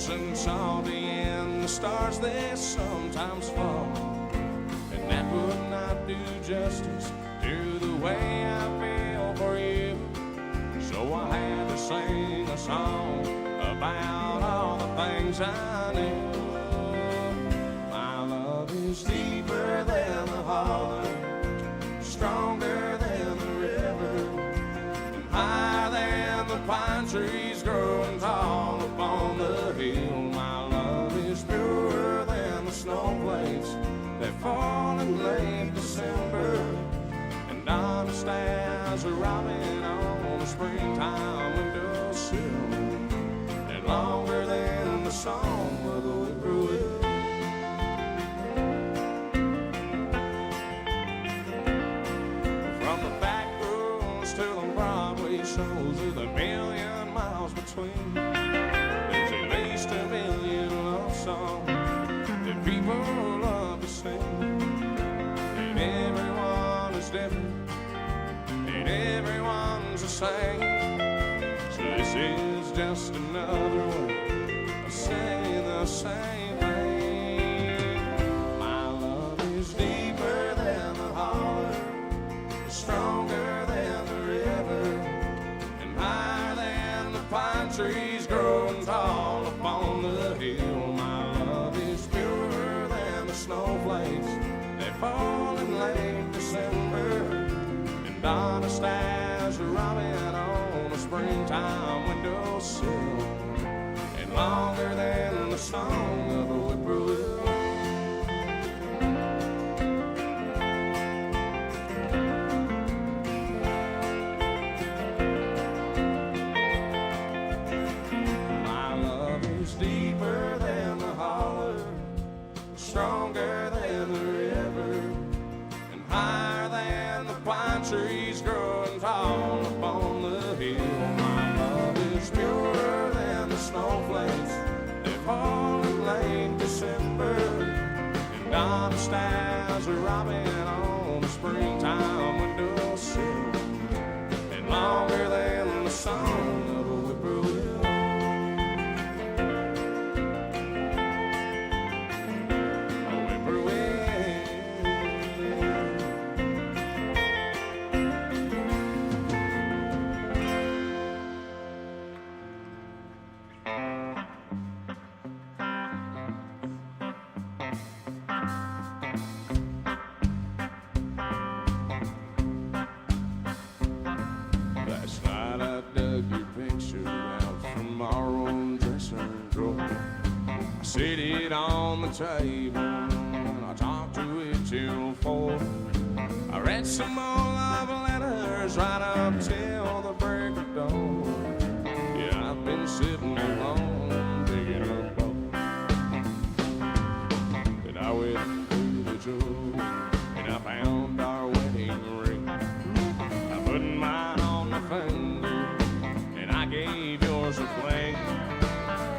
and salty, and the stars they sometimes fall. And that would not do justice to the way I feel for you. So I had to sing a song about all the things I knew. My love is deeper than the holler, stronger than the river, and higher than the pine trees growing tall upon the hill. My love is purer than the snowflakes that fall in late December, and honest as a robin on a springtime windowsill, and longer than the song of the whippoorwill. From the back roads to the Broadway shows, with a million miles between, there's at least a million love songs that people love to sing. And everyone is different, and everyone's the same. So this is just another way of saying the same thing. My love is deeper than the holler, stronger than the river, and higher than the pine trees growing tall upon the hill. My love is purer than the snowflakes that fall in late December, and honest as a robin on a springtime windowsill, and longer than the song of a whippoorwill. My love is deeper than the holler, stronger than the river, and higher than the pine trees growing tall upon the hill. My love is purer than the snowflakes that fall in late December, and honest as a robin on a springtime windowsill, and longer than the song of a whippoorwill. Last night I dug your picture out from our own dresser drawer. I set it on the table and I talked to it till 4. I read some more love letters right up till the break of dawn. Yeah, I've been sitting alone digging up bones. And I went through the door and I found our wedding ring. I put mine on the finger and I gave yours a fling.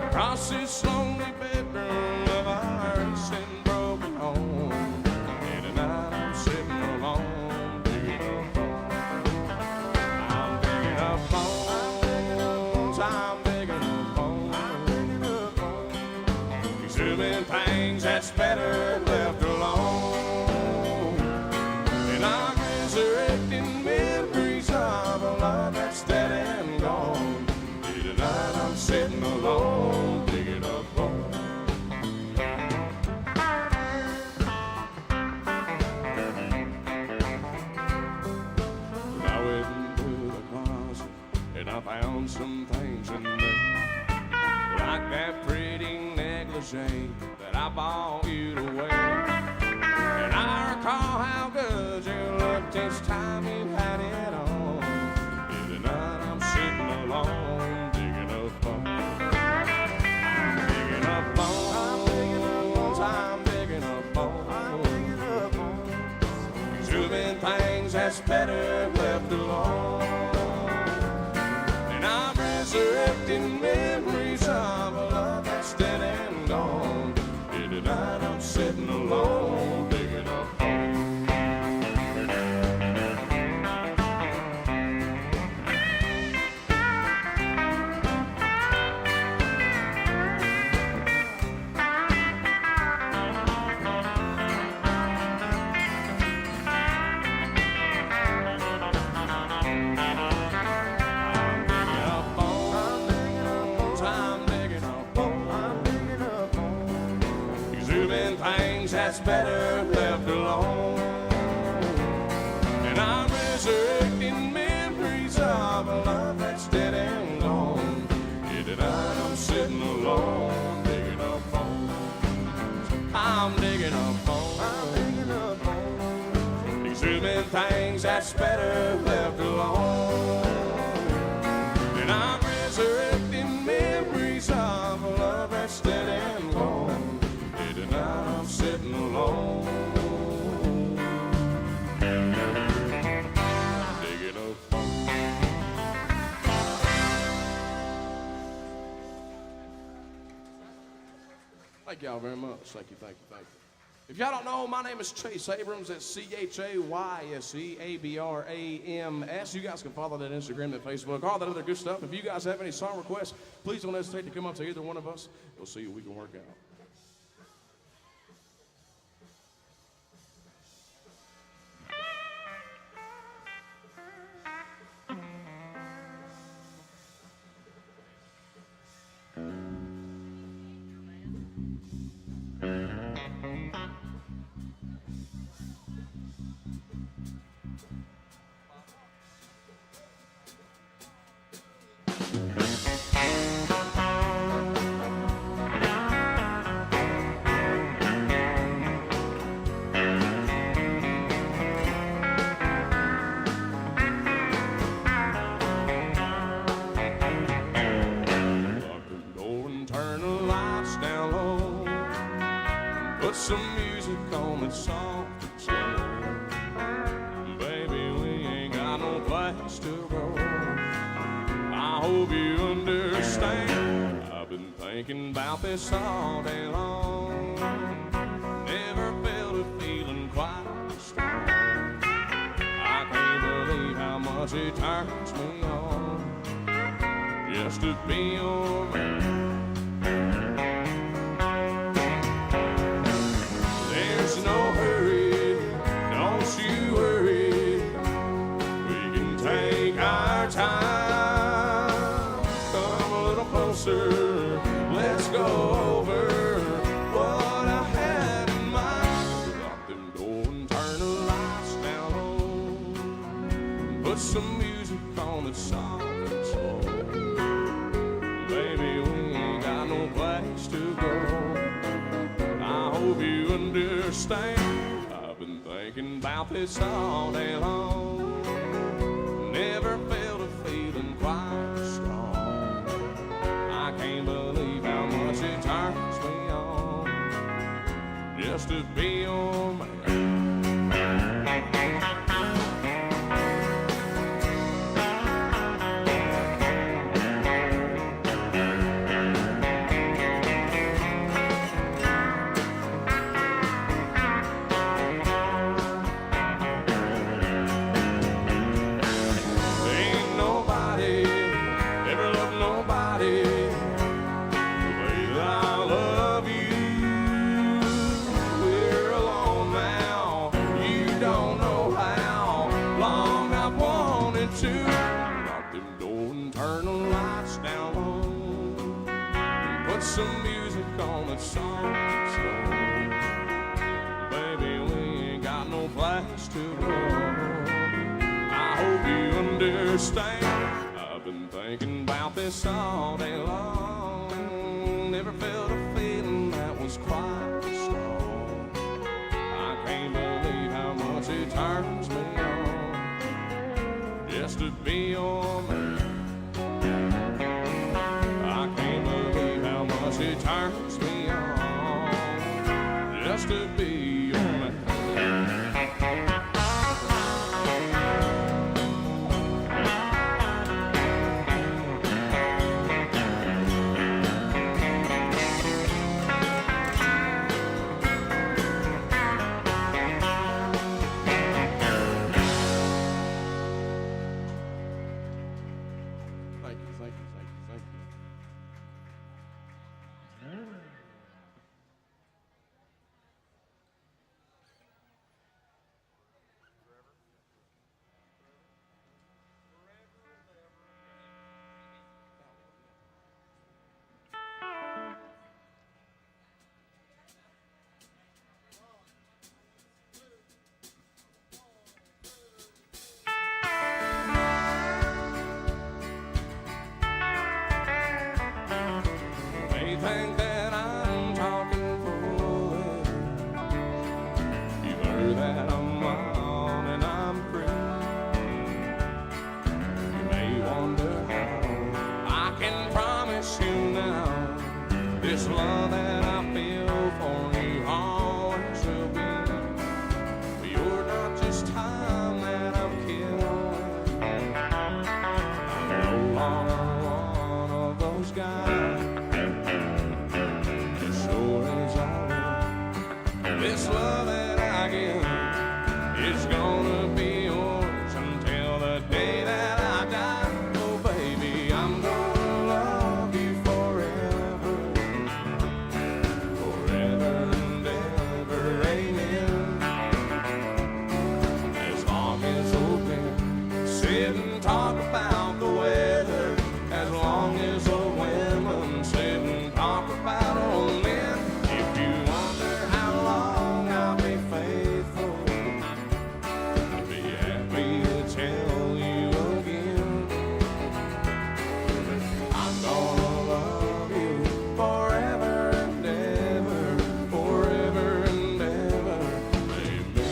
Across this lonely bedroom of ours and broken home, and tonight I'm sitting alone digging up bones. I'm digging up bones, I'm digging up bones, exhuming things that's better left alone. And I'm resurrecting memories of a love that's dead and gone. Tonight I'm sitting alone digging up bones. I went into the closet and I found some things in there, like that pretty negligee that I bought you to wear. And I recall how good you looked each time you had it on. And tonight I'm sitting alone digging up bones. I'm digging up bones, I'm digging up bones, exhuming things that's better left alone. And I'm resurrecting memories of a love that's dead and gone. And tonight I'm sitting alone things that's better left alone. And I'm resurrecting memories of a love that's dead and gone. Yeah, tonight I'm sitting alone, digging up bones. I'm digging up bones. I'm digging up bones. Exhuming things that's better left alone. And I'm resurrecting memories of a love that's dead and gone. Yeah, tonight I'm sitting alone. Thank y'all very much. Thank you, thank you, thank you. If y'all don't know, my name is Chase Abrams. That's CHAYSE-ABRAMS. You guys can follow that Instagram, that Facebook, all that other good stuff. If you guys have any song requests, please don't hesitate to come up to either one of us. We'll see what we can work out. Some music on that's soft and slow. Baby, we ain't got no place to go. I hope you understand. I've been thinking about this all day long. Never felt a feeling quite strong. I can't believe how much it turns me on just to be your man. Let's go over what I had in mind. Lock them door and turn the lights down low. Put some music on that's soft and slow. Baby, we ain't got no place to go. I hope you understand. I've been thinking about this all day long. Never felt a feeling quite strong. I can't believe how much it turns me on just to be your man. Ain't nobody ever loved nobody. Some music on that's soft and slow. Baby, we ain't got no place to go. I hope you understand. I've been thinking about this all day long. Never felt a feeling that was quite strong. I can't believe how much it turns me on just to be your man. It turns me on just to be your man. Thank you, thank you, thank you, thank you. may think that I'm talking foolish. You've heard that I'm wild and I'm free. You may wonder how. I can promise you now, this love that I feel for you always will be. But you're not just time that I'm killing. I'm no longer one of those guys. As sure as I live, this love that I give is gonna be yours until the day that I die. Oh baby, I'm gonna love you forever, forever and ever, amen. As long as old men sit and talk about the weather, as long as old women sit and talk about old men. If you wonder how long I'll be faithful, I'll be happy to tell you again. I'm gonna love you forever and ever, forever and ever, amen.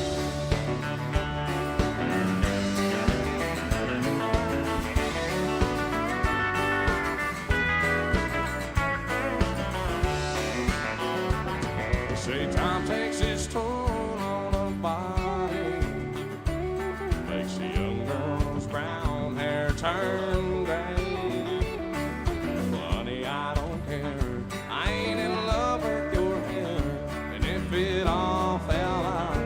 They say time takes its toll on a body, makes a young girl's brown hair turn gray. Well, honey, I don't care, I ain't in love with your hair, and if it all fell out,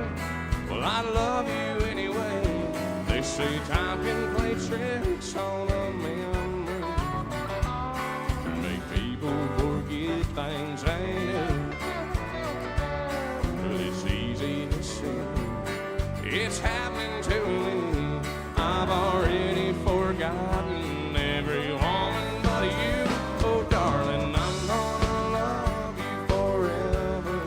well, I love you anyway. They say time can play tricks on a memory, make people forget things they knew. But it's easy to see, it's happening to me. I've already forgotten every woman but you. Oh darling, I'm gonna love you forever,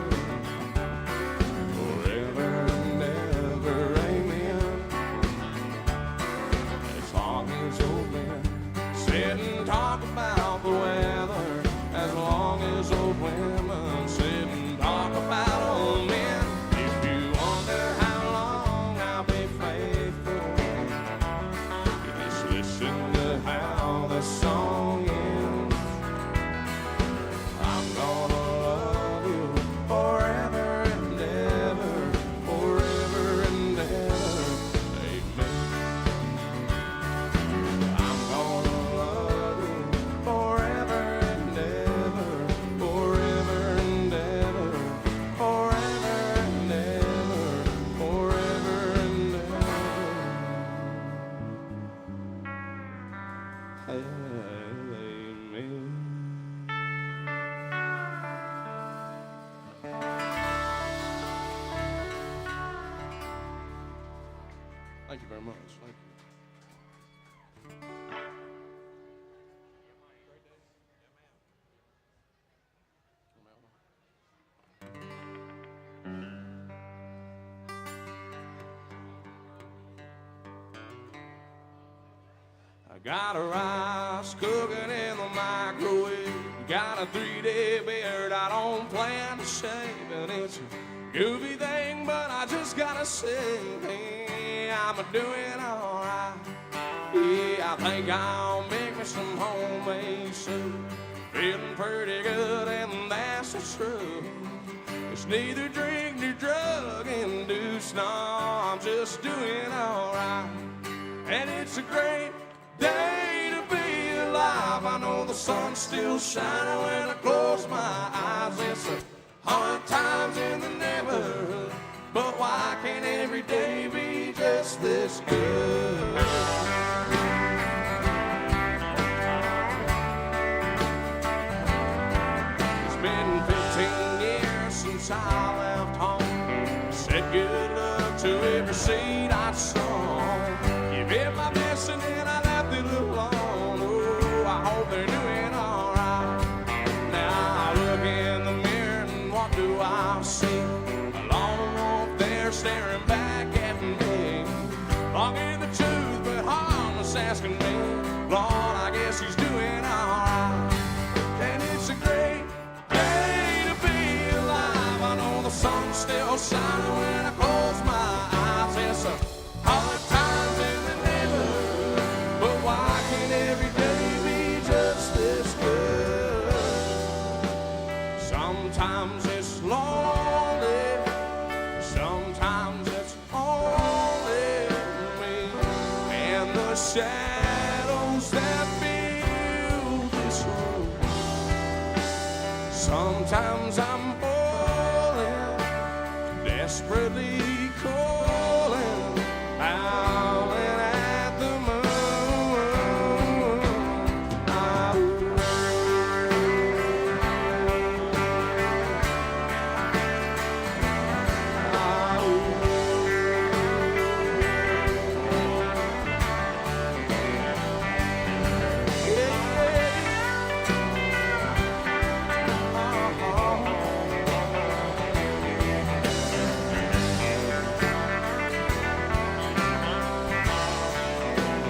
forever and ever, amen. As long as old men sit and talk about the weather, as long as old women sit and talk about old men. If you wonder how long I'll be faithful, just listen to how the song ends. I'm gonna love you forever and ever, forever and ever, amen. I'm gonna love you forever and ever, forever and ever, forever and ever, forever and ever, amen. Thank you very much. Thank you. I got a rice cooking in the microwave, got a 3-day beard I don't plan to shave, and it's a goofy thing, but I just gotta say, hey, I'm doing alright. Yeah, I think I'll make me some homemade soup, feeling pretty good, and that's the truth. It's neither drink nor drug induced, no, I'm just doing alright. And it's a great day to be alive. I know the sun's still shining when I close my eyes. It's 100 times in the neighborhood, but why can't every day be just this good? It's been 15 years since I left home, said good luck to every seed I sown. Give it my best and then I left it alone. Oh, I hope they're doing alright. Now I look in the mirror and what do I see? A lone wolf there staring back at me, longing the truth but harmless, asking me, Lord, I guess he's doing alright. And it's a great shining when I close my eyes. It's a hard times in the neighborhood, but why can't every day be just this good? Sometimes it's lonely, sometimes it's only me and the shadows that build this room. Sometimes I'm falling, desperately calling, howling at the moon.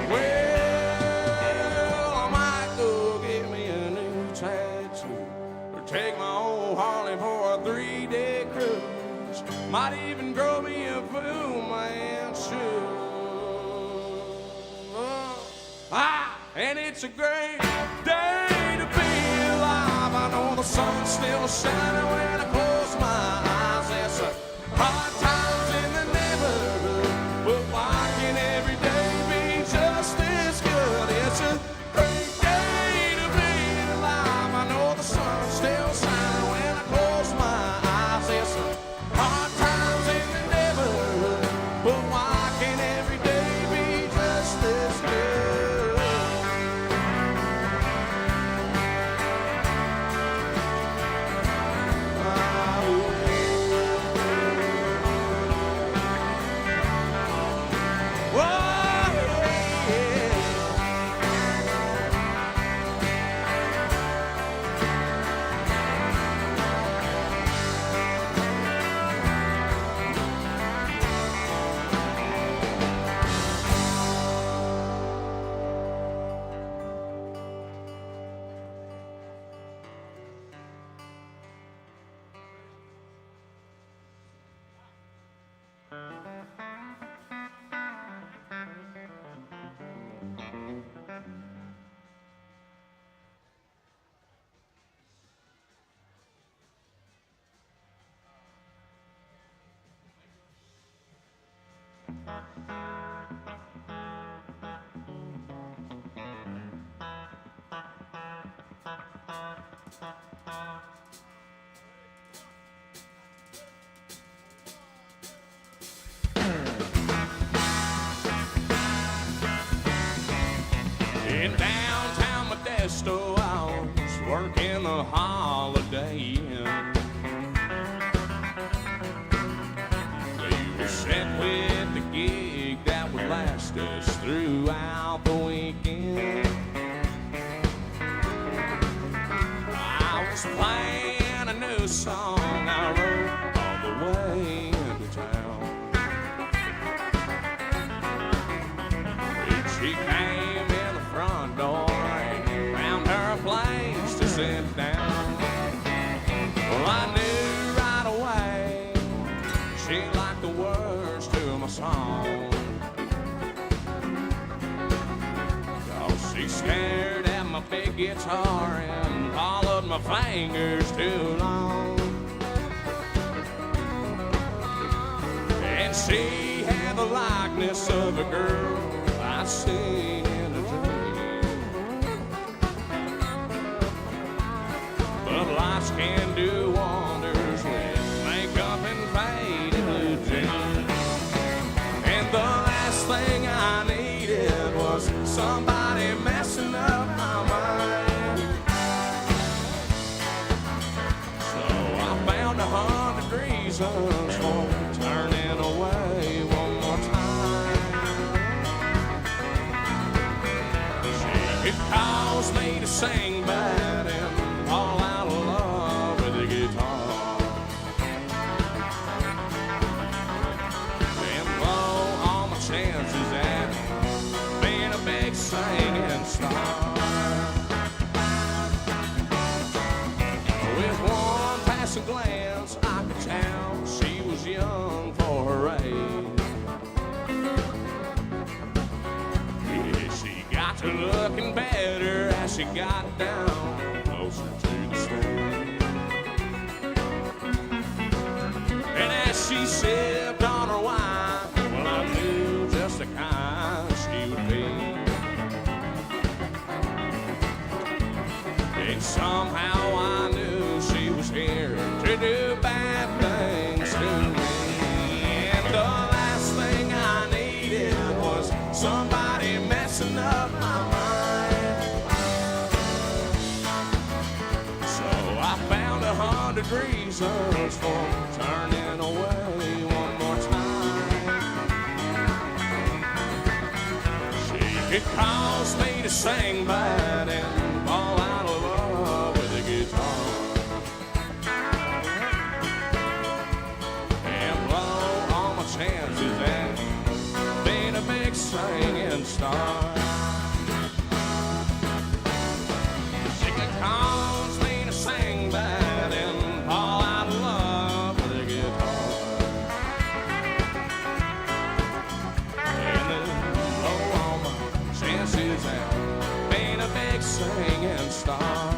Well, I might go get me a new tattoo, or take my old Harley for a 3-day cruise. Might even grow me a Fu Manchu. And it's a great day to be alive. I know the sun's still shining when I close my eyes. It's a hard times in the neighborhood, but why can't every day be just this good? It's a great day to be alive. I know the sun's still shining when I close my eyes. It's a hard times in the neighborhood, but why can't every day be just this good? In downtown Modesto, I was working a Holiday Inn. They were set with the gig that would last us throughout the weekend. I was playing a new song I wrote all the way into town. She came in the front door and found her a place to sit down. Well, I knew right away she liked the words to my song. Cause she stared at my big guitar and followed my fingers too long. And she had the likeness of a girl I see in a dream. But lights can do wonders with makeup and faded blue jeans. And the last thing I needed was somebody messing up my mind. So I found 100 reasons for turning away one more time. It caused me to sing bad and fall out of love with the guitar, and blow all my chances at being a big singing star. With one passing glance, I could tell she was young as she got down closer to the stream. And as she sipped on her wine, well, I knew just the kind she would be. And somehow I knew she was here to do bad things to me. And the last thing I needed was somebody messing up my mind. So I found 100 reasons for turning away one more time. She could cause me to sing bad and fall out of love with a guitar, and blow all my chances at being a big singing star. She could cause me to sing bad and fall out of love with a guitar, and then blow all my chances at being a big singing star.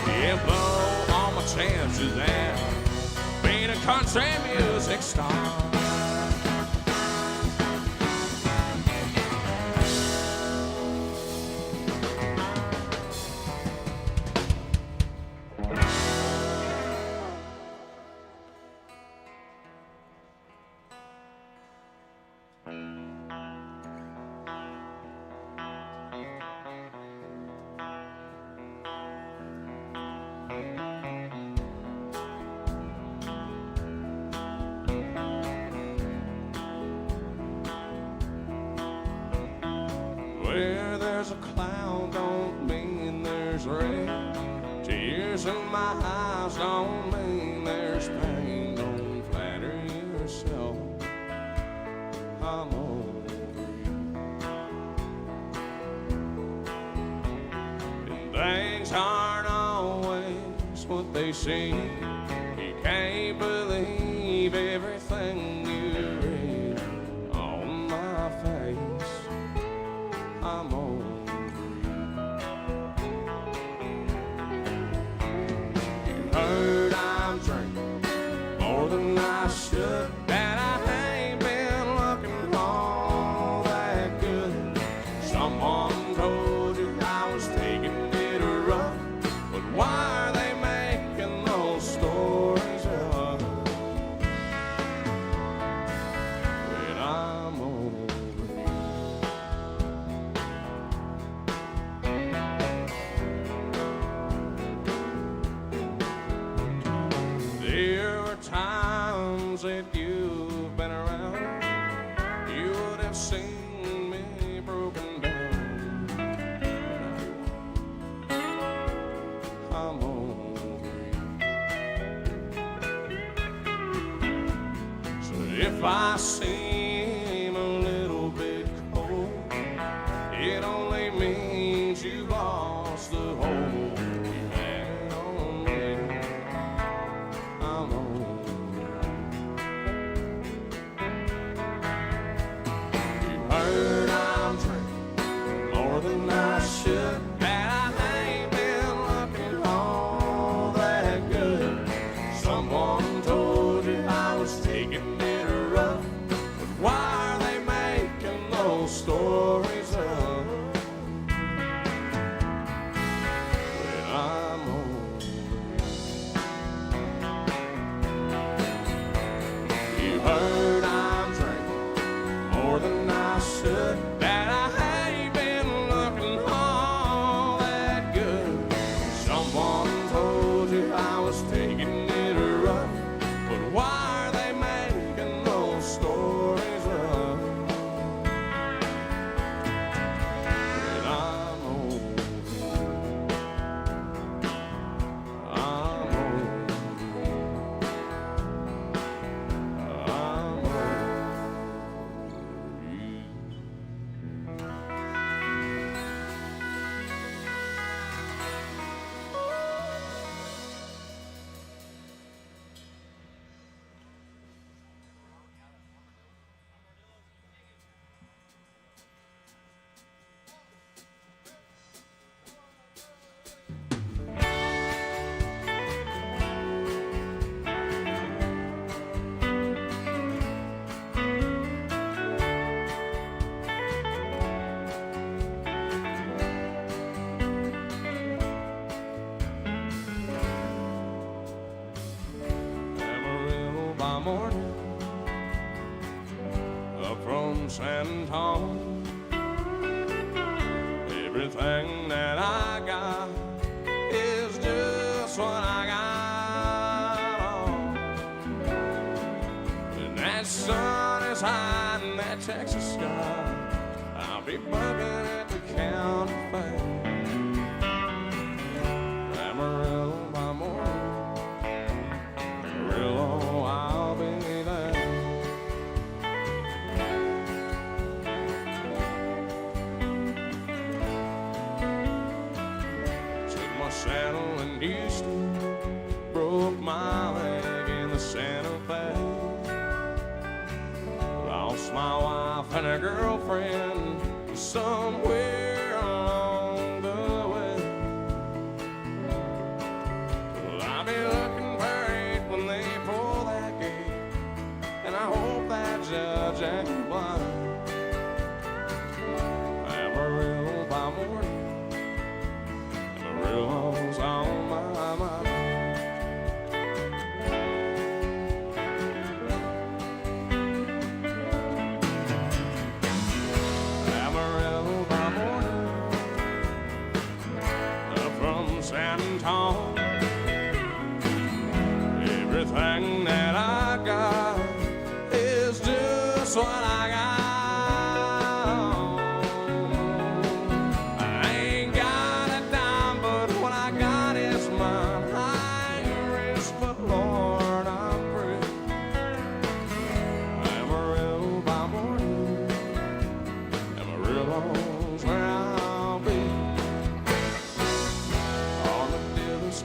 Yeah, blow all my chances at being a country music star. Where there's a cloud don't mean there's rain. Tears in my eyes don't mean there's pain. Don't flatter yourself, I'm over you. And things aren't always what they seem. You can't believe everything you read on my face. I'm over you. You heard I'm drinking more than I should, that I ain't been looking all that good. Someone told you I was taking it rough, but why are they making those stories up when I'm over you? There were times that you've been around, you would have seen me broken down. I'm over you. So if I seem a little bit cold, it only means you lost the hold you had on me. I'm over you. You heard I'm drinking more than I should, and I ain't been looking all that good. Someone told you I was taking it rough, but San Antonio. Everything that I got is just what I got on. When that sun is high in that Texas sky, I'll be bugging at the county fair. Amarillo by morning, Amarillo, I'll be there. Took my saddle in Houston, broke my leg in the Santa Fe. Lost my wife and a girlfriend somewhere along the way. Well, I'll be looking for it when they pull that gate, and I hope that judge ain't blind. Amarillo by morning, Amarillo's on my mind. San Antonio. Everything that I got is just what I got. I ain't got a dime, but what I got is mine. I ain't rich, but Lord, I'm free. Amarillo by morning, Amarillo's where I'll be.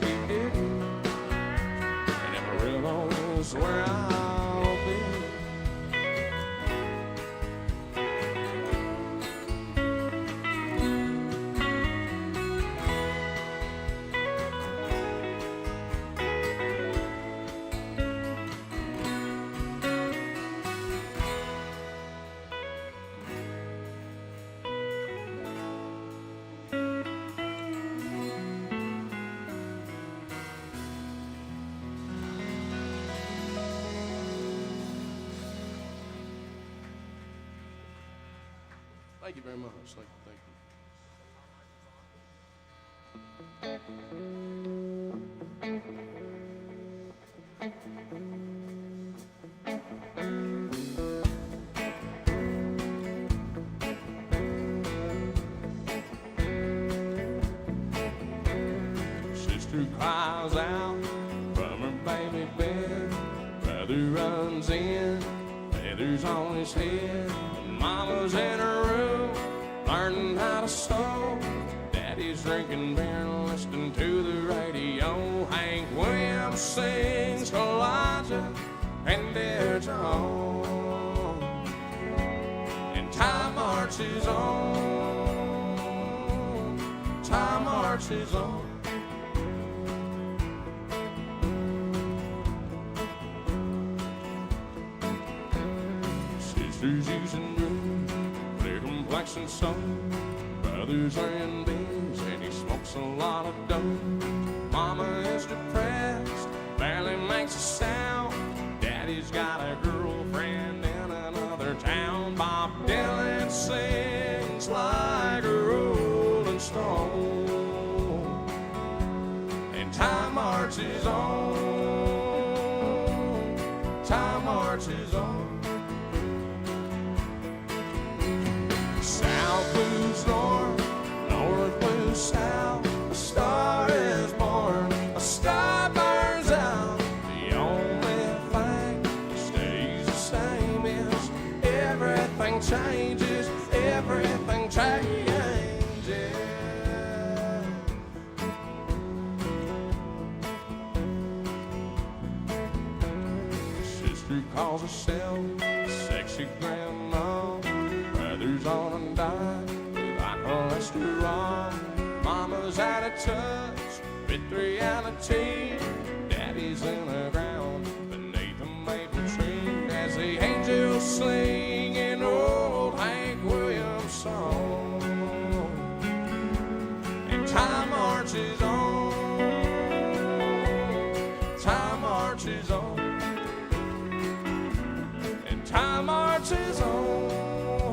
Keep digging, and Amarillo's where I'll be. Thank you very much. Thank you. Sister cries out from her baby bed. Brother runs in, feathers on his head. Mama's in her room, learning how to sew. Daddy's drinking beer and listening to the radio. Hank Williams sings Elijah and Deere on. And time marches on, time marches on. Sisters using clear complexion sun. Brothers are in beans and he smokes a lot of dope. Mama is depressed, barely makes a sound. Daddy's got a girlfriend in another town. Bob Dylan sings like a rolling stone. And time marches on, time marches on. South moves north, north moves south. A star is born, a star burns out. The only thing that stays the same is everything changes, everything changes. Sister calls herself sexy grandma. Brothers on a diet with high cholesterol. Mama's out of touch with reality. Daddy's in the ground beneath a maple tree as the angels sing an old Hank Williams song. And time marches on, time marches on. And time marches on.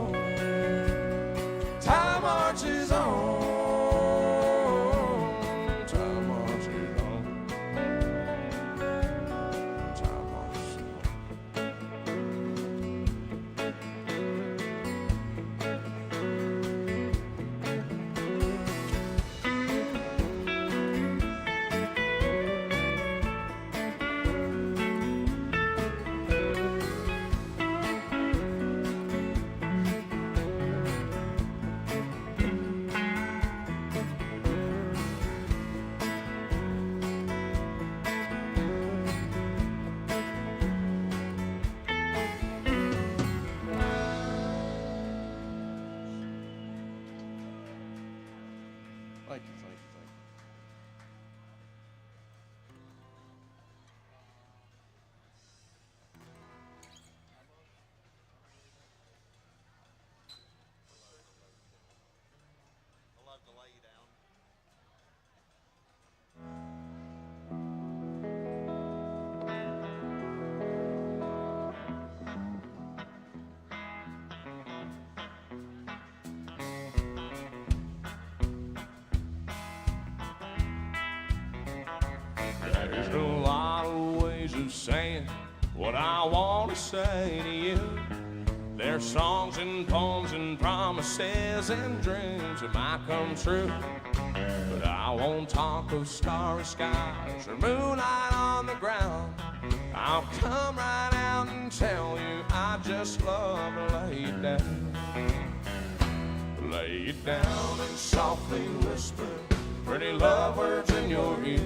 There's a lot of ways of saying what I want to say to you. There's songs and poems and promises and dreams that might come true. But I won't talk of starry skies or moonlight on the ground. I'll come right out and tell you I just love to lay it down. Lay it down and softly whisper pretty love words in your ear.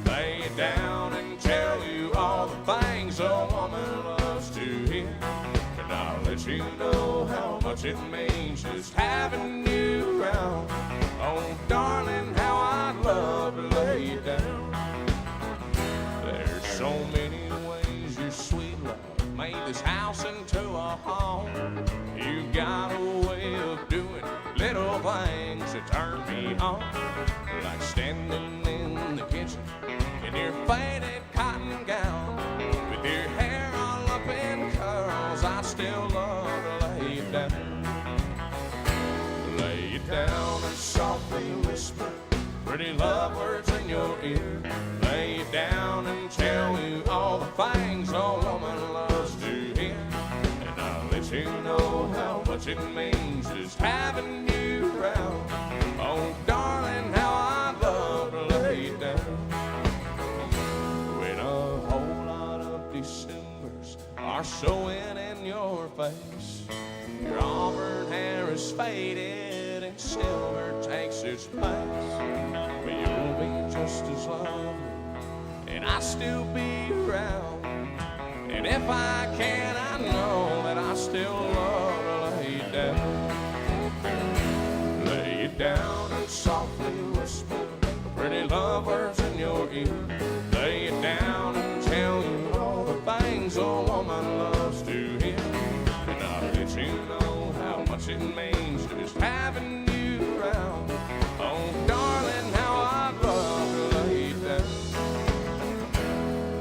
Lay it down and tell you all the things a woman loves to hear. And I'll let you know how much it means just having you around. Oh, darling, how I'd love to lay it down. There's so many ways your sweet love made this house into a home. You got a way of doing little things that turn me on. Like standing in the kitchen in your faded cotton gown, with your hair all up in curls. I still love to lay it down. Lay it down and softly whisper pretty love words in your ear. Lay it down and tell you all the things a woman loves to hear. And I'll let you know how much it means just having you around. Oh, darling, how I'd love to lay it down. When a whole lot of Decembers are showing in your face, your auburn hair is faded and silver takes its place. But you'll be just as lovely and I'll still be around. And if I can, I know that I still love to lay it down. Lay it down and softly whisper pretty love words in your ear. Lay it down and tell you all the things a woman loves to hear. And I'll let you know how much it means just having you around. Oh, darling, how I'd love to lay it down.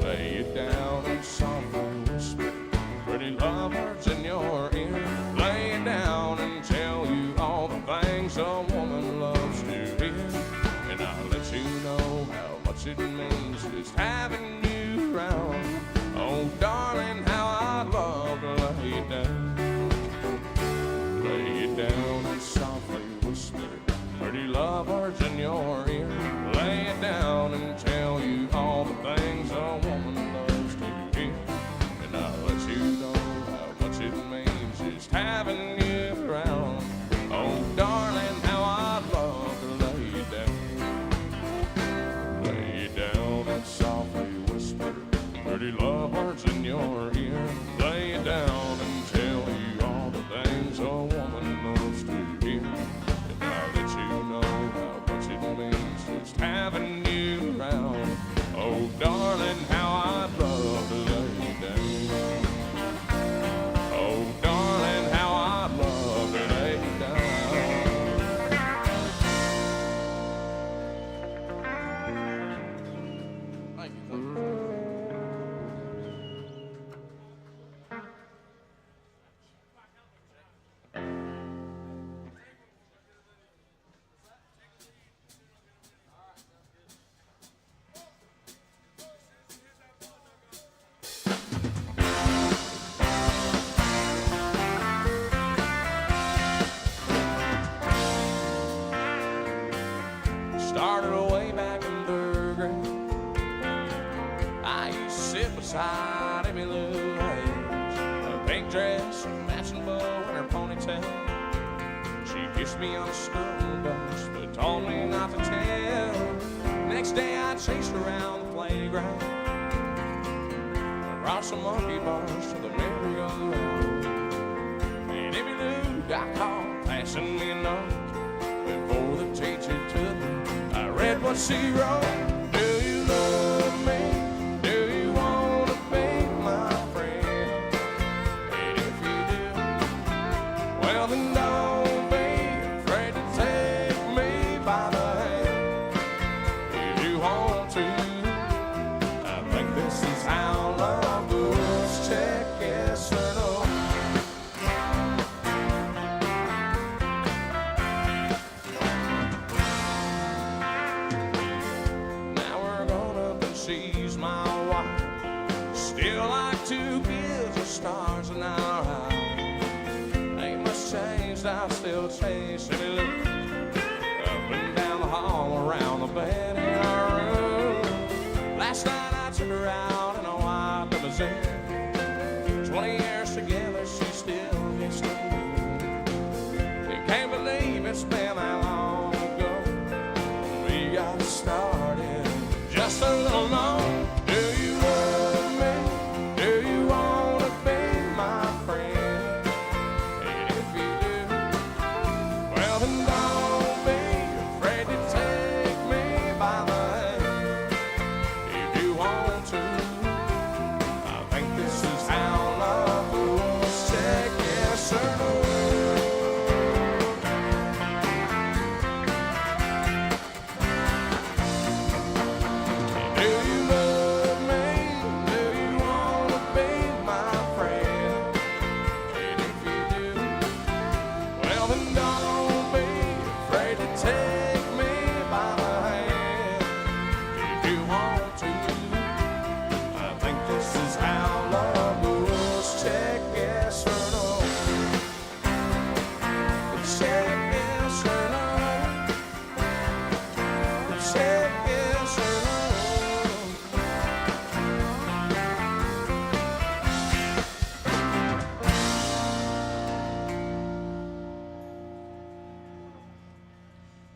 Lay it down and softly whisper pretty love words in your ear. Lay it down and tell you all the things a woman loves to hear. And I'll let you know how much it means just having you around. Oh, darling, how I'd love to lay it down. Lay it down and softly whisper pretty love words in your ear. Lay it down and tell you all the things a woman loves to hear. And I'll let you know how much it means just having you around. Oh, darling, how I'd love to lay it down. Lay it down and softly whisper pretty love words in your ear. Lay it down and tell you all the things a woman loves to hear. And I'll let you know how much it means just having you around. Oh, darling, how I'd love to lay it down. Oh, darling, how I'd love to lay it down. Thank you. Started way back in third grade. I used to sit beside Emmy Lou Hayes, a pink dress, a matching bow, and her ponytail. She kissed me on a school bus, but told me not to tell. Next day I chased her around the playground. I brought some monkey bars to the merry-go-round. And Emmy Lou got caught passing me a note before the teacher took me. I read what she wrote. Do you love me? Do you want to be my friend? And if you do, well then don't be afraid to take me by the hand. If you want to, I think this is how love goes. Check yes or no. she's my wife. Still like two kids or stars in our eyes. Ain't much changed, I've still changed. Let me look up and down the hall, around the bed in our room. Last night I took her out in a white limousine. 20 years together, she still gets to me. You can't believe it's been that long ago. We got started just a little long. Do you love me? Do you want to be my friend? And if you do, well then don't be afraid to take me by the hand. If you want to, I think this is how love was. Check yes or no. Do you love me? Do you want to be my friend? And if you do, well then don't be afraid to take me by the hand. If you want to, I think this is how love goes. Check yes or no. Check yes or no. Check yes or no.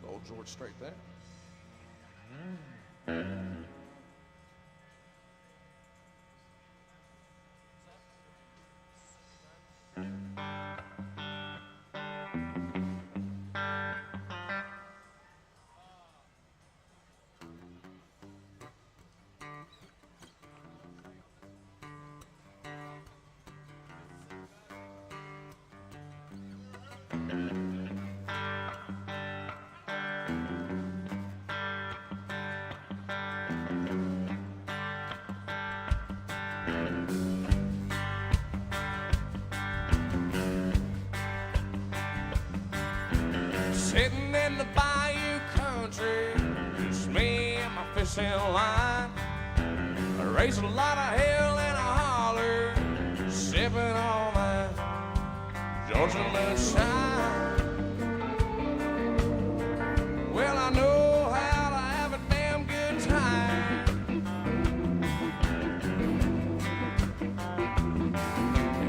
Old George Strait there. Sitting in the bayou country, just me and my fishing line. I raised a lot of hell in a holler, sipping on that Georgia moonshine. Well, I know how to have a damn good time.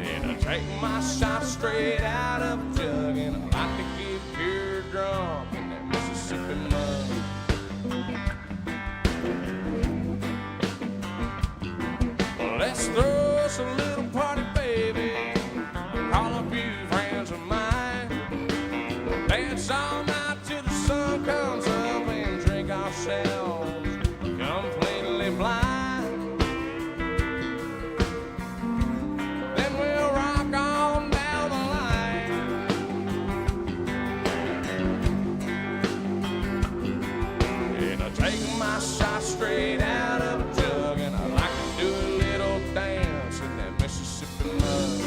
And I take my shot straight out of a jug, and I like to get pure drunk in that Mississippi mud. Well, let's throw us a little party, baby. Call a few friends of mine. Dance all night till the sun comes up and drink ourselves completely blind. Then we'll rock on down the line. And I take my shot straight out of a jug, and I like to do a little dance in that Mississippi mud.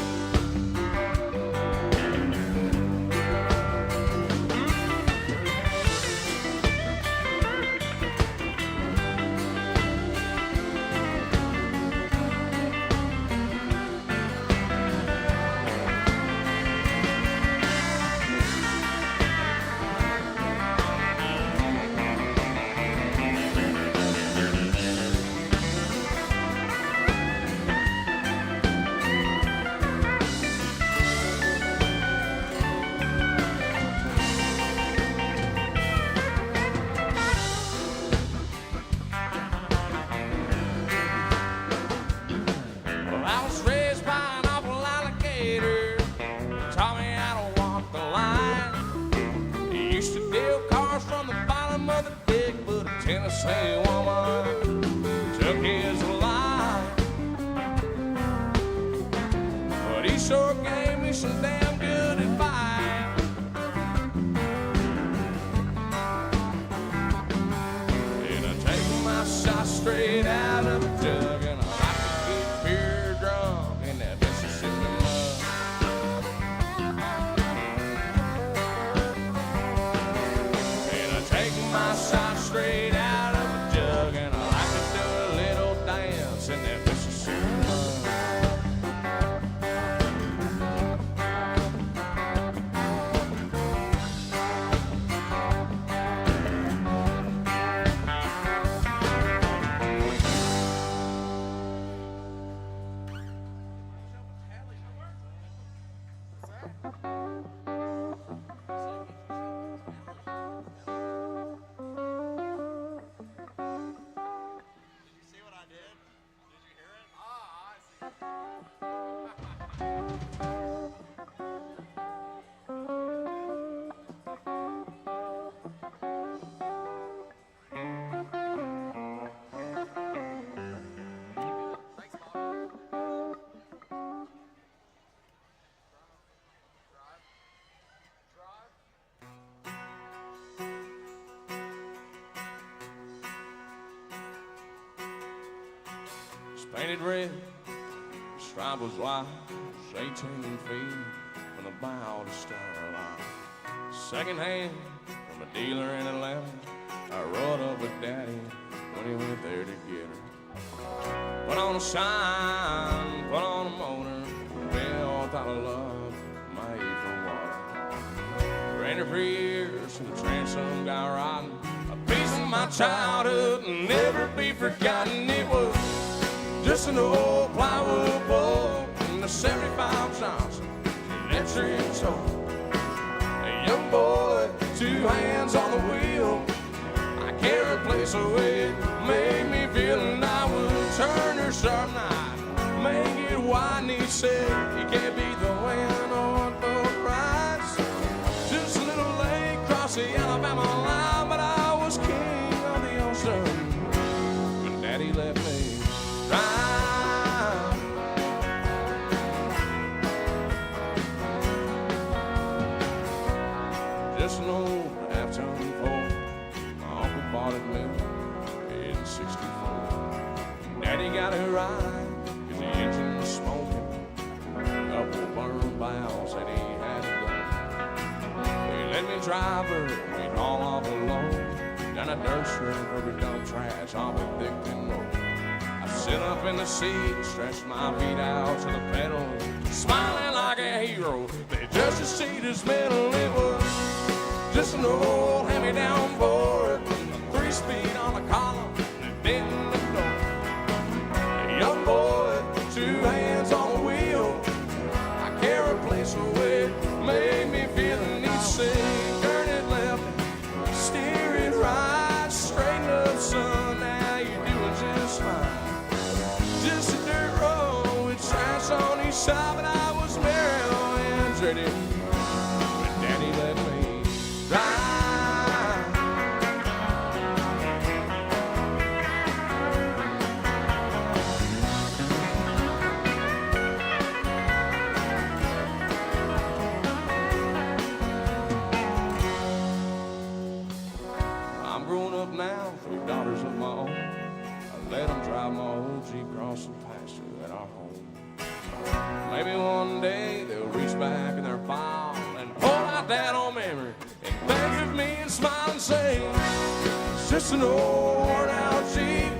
Well, I was raised by an awful alligator. Taught me how to walk the line. He used to deal cars from the bottom of the dick, but a Tennessee woman took his life. But he sure gave me some damn good advice. And I take my shot straight out of a jug, and I like to get pure drunk in that Mississippi mud. And I take my shot straight out of a jug, and I like to do a little painted red. The stripe was white, 18 feet from the bow to starlight. Second hand from a dealer in Atlanta. I rode up with Daddy when he went there to get her. Put on a shine, put on a motor, built out of love, made for water. Ran her for years to the transom guy riding. A piece of my childhood will never be forgotten. It was just an old plywood boat and a 75 Johnson electric toe. A young boy, 2 hands on the wheel. I can't replace the way it made me feel, and I would turn her sharp knife, make it wide, and he said, you can't beat the way I know it boat rides. Just a little lake across the Alabama line, but I was king of the ocean when Daddy left me drive. Just an old half-ton Ford my uncle bought at me in '64. Daddy got it right, cause the engine was smoking. Couple burned valves and he had it done. He let me drive her, we'd haul off alone. Down a dirt strip where we dump trash off a thick tin road. I sit up in the seat, stretch my feet out to the pedal, smiling like a hero. They just a seat as metal. It was just an old hand-me-down Ford, 3-speed on the column, and then the door. A young boy, 2 hands on the wheel. I can't replace the way it made me feel. And he'd say, turn it left, steer it right, straighten up, son, now you're doing just fine. Just a dirt road with trash on each side, but I was merry and dirty when Daddy let me drive. I'm grown up now, 3 daughters of my own. I let them drive my old Jeep across the pasture at our home. Maybe one day they'll reach back in their file and pull out that old memory and think of me and smile and say, it's just an old worn out Jeep,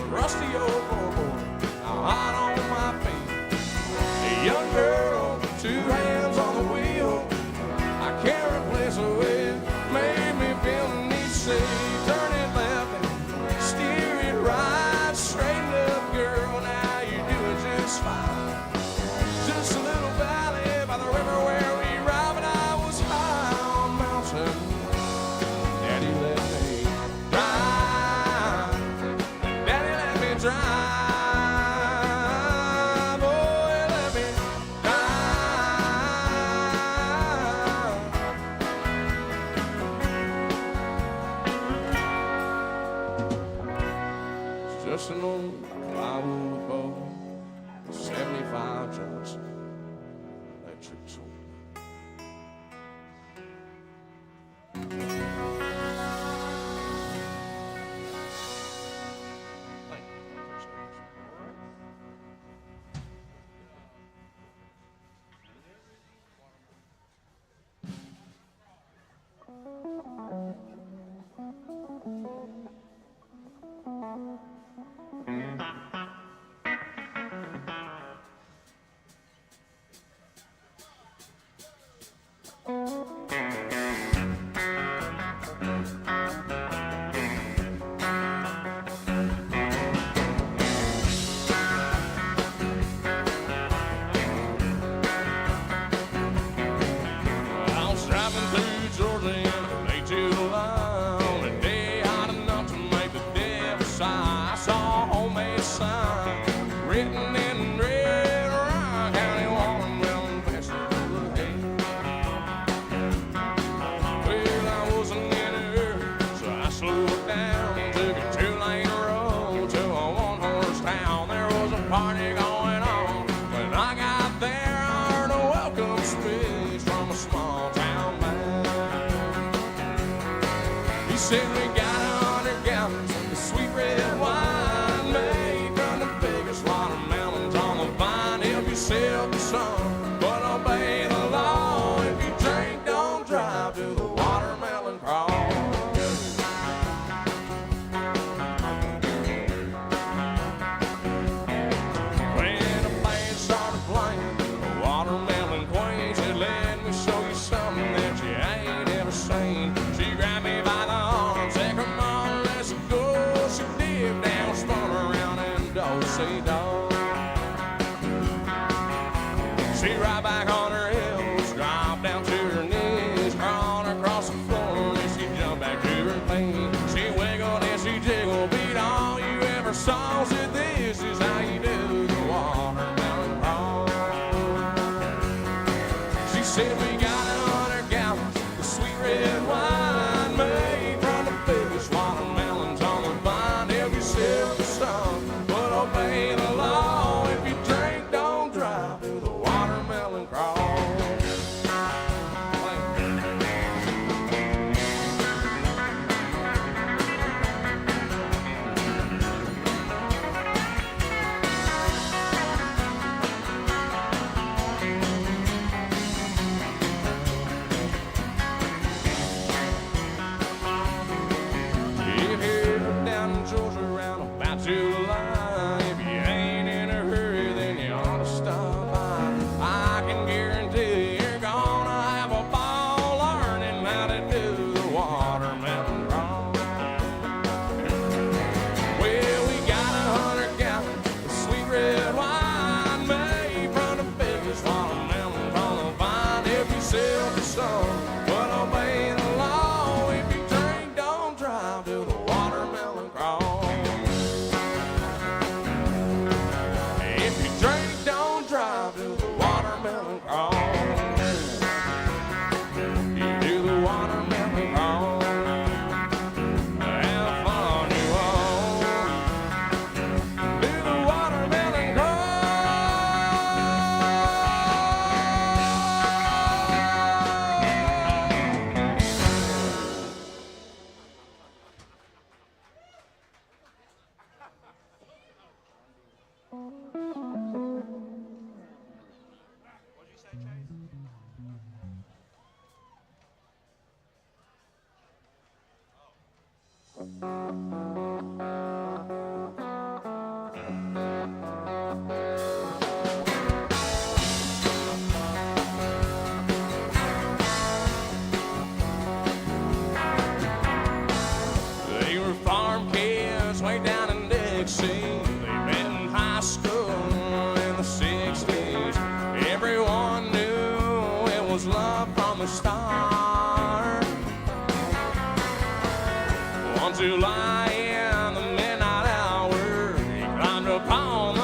a rusty old floorboard, now hot on my feet. A young girl, 2 hands on the wheel. I can't replace the way it made me feel. And he'd say, turn it left and steer it right, straighten up, girl, now you're doing just fine. Just a little valley by the river where we ride, but I was high on mountain. Daddy let me drive. Daddy let me drive. Oh, he let me drive. It's just an old plywood boat, 75 Johnson electric tool. I was driving through Georgia in late July on a day hot enough to make the devil sigh. I saw a homemade sign written in red, Ryan County, Watermelon Festival Day. Well, I wasn't in a hurry, so I slowed down, took a 2-lane road to a 1-horse town. There was a party going on. When I got there, I heard a welcome speech from a small town man. He said, we got 100 gallons of the sweet red wine made from the biggest say dog. She right back on her heels, drop down to her knees, crawl across the floor, and she jump back to her feet. She wiggled and she jiggled, beat all you ever saw. Said this is how you do the watermelon crawl. She said we got 100 gallons of sweet red wine made from the biggest watermelons on the vine. Help yourself to some, but obey the law. If you drink, don't drive. Do the watermelon crawl. If you're down in Georgia around about to the line, if you ain't in a hurry, then you ought to stop by. I can guarantee you're gonna have a ball learning how to do the watermelon crawl. Well, we got 100 gallons of sweet red wine made from the biggest watermelon on the vine. Help yourself to some, but obey the law. If you drink, don't drive. Do the watermelon crawl. If you drink, don't drive. Do the watermelon crawl. You do the watermelon crawl. Have fun, you all. Do the watermelon crawl. They were farm kids way down in Dixie. They met in high school in the 60s. Everyone knew it was love from the start. One July in the midnight hour, he climbed upon the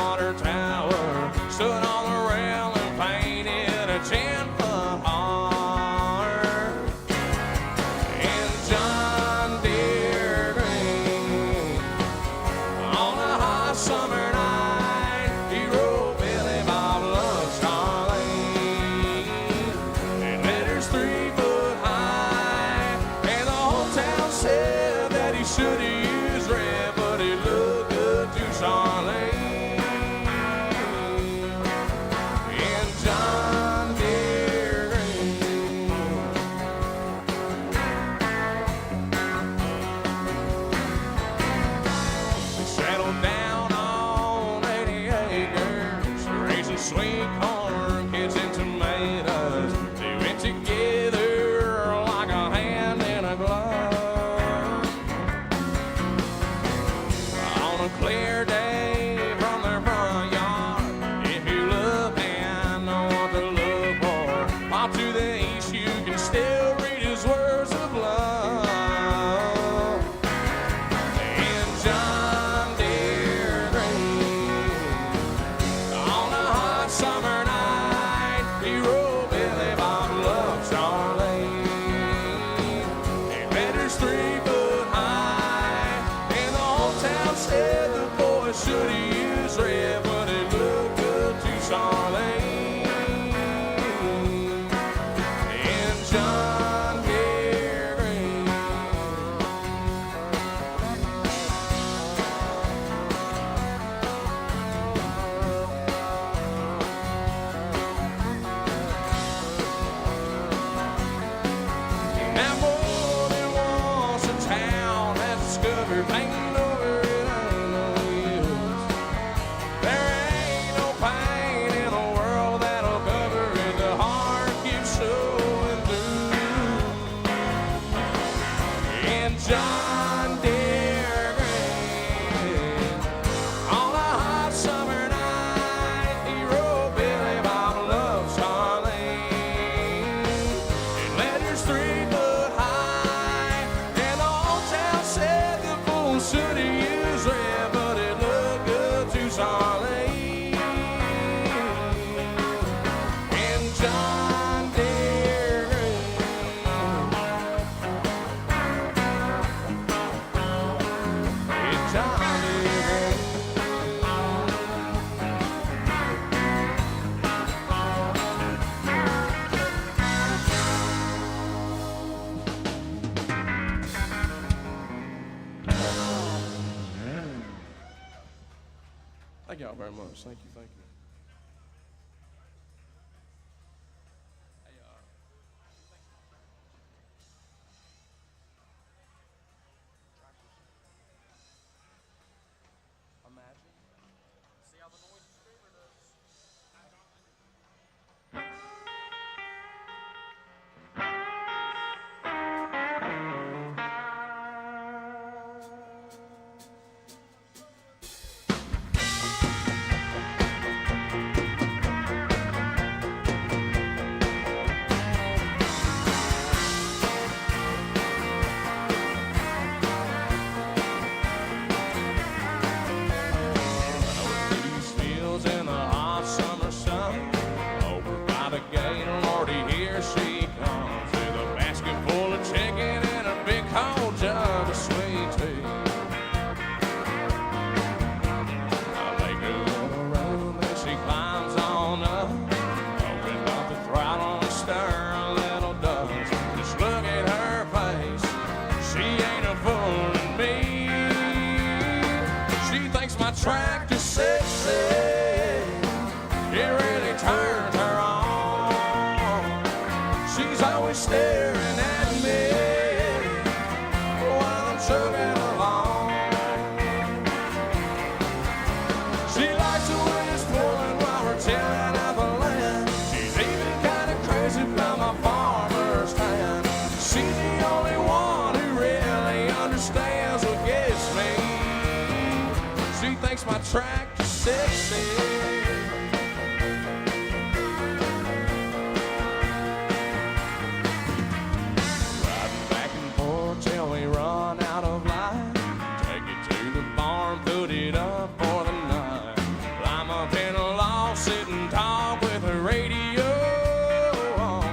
water tower, stood on the rail and painted a 10-foot heart. And John Deere green, on a hot summer night, he wrote Billy Bob loves Charlene. And letters 3 foot high, and the whole town said that he should have used red, but it looked good to Charlene. And John Deere green. They settled down on 80 acres, raising sweet corn, kids and tomatoes. They went together like a hand in a glove. On a clear day from their front yard, if you look and know what to look for, off to the east you can still read his words of love. And John Deere green, on a hot summer night, he wrote Billy Bob loves Charlene. And letters 3 foot high, and the whole town said the boy should have used red, but it looked good to Charlene. And John Deere green. Now more than once a town has discovered painting over it ain't no use. Thank y'all very much. Thank you. Hey, imagine. See how the noise screamer does. These fields in the hot summer sun, over by the gate, Lordy, here she comes with a basket full of chicken and a big cold jug of sweet tea. I make her little room and she climbs on up, open up the throttle and stir a little dust. Just look at her face, she ain't a fooling me. She thinks my tractor's sexy, it really turns her on. She's always staring at me while I'm chugging along. She likes the way it's pulling while we're tilling up the land. She's even kind of crazy about my farmer's tan. She's the only one who really understands what gets me. She thinks my tractor's sexy. Riding back and forth till we run out of light. Take it to the barn, put it up for the night. Climb up in a loft, sit and talk with the radio on.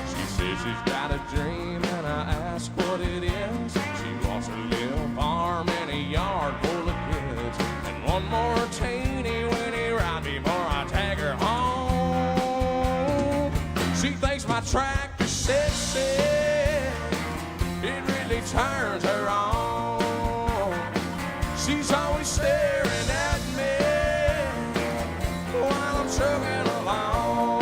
She says she's got a dream and I ask what it is. She wants a little farm and a yard full of kids, and one more teeny weeny ride before I take her home. She thinks my tractor's sexy, it really turns her on. She's always staring at me while I'm chugging along.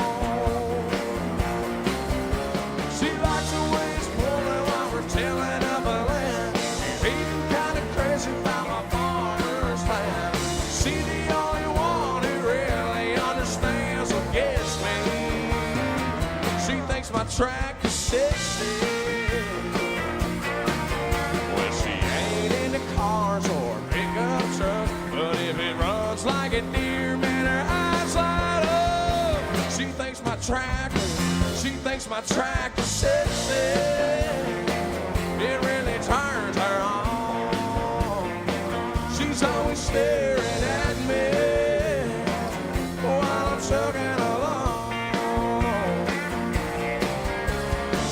She likes the way it's pulling while we're tilling up the land. She's even kind of crazy about my farmer's tan. She's the only one who really understands what gets me. She thinks my tractor's sexy. Well, she ain't into cars or pickup trucks, but if it runs like a deer, man, her eyes light up. She thinks my tractor's sexy. It really turns her on. She's always staring at me while I'm chugging along.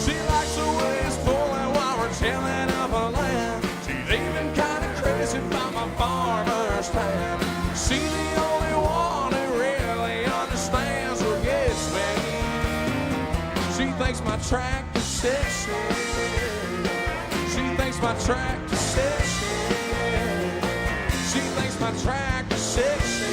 She likes the way it's pulling while we're tilling up a land. She's even kind of crazy about my farmer's tan. She's the only one who really understands what gets me. She thinks my tractor's sexy. She thinks my tractor's sexy. She thinks my tractor's sexy.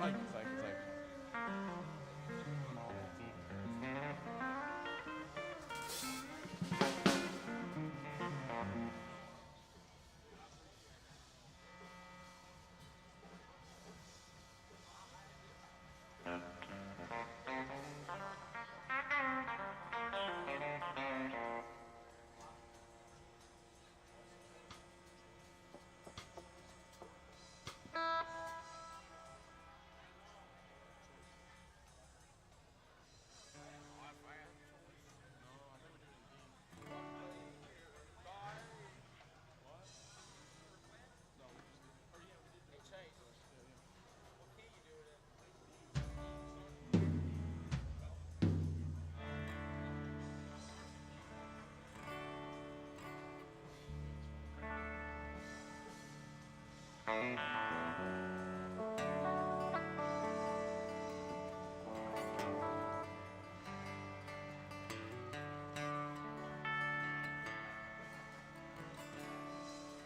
Thank you.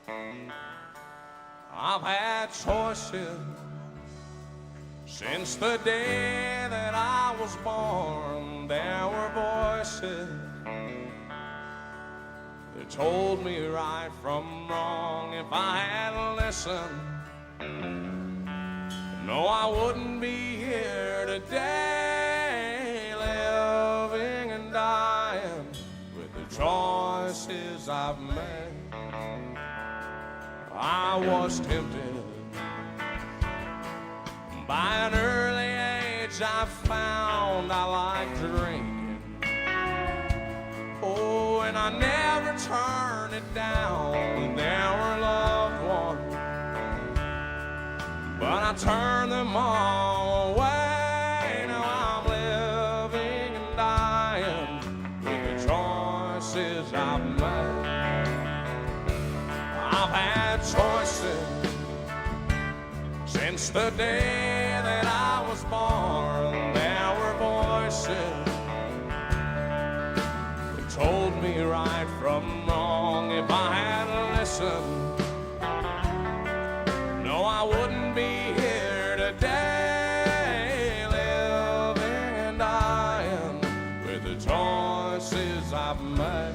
I've had choices since the day that I was born. There were voices that told me right from wrong. If I had listened, no, I wouldn't be here today, living and dying with the choices I've made. I was tempted by an early age. I found I liked drinking. Oh, and I never turned it down. There were loved ones, but I turned them all away. Now I'm living and dying with the choices I've made. I've had choices since the day that I was born. There were voices that told me right from wrong. If I had listened, no, I wouldn't be here today, living and dying with the choices I've made.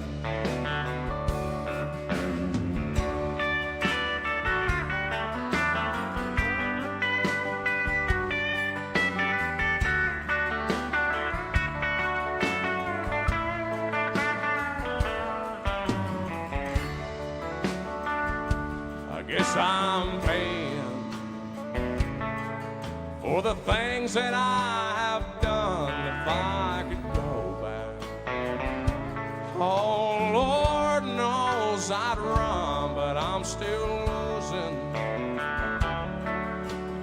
Guess I'm paying for the things that I have done. If I could go back, oh, Lord knows I'd run, but I'm still losing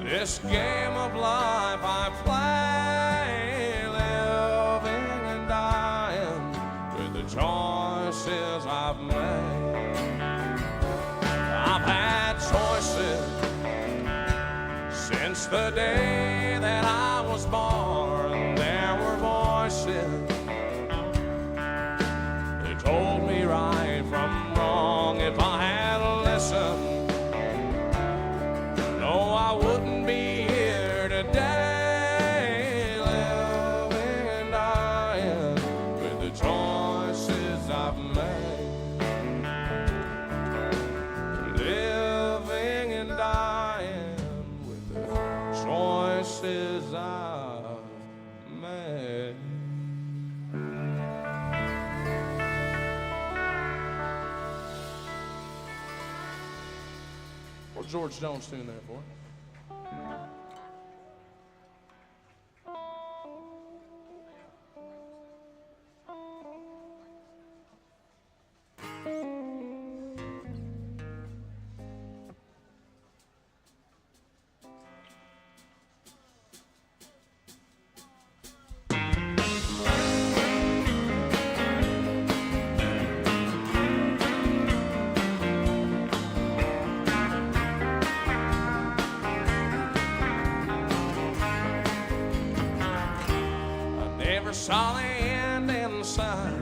this game of life I play, living and dying with the choices I've made. I've had choices since the day that I was born. There were voices that told me right from wrong. If I had listened, no, I wouldn't be here today, living and dying with the choices I've made. Living and dying with the choices I've made. What's George Jones tune there for? Saw the end in sight.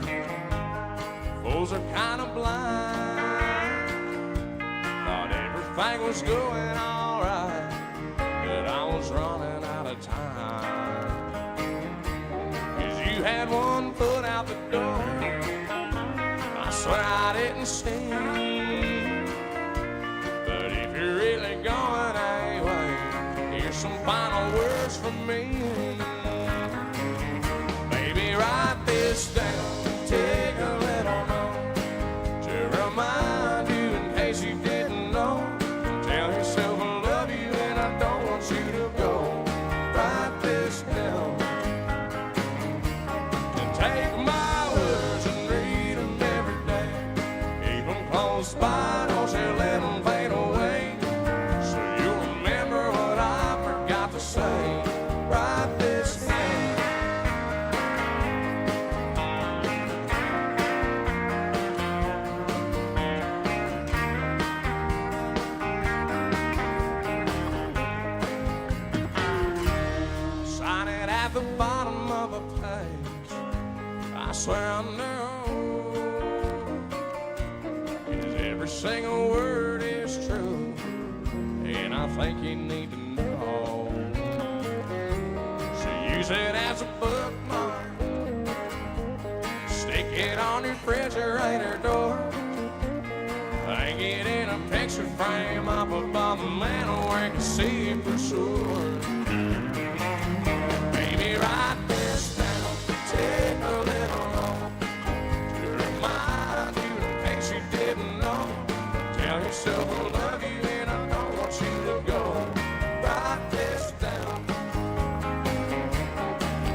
Fools are kind of blind. Thought everything was going all right, but I was running out of time. 'Cause you had one foot out the door, I swear I didn't see. But if you're really going anyway, here's some final words from me. Write this down, take a little note to remind you in case you didn't know. Tell yourself I love you and I don't want you to go. Write this down and take my words and read them every day. Keep them close by, don't you let them fade away, so you'll remember what I forgot to say. Write this down. The bottom of a page, I swear I know, 'cause every single word think you need to know. So use it as a bookmark, stick it on your refrigerator door, hang it in a picture frame up above the mantel where you can see it for sure. Baby, write this down, take a little note to remind you in case you didn't know. Tell yourself I love you and I don't want you to go. Write this down,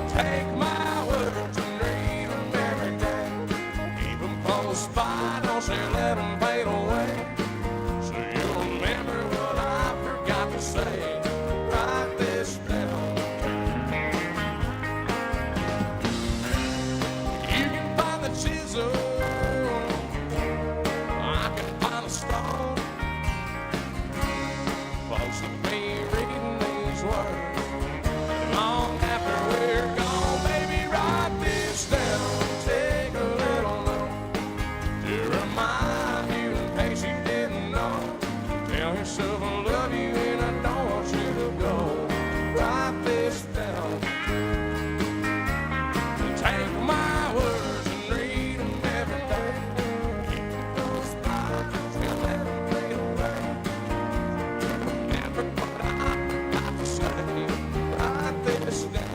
take my words and read them every day. Keep them close by, don't you let them fade away. So you'll remember what I forgot to say. Write this down. You can find the chisel, I can find a stone. Folks will be reading these words long after we're gone. Baby, write this down, take a little note to remind you in case you didn't know. Tell yourself I love you and I don't want you to go. Write this down, take my words and read them every day. Keep those smiles and let them fade away. Remember what I got to say. Write this down.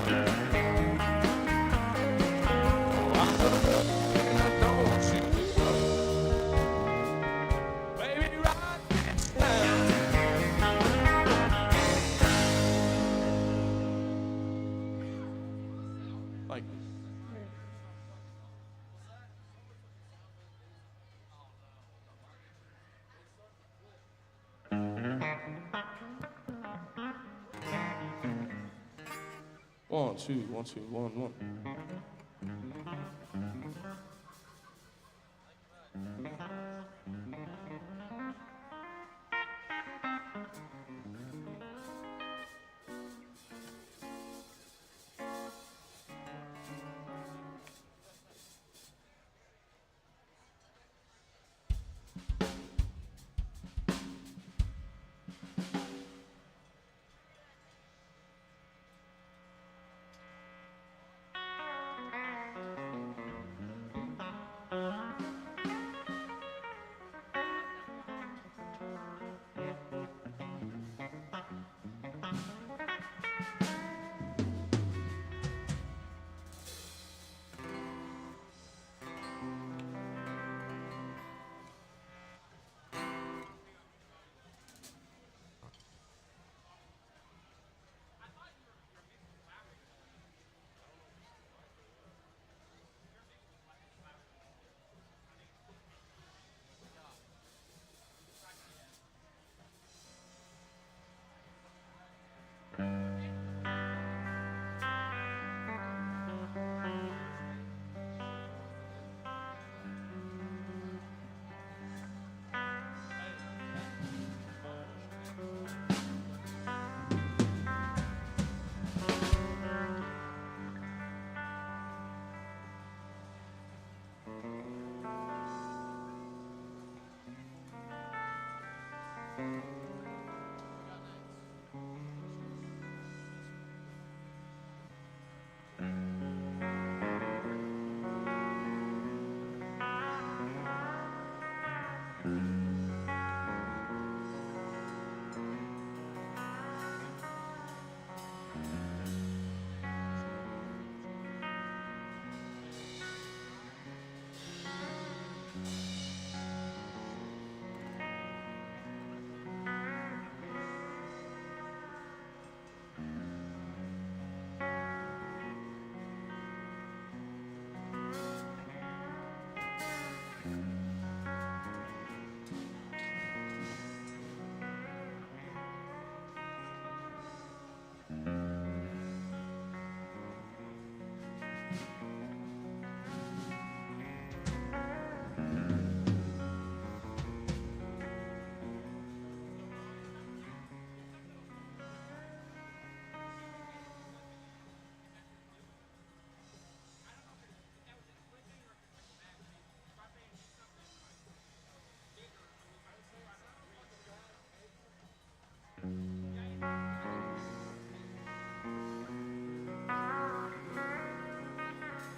Oh, I love you and I don't want you to go. Baby, write this down. Like this. 1, 2, 1, 2, 1, 1.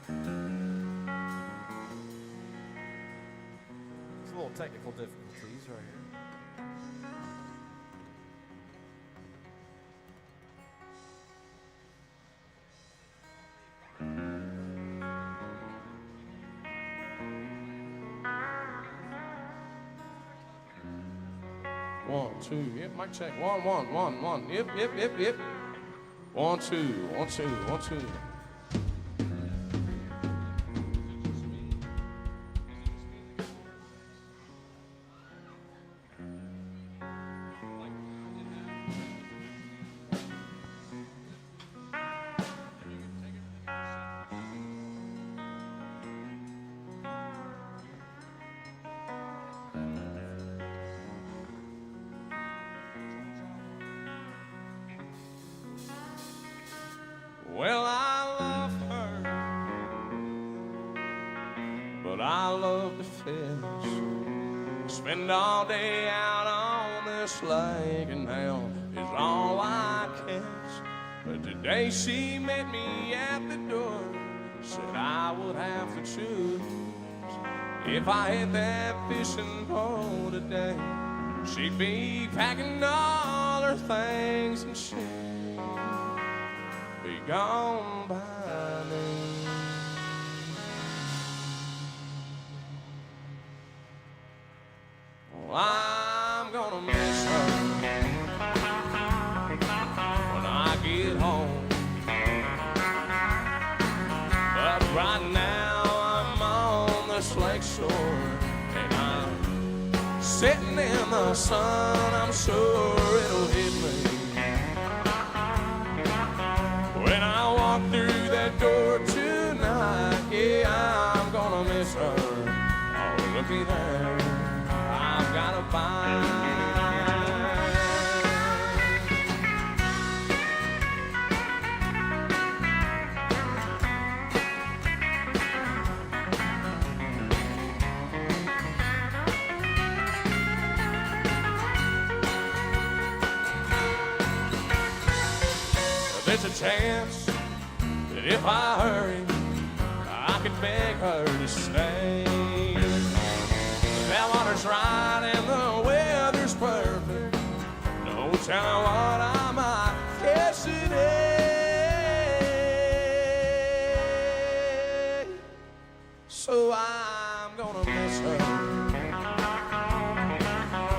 There's a little technical difficulties right here. One, two, yep, mic check. One. Yep. 1, 2, 1, 2, 1, 2. Well, I love her, but I love to fish. Spend all day out on this lake, and hell is all I catch. But today she met me at the door, said I would have to choose. If I hit that fishing pole today, she'd be packing all her things and shit. Be gone by noon. Well, I'm gonna miss her when I get home. But right now I'm on this lake shore, and I'm sitting in the sun. I'm sure it'll hit me when I walk through that door tonight. Yeah, I'm gonna miss her. Oh, looky there, I've got a bind. There's a chance that if I hurry, I could beg her to stay. That water's right and the weather's perfect. No telling what I might catch today. So I'm gonna miss her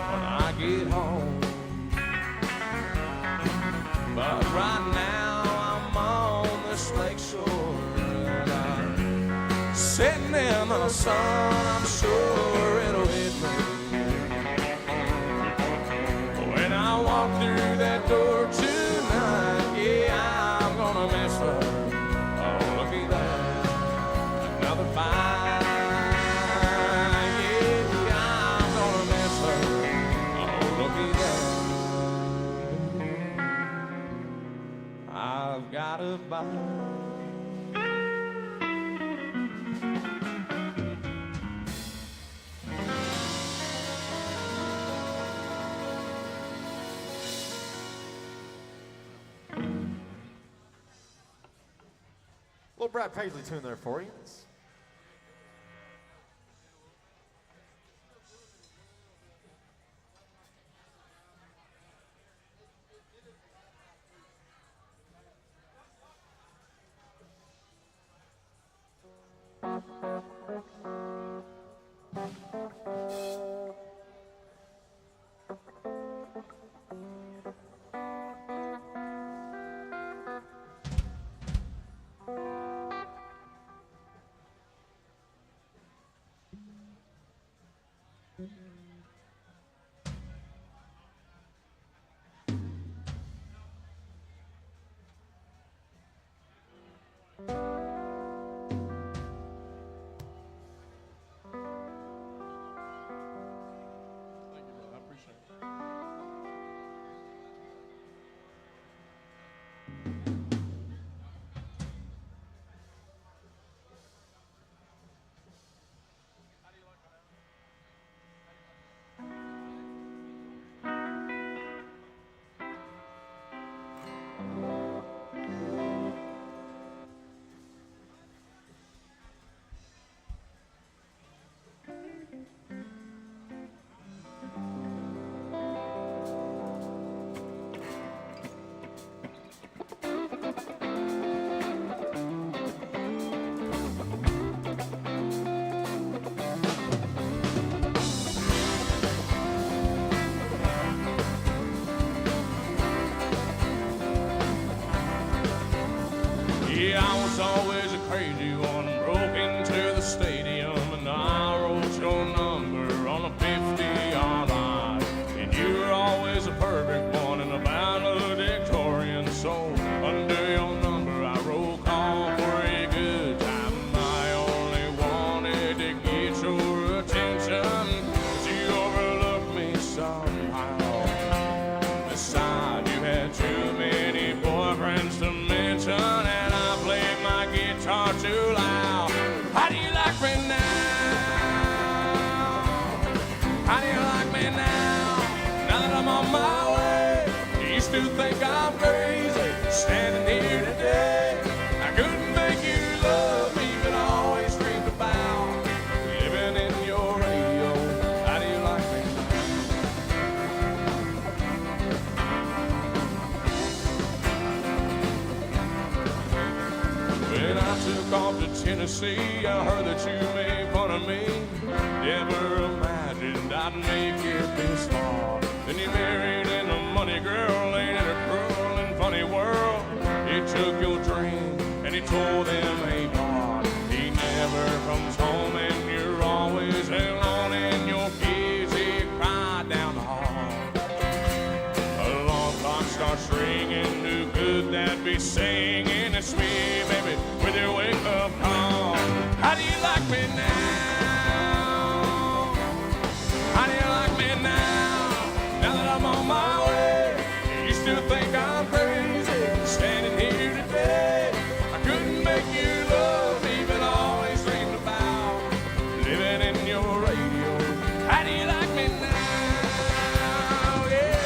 when I get home. But right now I'm on this lake shore, and I'm sitting in the sun. I'm sure it'll hit me when I walk through that door tonight. Yeah, I'm gonna miss her. Oh, looky there, another fight. Yeah, I'm gonna miss her. Oh, looky there, I've got a bite. Little Brad Paisley tune there for you. was always a crazy one. Broke into the stadium and I wrote your number on a 50-yard line. And you were always a perfect one and a valedictorian. So under your number I wrote call for a good time. I only wanted to get your attention, but you overlooked me somehow. Besides, you had too many boyfriends to mention, and I played my guitar too loud. How do you like me now? How do you like me now? Now that I'm on my way, you still think I'm crazy. Standing here today, I couldn't make you love me, but I always dreamed about living in your radio. How do you like me now? When I took off to Tennessee, I heard that you made fun of me. Never imagined I'd make it this far. Then you married in a money girl, ain't it a cruel and funny world? He took your dream and he tore them apart. He never comes home and you're always alone, and your kids, they cry down the hall. Alarm clock starts ringing, new good that be singing. It's me, baby, with your wake-up call. How do you like me now? How do you like me now? Now that I'm on my way, you still think I'm crazy. Standing here today, I couldn't make you love me, but I always dreamed about living in your radio. How do you like me now? Yeah.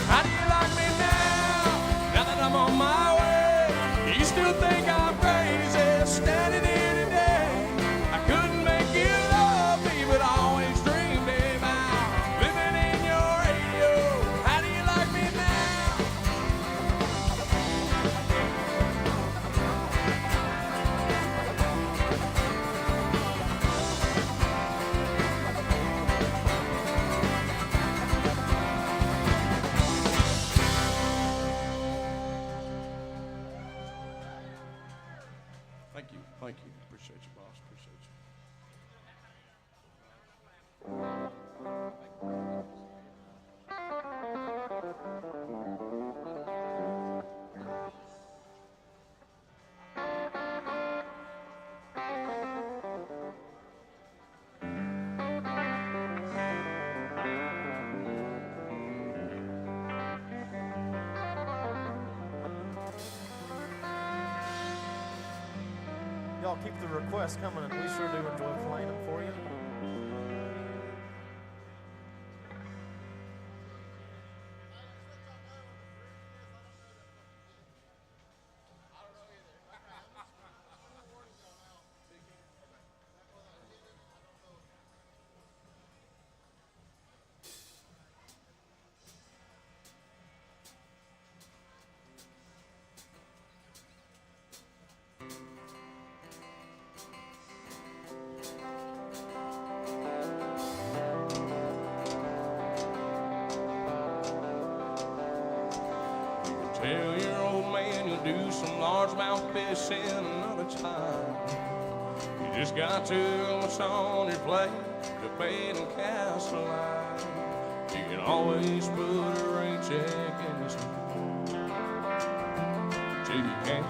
How do you like me now? Now that I'm on my way, you still think I'm crazy. Standing here today, I couldn't make you love me, but I always dreamed about living in your radio. How do you like me now? Thank you. Thank you. Appreciate you, boss. Appreciate you. Y'all keep the requests coming, and we sure do enjoy playing them for you. Tell your old man you'll do some largemouth fishing another time. You just got too much on your plate to bait and cast a line. You can always put a rain check in this till you can.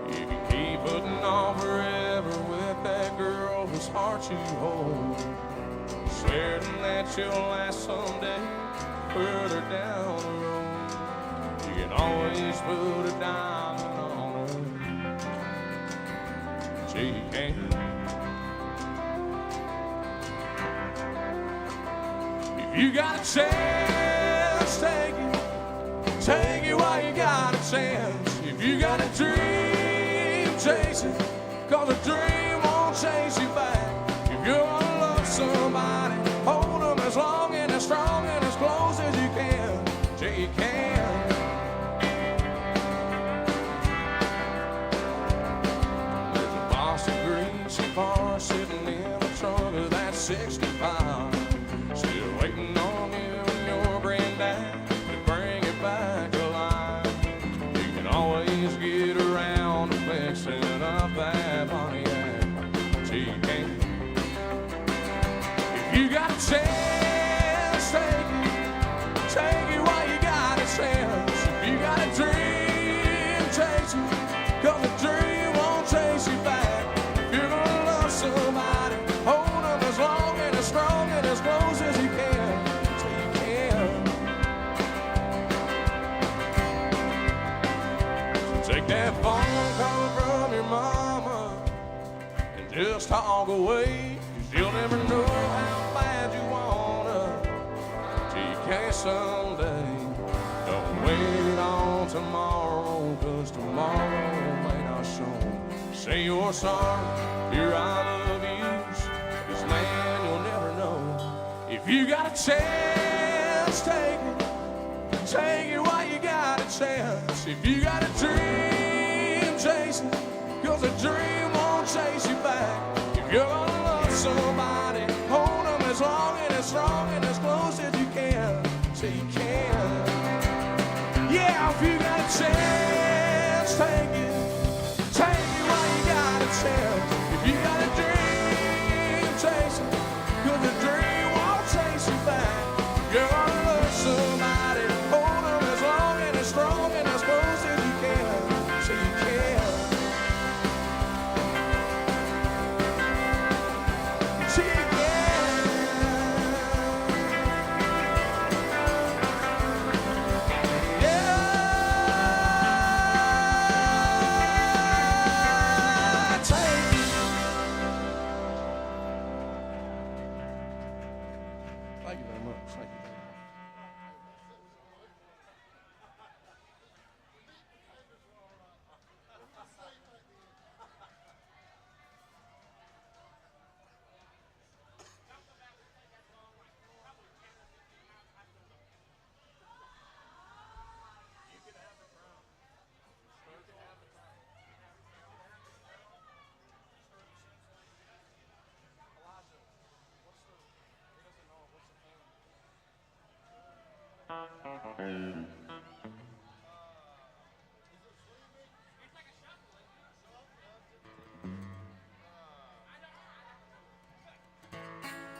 You can keep putting on forever with that girl whose heart you hold. Certain that you'll last someday further down the road. You can always put a diamond on her till you can. If you got a chance, take it while you got a chance. If you got a dream, chase it, 'cause a dream won't chase you back. If you wanna love somebody, hold them as long and as strong and as close as you can, till you can. 65. Still waiting on you and your granddad to bring it back alive. You can always get around to fixing up that Pontiac till you can't. If you got a chance, take it while you got a chance. If you got a dream, chase it, 'cause a dream won't chase you back. If you're gonna love somebody, hold them as long and as strong and as close as you can, till you can. So take that phone call from your mama and just talk away, 'cause you'll never know how bad you wanna till you can someday. Don't wait on tomorrow, 'cause tomorrow may not show. Say you're sorry, your I love yous, 'cause man, you'll never know. If you got a chance, take it while you got a chance. If you got a dream, chase it, 'cause a dream won't chase you back. If you're gonna love somebody, hold them as long and as strong and as close as you can, till you can. Yeah, if you got a chance, take it while you got a chance. If you got a dream, chase it, 'cause the dream won't chase you back. If you're gonna love somebody, hold them as long and as strong and as close as you can, so you can. So you Thank you very much. Thank you.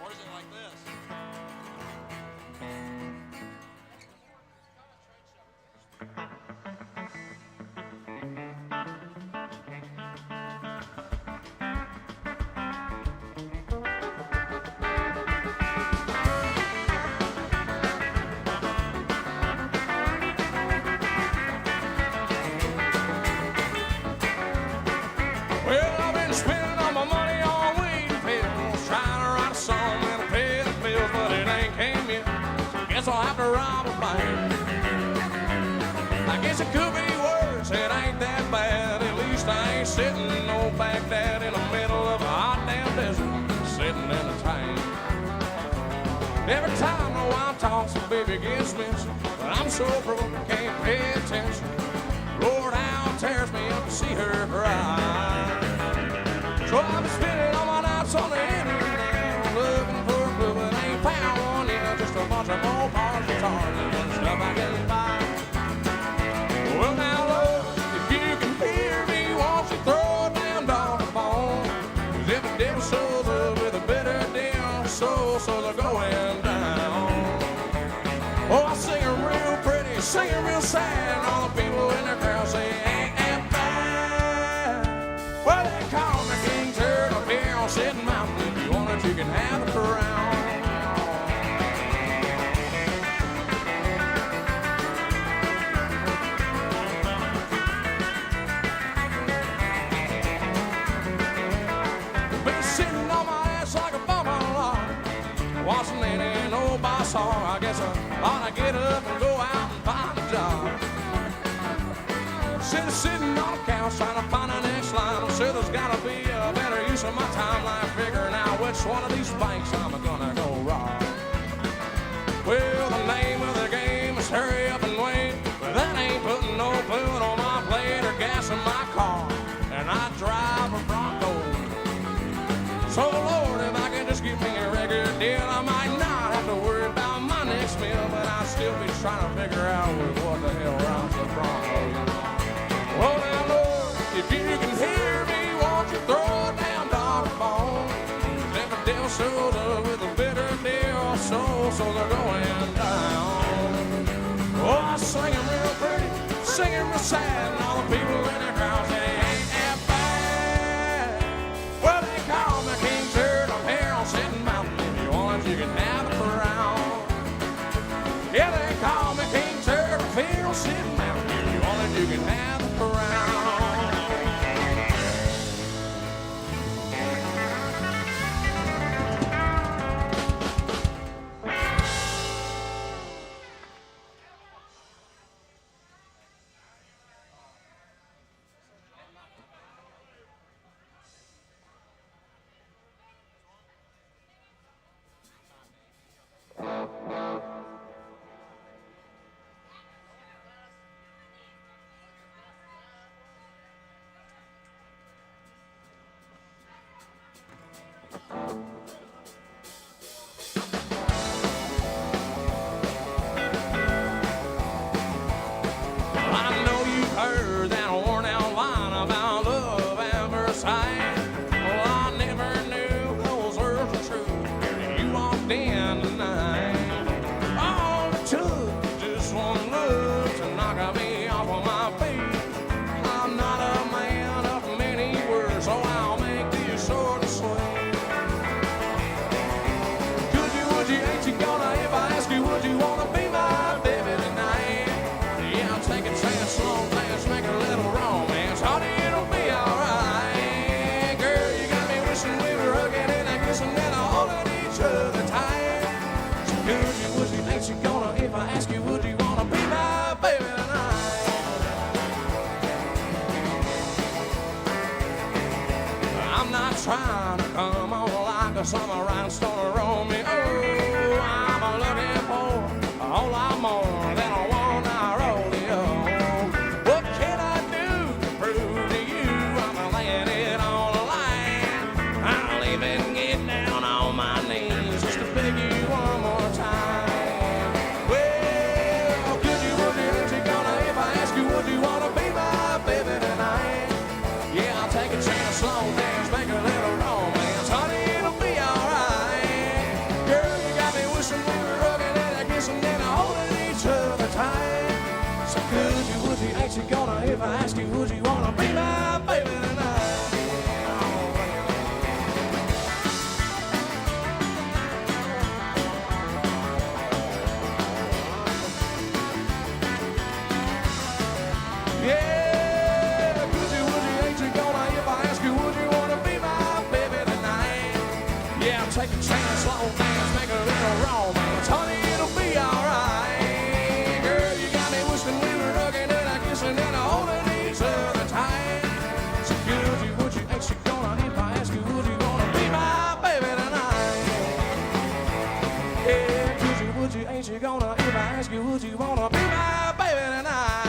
Or is it like this? Well, I've been spending all my money on weed pills, trying to write a song and pay the bills, but it ain't came yet. Guess I'll have to rob a bank. I guess it could be worse, it ain't that bad. At least I ain't sitting no Baghdad in the middle of a hot damn desert, sitting in a tank. Every time the wild talks, the baby gets mentioned, but I'm so broke I can't pay attention. Lord, how it tears me up to see her cry. So I've been spending all my nights on the internet, looking for a clue, but ain't found one yet. Just a bunch of old bars, guitars, and stuff I can buy. Well, now, Lord, if you can hear me, won't you throw a damn dog a bone? 'Cause if the devil shows up with a bitter damn soul, so they're going down. Oh, I sing it real pretty, sing it real sad, and all the people in the crowd say, ain't that bad. Well, they call me King Turd up here on Sitting Mountain. If you want it, you can have the crown. Been sitting on my ass like a bum on a log, watching any old boss song. I guess I ought to get up and go out and find a job. Instead of sitting on the couch trying to find the next line, I'm sure there's gotta be a better use of my time, like figuring out which one of these banks I'm gonna go rob. Well, the name of the game is hurry up and wait, but that ain't putting no food on my plate or gas in my car, and I drive a Bronco. So Lord, if I can just get me a trying to figure out what the hell rhymes with Bronco, you know. Oh, now, Lord, if you can hear me, won't you throw it down, dog bone? Never deal showed up with a bitter deal, so they're going down. Oh, I sing 'em real pretty, sing 'em real sad, and all the people in the crowd say, ain't that bad? Well, they call me King Turd up here on Sitting Mountain. If you want, you can have the crown. Yeah, they call me King Turd up here on Sitting Mountain. If you want, you can have the crown. Trying to come on like a summer rhinestone around me. Oh, I'm looking for a whole lot more than a one-night rodeo. What can I do to prove to you I'm laying it on the line? I'll even get down on my knees just to beg you one more time. Well, could you, would you, ain't you gonna, if I ask you, would you wanna be my baby tonight? Yeah, I'll take a chance, slow dance, make a little romance. Honey, it'll be alright. Girl, you got me wishing we were hugging and a kissing and a holding each other tight. So could you, would you, ain't you gonna, if I ask you, would you wanna be my baby tonight? Yeah. Take a chance, slow dance, make a little romance. Honey, it'll be alright. Girl, you got me wishing we were hugging and a kissing and a holding each other tight. So could you, would you, ain't you gonna, if I ask you, would you wanna be my baby tonight? Yeah, could you, would you, ain't you gonna, if I ask you, would you wanna be my baby tonight?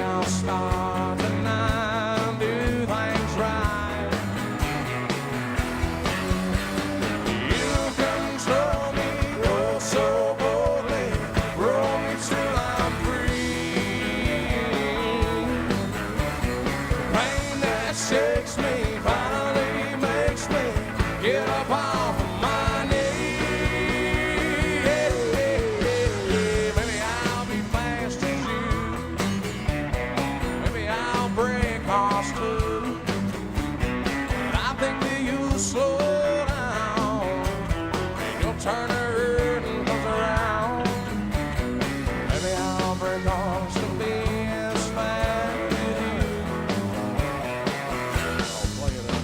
I'll start tonight and do things right. You control me, oh so boldly, roll me till I'm free. Pain that shakes me finally makes me get up off of my knees. Maybe I'll be fast as you. Maybe I'll break hearts too. But I think that you'll slow down and you'll turn around and comes around. Maybe I'll break hearts to be as fast as you. Oh, play it up.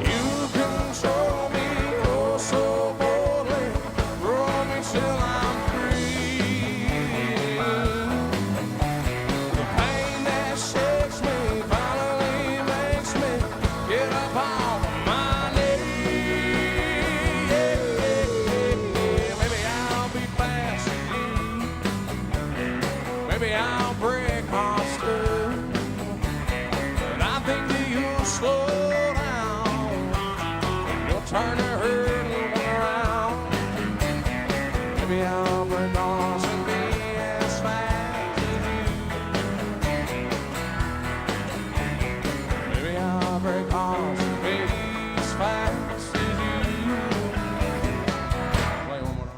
You control me, oh so boldly, roll me till I'm free. The pain that shakes me finally makes me get up off of my knees. Maybe I'll be fast as you. Maybe I'll break hearts too. But I think that you'll slow down. You'll turn around and come around. Maybe I'll break hearts and be as fast as you. Maybe I'll break hearts and be as fast as you. Play one more time.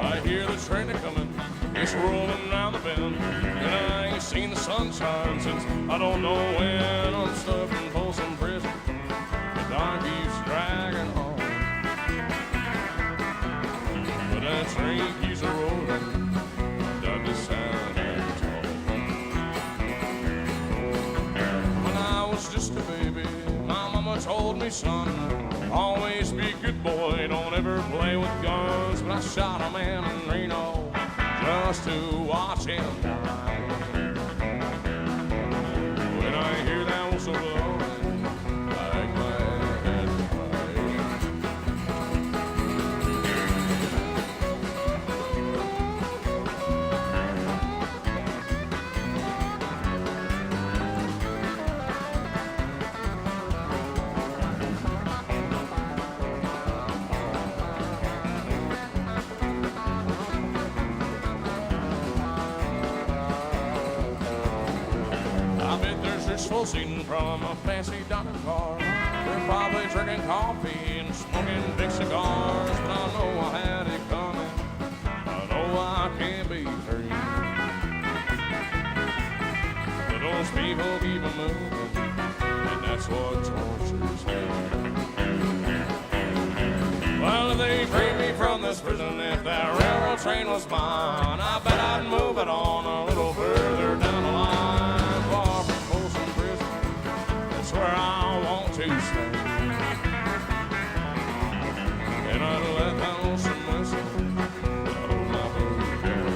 I hear the train a-comin', it's rolling down the bend, and I ain't seen the sunshine since I don't know when. I'm stuck in Folsom Prison, the dark keeps dragging on, but that train keeps a-rolling, down the sound and tall. When I was just a baby, my mama told me, son, always be a good boy, don't ever play with guns. But I shot a man in Reno just to watch him die. When I hear that whistle blowing, I hang my head and folks eating from a fancy dining car. They're probably drinking coffee and smoking big cigars. But I know I had it coming. I know I can't be free. But those people keep on moving, and that's what tortures me. Well, if they free me from this prison, if that railroad train was mine, I bet I'd move it on a little further down the line, far from Folsom Prison. That's where I want to stay. try to let down some whiskey. Oh, my blues down.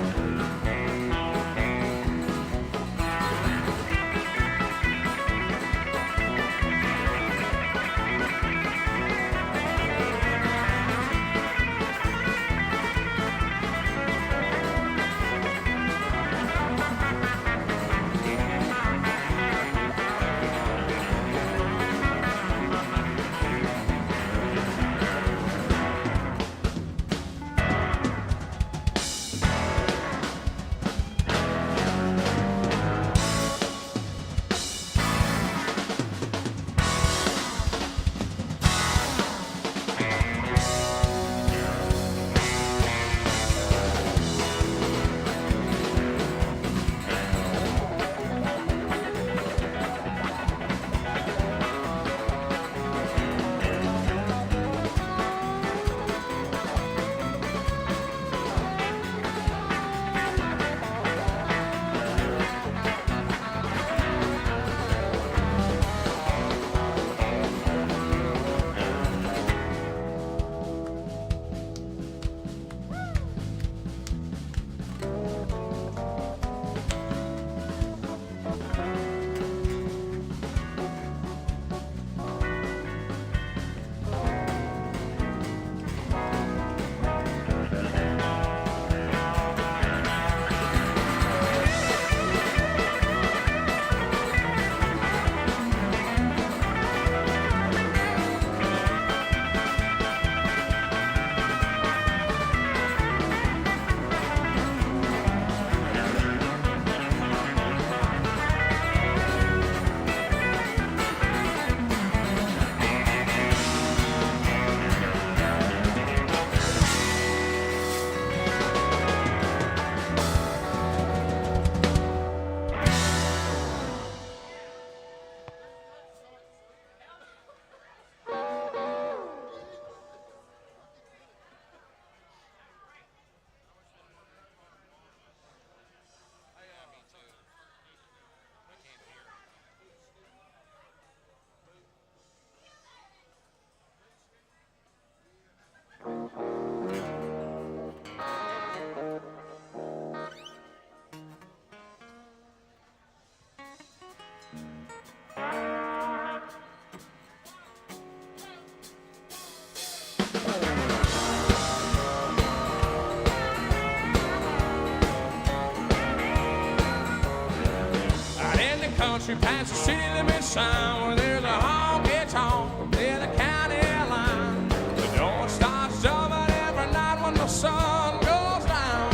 Country past the city limit sign where there's a honky-tonk near the county line. The door starts jumping every night when the sun goes down.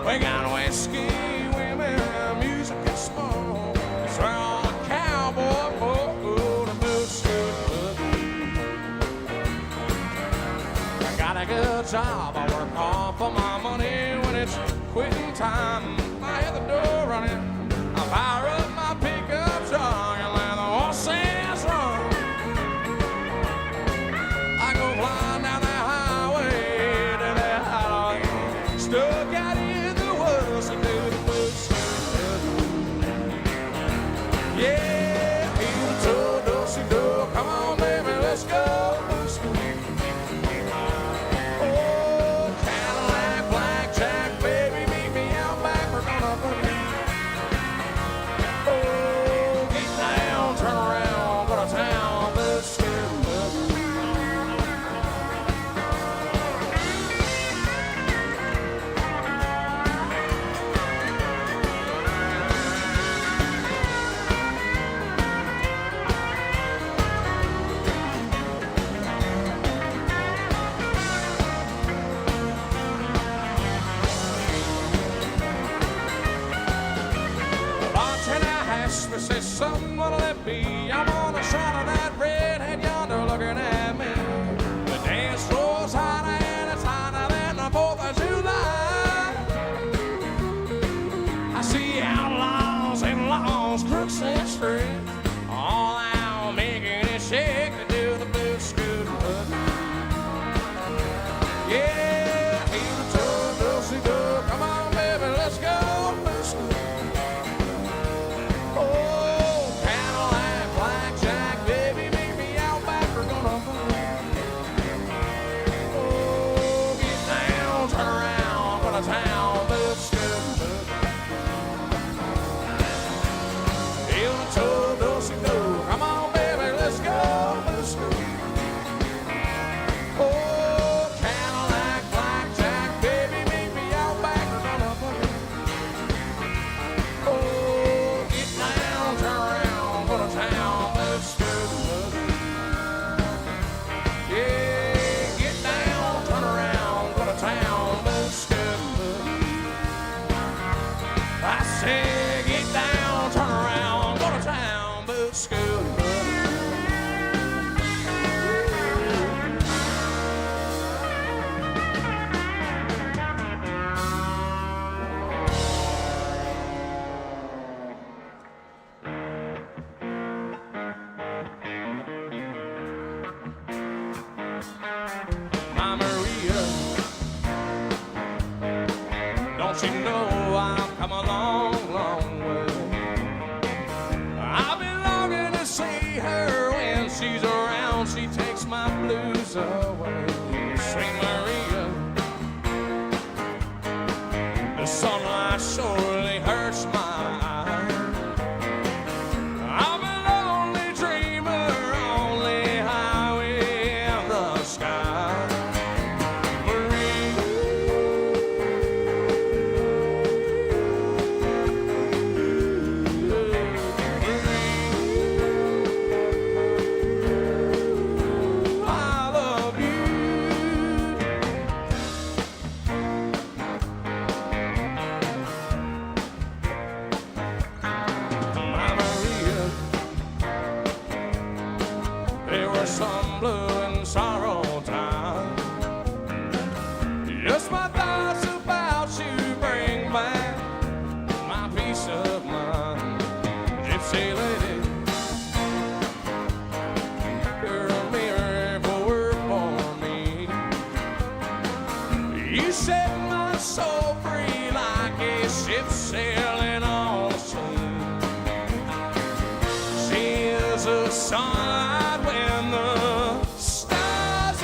We got whiskey, women, music and smoke. It's where all the cowboy folk the boots good. I got a good job, I work hard for my money. When it's quitting time, I hear the door running. I fire up my pickup truck and let the horses run. I go flying down the highway to that hideaway, stuck out in the woods to do the blues. Yeah, heel toe, dosey do. Come on, baby, let's go. Oh, Cadillac, blackjack, baby, meet me out back. We're gonna put it. Oh, get down, turn around, go to town, let's get me say something, what'll it be? I'm on the side of that redhead yonder looking at me. The dance floor's hotter and it's hotter than the 4th of July. I see outlaws and laws, crooks and straight, all out making it shake to do the blues scoot hook. Yeah, heel toe, dosey do. Come on, baby, let's go. Oh, Cadillac, black takes my blues away. Sweet Maria, the sunlight surely hurts my eyes. I'm a lonely dreamer, only highway in the sky. Maria, I love you. My Maria, there were some blue and sorrow times. Just my thoughts about you bring back my peace of mind. Gypsy lady, you're a miracle work for me. You set my soul free like a ship sailing on the sea. She is a sunlight when the stars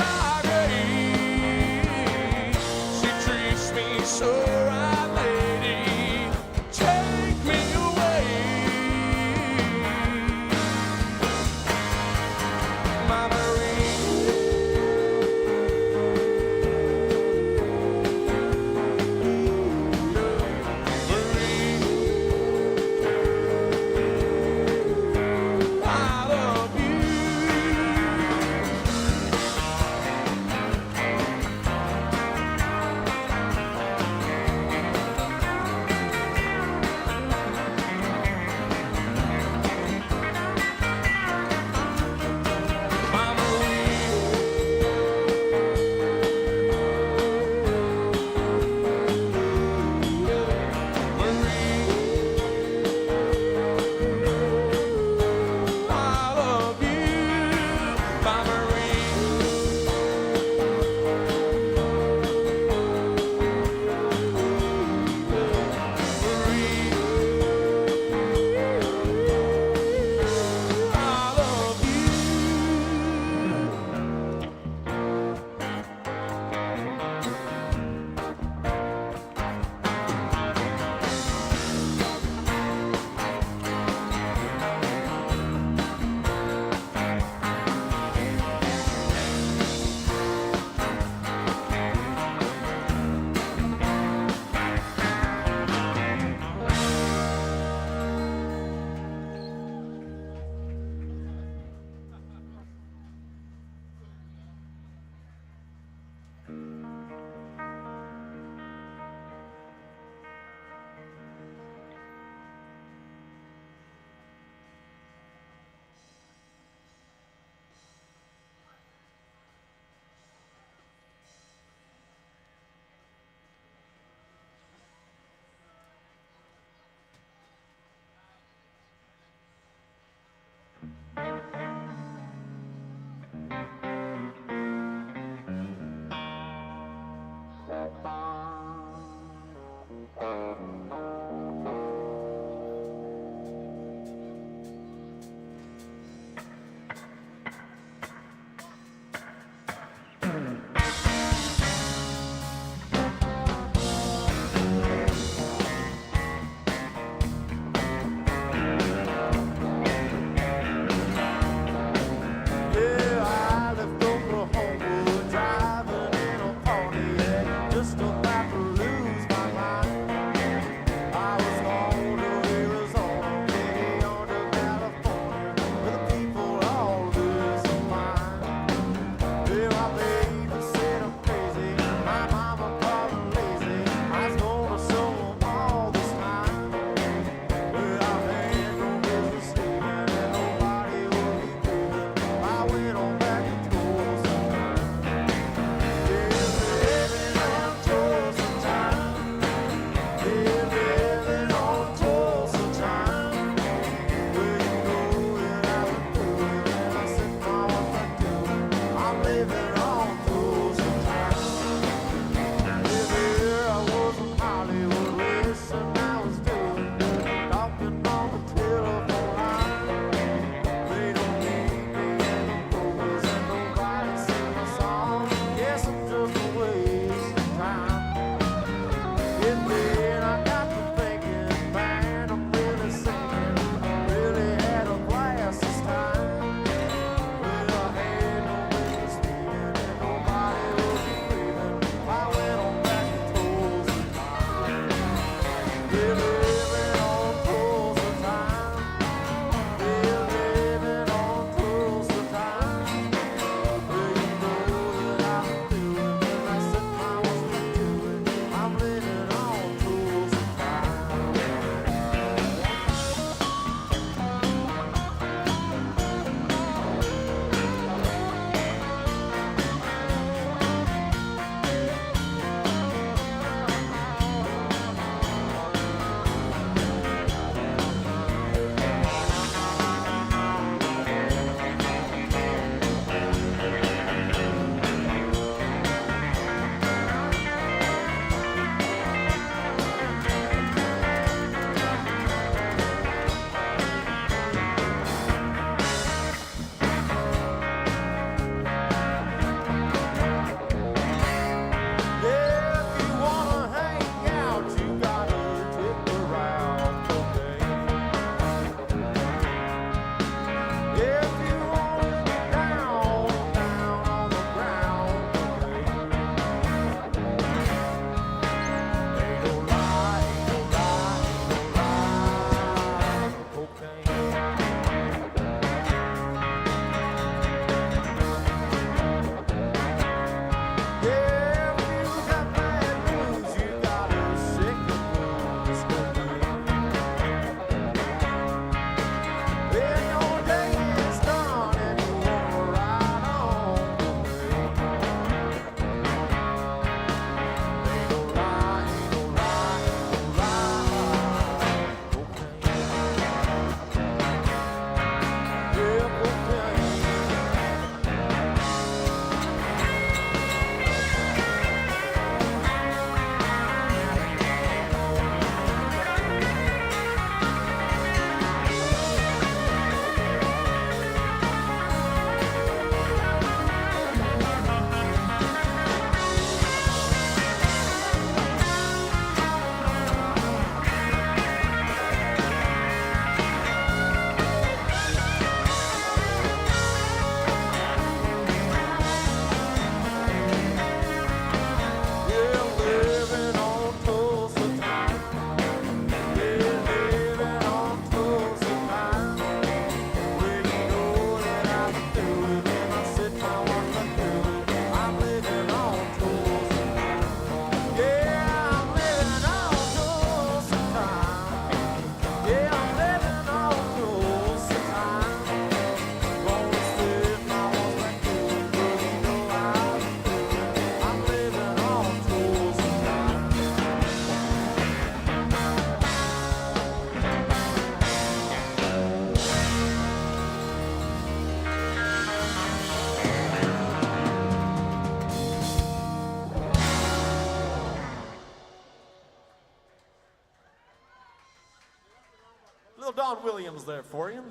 Rod Williams there for you.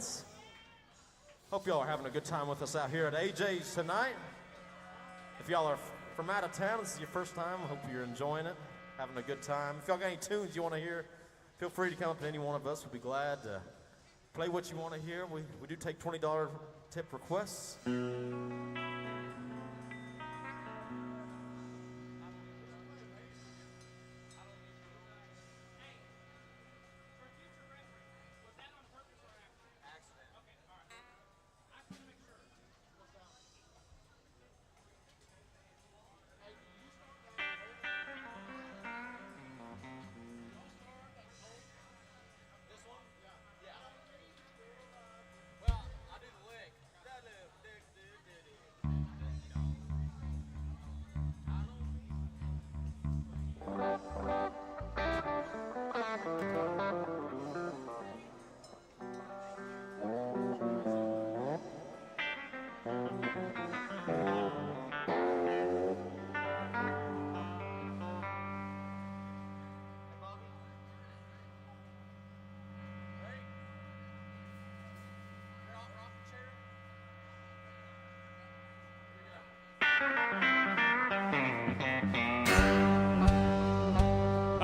Hope y'all are having a good time with us out here at AJ's tonight. If y'all are from out of town, this is your first time, I hope you're enjoying it, having a good time. If y'all got any tunes you want to hear, feel free to come up to any one of us. We'll be glad to play what you want to hear. We do take $20 tip requests.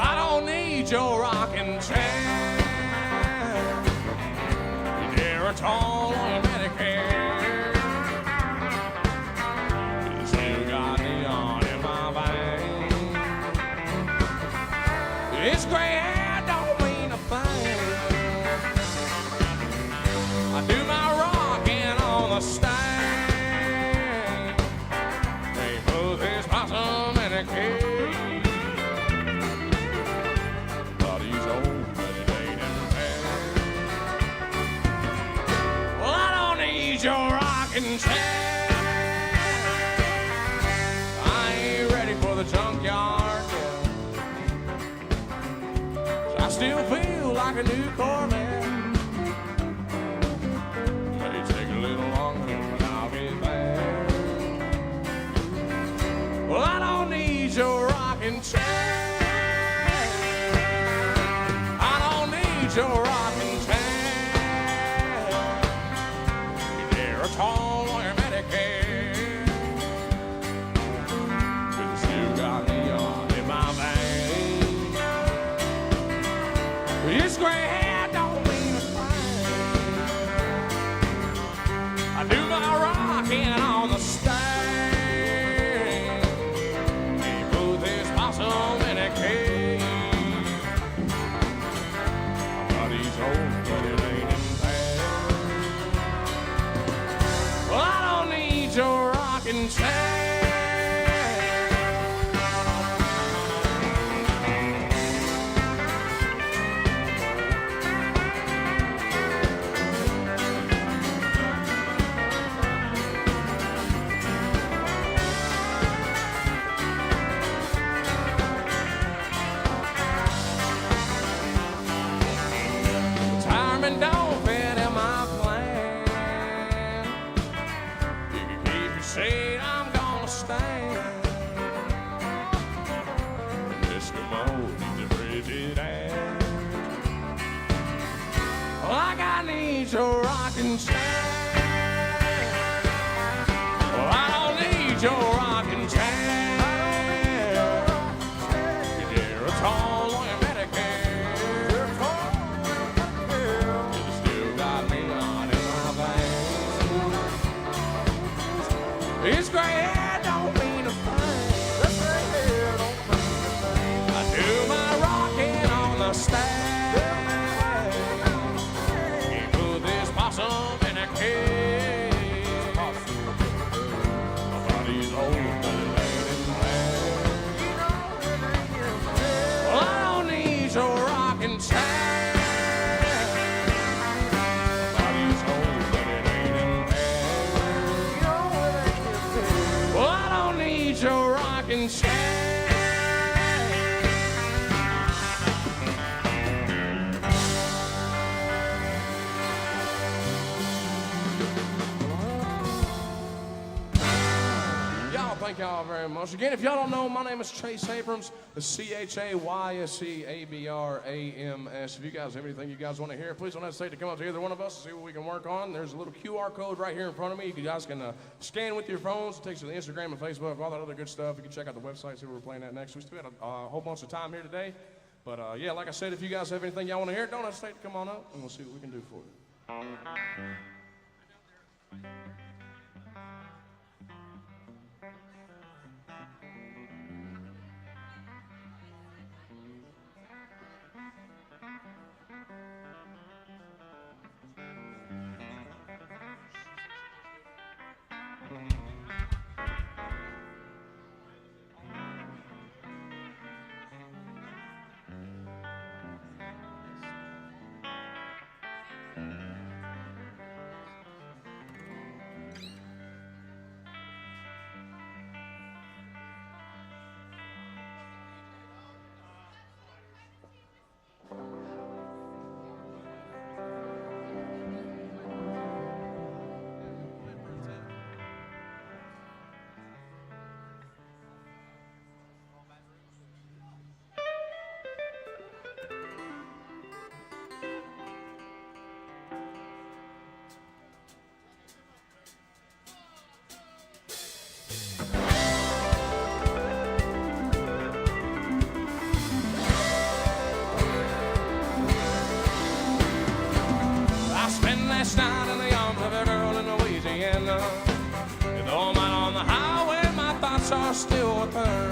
I don't need your rocking chair, your Geritol or your Medicare. You still got neon in my veins. It's gray hair don't mean a thing. I do my rocking on the stand. They put this possum in a cage. Your rocking chair. I ain't ready for the junkyard yet. I still feel like a new Corvette. May take a little longer, but I'll get there. Well, I don't need your rocking chair. I don't need your rocking chair. Tall or your Medicare. But you still got neon in my veins. This gray hair don't mean a thing. I do my rocking on the stand. He put this possum in a cage. I thought he's old, but it ain't him bad. Well, I don't need your rocking chair. Retirement don't fit in my plan. You can keep your seat, I'm gonna stand. Eskimo, the frigid air. Like I need your rocking chair. Well, I don't need your rocking chair. You're a tall or your Medicare. You still got me on in my veins. It's gray hair don't mean a thing. I do my rocking on the stand. He put this possum in a cage. My body's old, but it ain't in bed. Well, I don't need your rocking chair. My body's old, but it ain't in bed. Well, I don't need your rocking chair. Y'all Thank y'all very much. Again, if y'all don't know, my name is Chase Abrams. The CHAYSEABRAMS. If you guys have anything you guys want to hear, please don't hesitate to come up to either one of us and see what we can work on. There's a little QR code right here in front of me. You guys can scan with your phones. It takes you to Instagram and Facebook, all that other good stuff. You can check out the website, see where we're playing at next. We still had a whole bunch of time here today. But yeah, like I said, if you guys have anything y'all want to hear, don't hesitate to come on up, and we'll see what we can do for you. Last night in the arms of a girl in Louisiana. And though I'm out on the highway, my thoughts are still with her.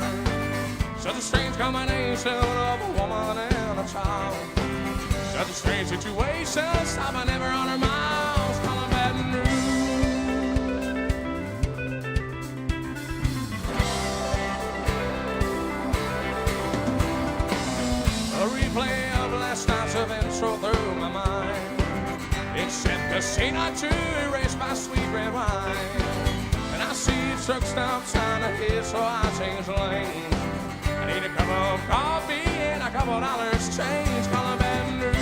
Such a strange combination of a woman and a child. Such a strange situation, stopping never on her miles, calling Baton Rouge. A replay of last night's events rolled through my mind. Except the scene or two erased by sweet red wine. And I see a truck stop sign ahead, so I change lanes. I need a cup of coffee and a couple dollars change, calling Baton Rouge.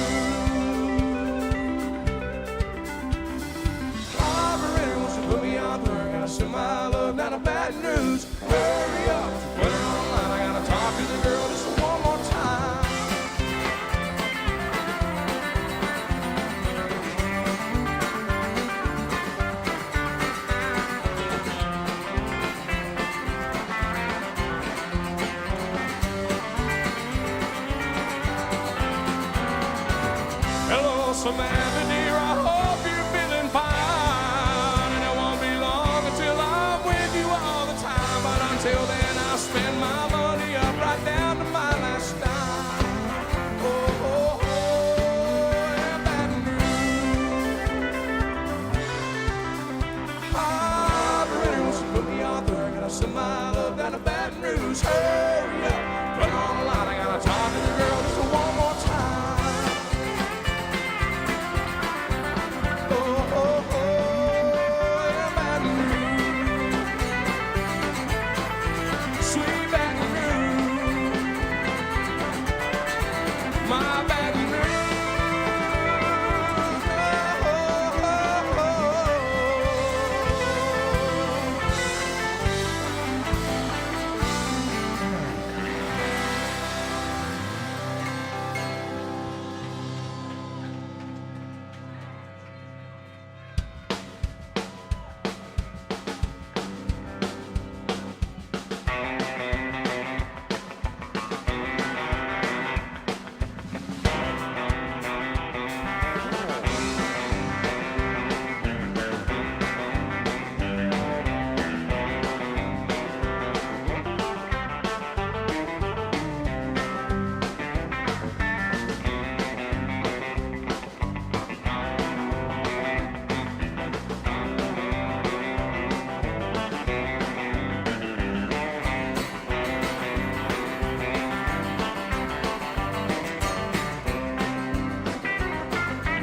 Operator wants to put me on the work. I send my love down to Baton Rouge. Hurry up, put her on the line. I gotta talk to the girl just one more time. Samantha, dear, I hope you're feeling fine. And it won't be long until I'm with you all the time. But until then, I'll spend my money up right down to my last dime. Oh, oh, oh, and Baton Rouge. Operator wants to put me on through. I gotta send my love down to Baton Rouge. Hurry up, put her on the line. I gotta talk to the girl just one more time.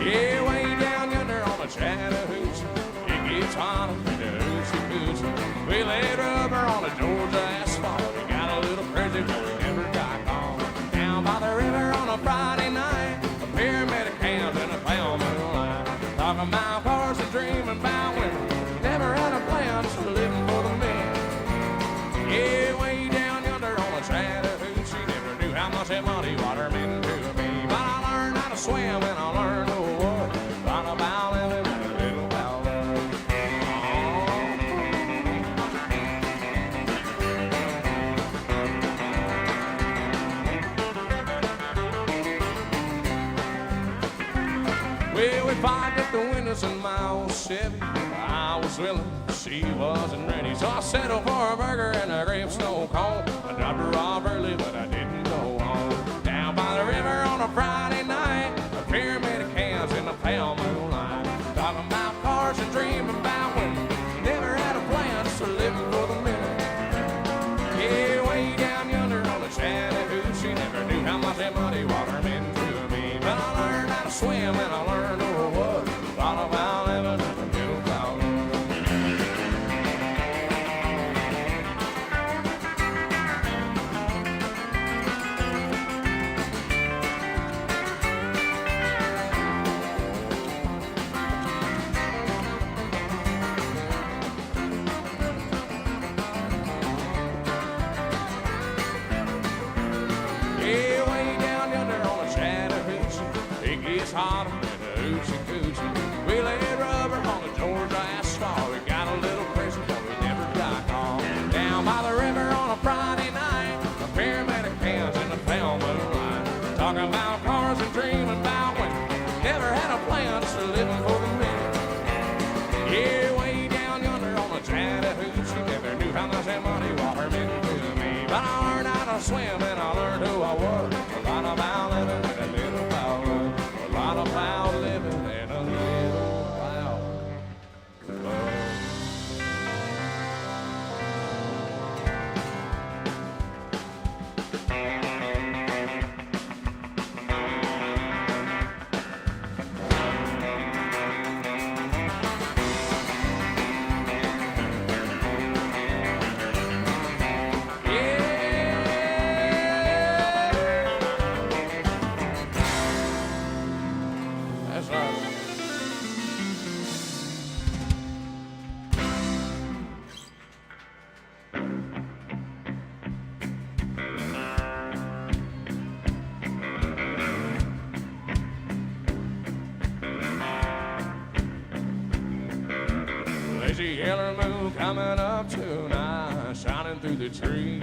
Yeah, way down yonder on the Chattahoochee, it gets hot up in the hoochie coochie. We laid rubber on the Georgia asphalt. We got a little crazy, but we never got caught. Down by the river on a Friday night, a pyramid of cans and a pale moonlight. Talking about cars and dreaming about women. Never had a plan, just living for the men. if I get the windows in my old Chevy. I was willing, she wasn't ready, so I settled for a burger and a grape snow cone. I dropped her off early, but I didn't go home. Down by the river on a Friday night, a pyramid of cans in the pale moonlight, talking about cars and dreaming about when never had a plan, just living for the minute. Yeah, way down yonder on the Chattahoochee, never knew how much that muddy water meant to me. But I learned how to swim and I learned who I was. Thought about living in the middle cloud. Yeah, way down yonder on the Chattahoochee, it gets hotter than the hoochie coochie. We laid rubber on the Georgia asphalt. We got a little crazy, but we never got caught. Down by the river on a Friday night, a pyramid of cans in the pale moonlight, talking about cars and dreaming about when never had a plan, just living for the minute. Yeah, way down yonder on the Chattahoochee, never knew how much that money water meant to me. But I learned how to swim and I learned who I was. A lot about living in a little cloud. A lot about living in a little cloud. That's right. There's a yellow moon coming up tonight, shining through the trees.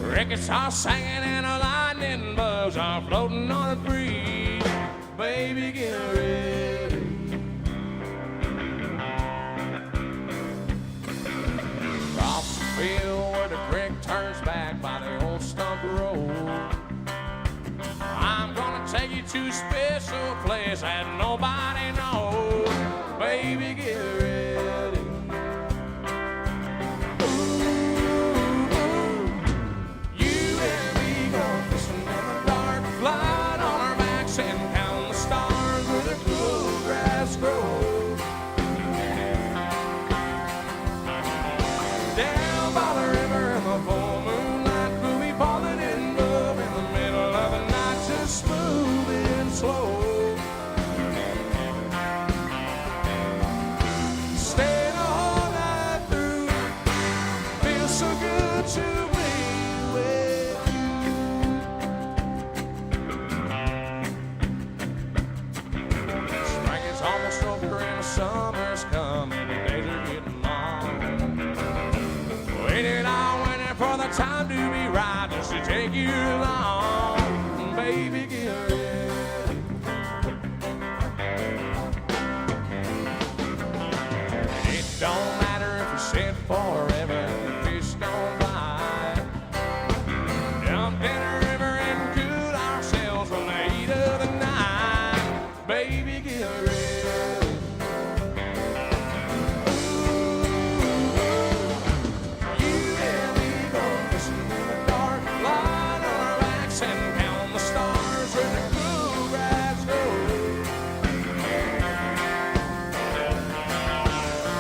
Crickets are singing and the lightning bugs are floating on the breeze. Baby, get ready. Across the field where the creek turns back by the old stump road, I'm gonna take you to a special place that nobody knows. Baby, get ready. You and me go fishing in the dark, flying on our backs and count the stars where the cool grass grows. Down by the river in the full moonlight, we'll be falling in love in the middle of the night, just smooth and slow. Stay the whole night through, feels so good to be with you. Spring is almost over and the summer's coming, the days are getting long. Waiting for the time to be right, just to take you along. Baby, get ready. It don't matter if we sit forever, the fish don't bite. Jump in the river and cool ourselves from the heat of the night. Baby, get ready.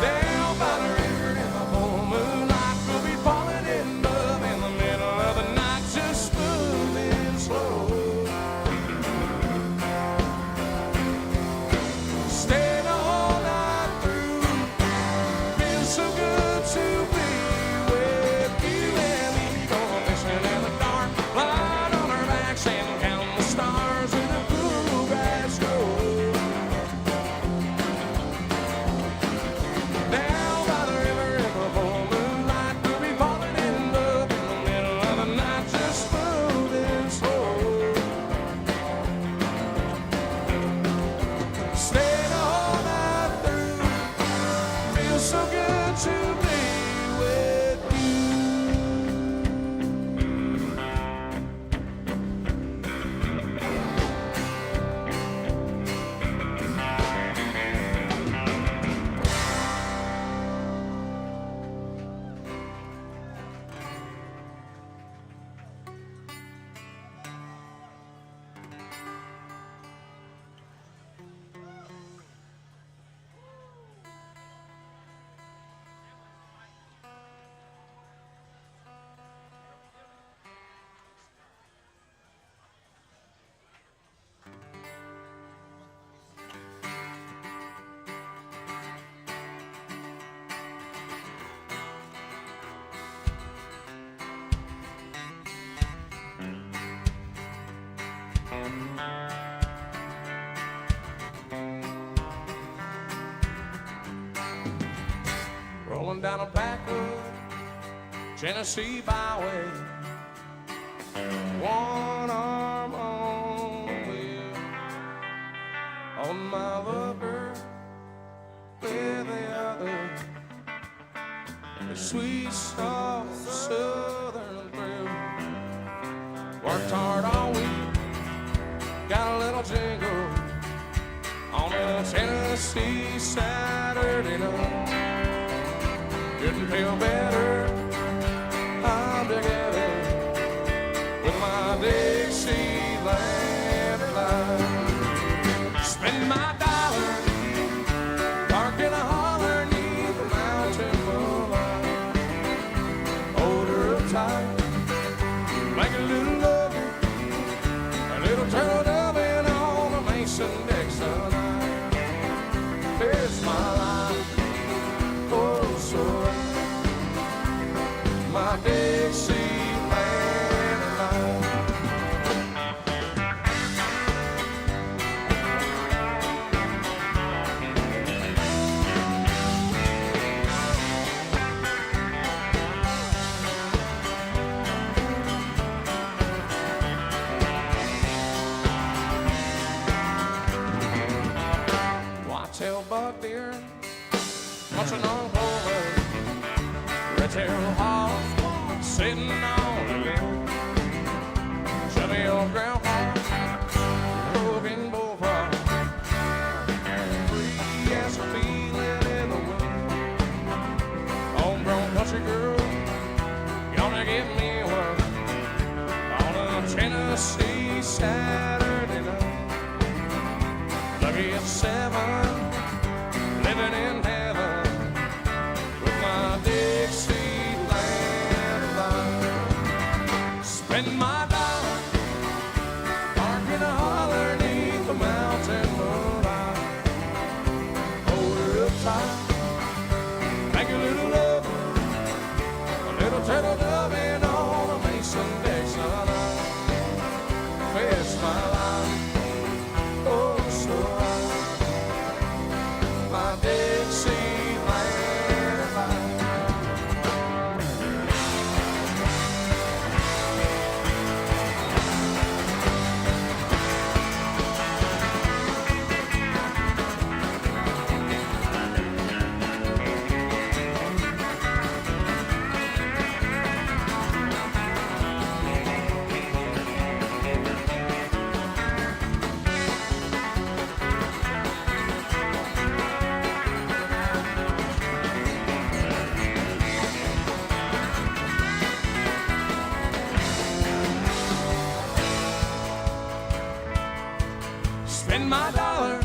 Down by the river in the full moon. Tennessee byway, one arm on the wheel, on my lover with the other, the sweet, soft, southern thrill. Worked hard all week, got a little jingle on a Tennessee Saturday night. Couldn't feel better, I'm together with my Dixieland line. Spend my dollar, park in a holler 'neath the mountain moonlight. Hold her up tight, make a little loving, a little turtle doving on a Mason-Dixon line. It's my life, oh so right, my Dixieland line. Whitetail buck deer, munching on clover, red-tailed hawk sitting on a limb, chubby old groundhog, broken bullfrog, free as a feeling in the wind. Homegrown country girl, gonna give me one on a Tennessee Saturday night. Lucky at 7, living in heaven with my Dixieland line. Spend my dollar, park in a holler 'neath the mountain moonlight. Hold her up tight, make a little love, a little turtle doving on a Mason-Dixon line. It's my life, oh so right, my Dixieland line. Spend my dollar,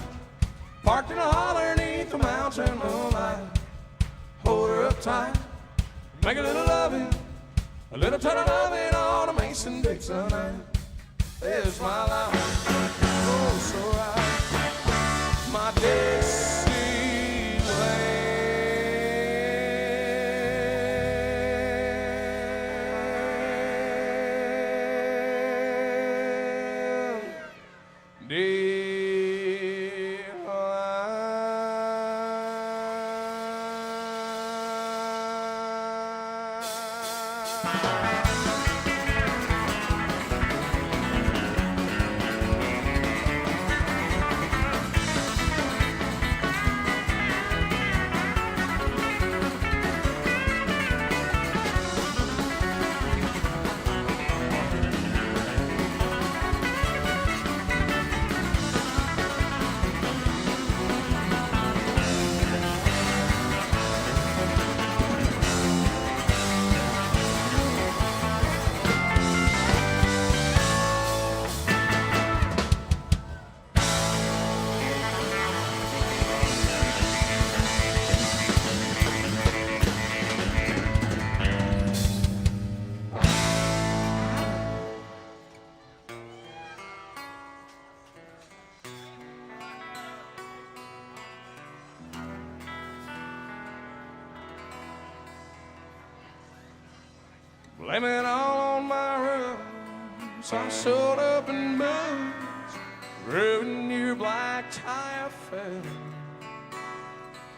parked in a holler 'neath the mountain moonlight. Hold her up tight, make a little loving, a little turtle loving on a Mason-Dixon line. There's my life, oh so right, my Dixieland. Blame it all on my roots. I sold up in boots, ruining your black tie affair.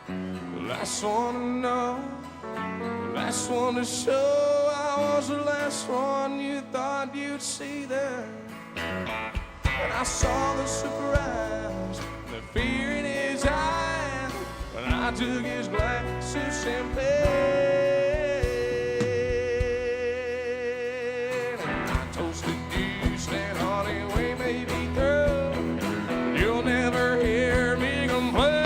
The last one to know, the last one to show I was the last one you thought you'd see there. When I saw the surprise, the fear in his eyes, when I took his glass of champagne, and I toasted you, said, honey, we may be through, you'll never hear me complain.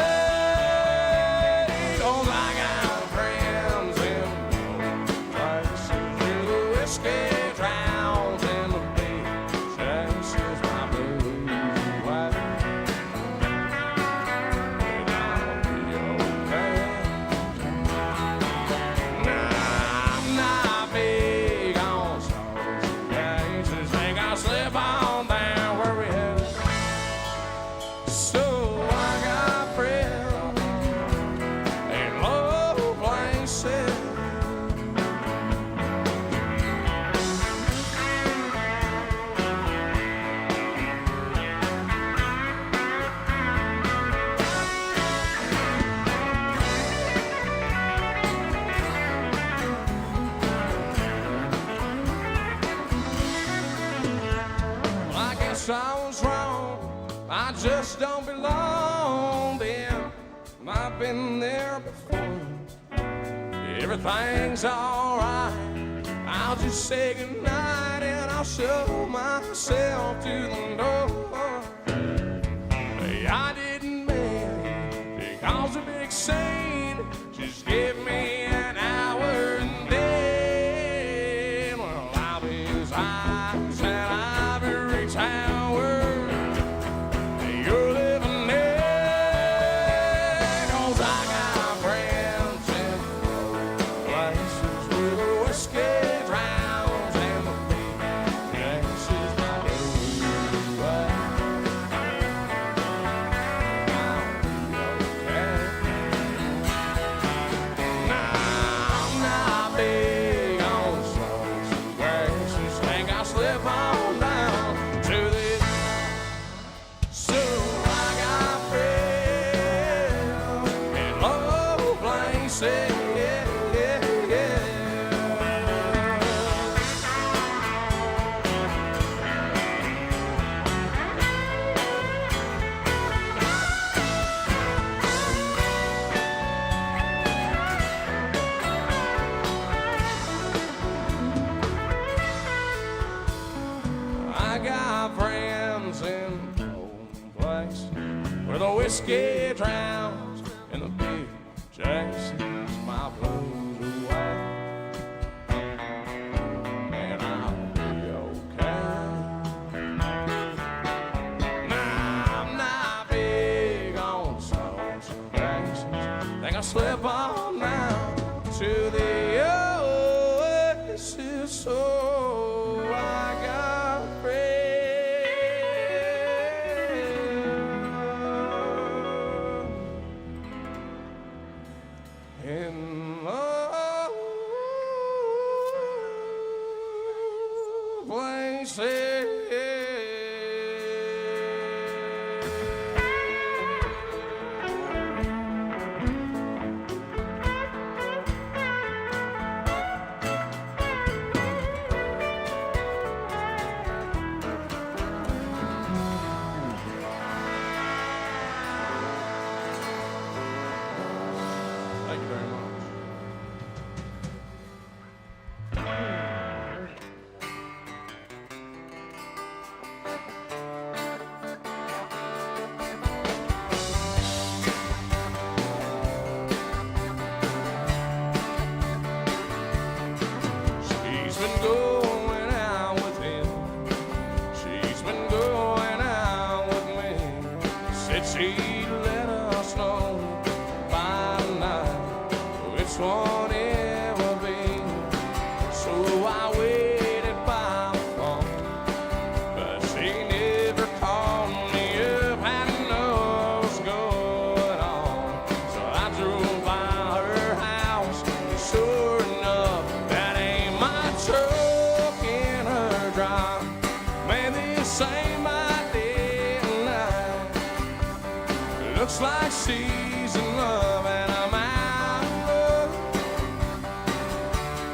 I was wrong, I just don't belong there. I've been there before. Everything's alright, I'll just say goodnight and I'll show myself to the door. I didn't mean because a big scene, just give me an hour and then, well, I'll be his eyes and I'll be retired. I got friends in home place where the whiskey drowns and the beer chases my blues away. And I'll be okay. Now I'm not big on songs and dances. Think I'll slip on down to the oasis. So I got in love places. Thank you very much. She's been going out with him. She's been going out with me. Said she'd let us know by night which one it would be. So I waited by the phone, but she never called me up. Hadn't know what was going on. So I drove by her house, and sure enough, that ain't my truck in her drive. Man, this ain't my day tonight. Looks like she's in love and I'm out of love.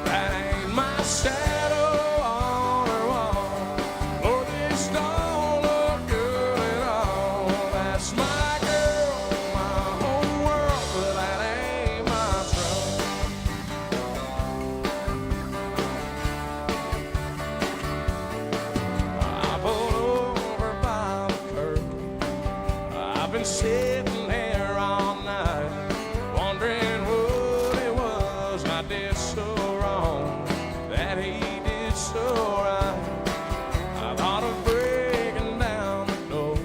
That ain't ain't my shadow on her wall. Lord, this don't look good at all. That's my girl, my whole world, but that ain't my trouble. I pulled over by the curb. I've been sitting here all night, wondering what it was I did so wrong, that he did so right. I thought of breaking down the door,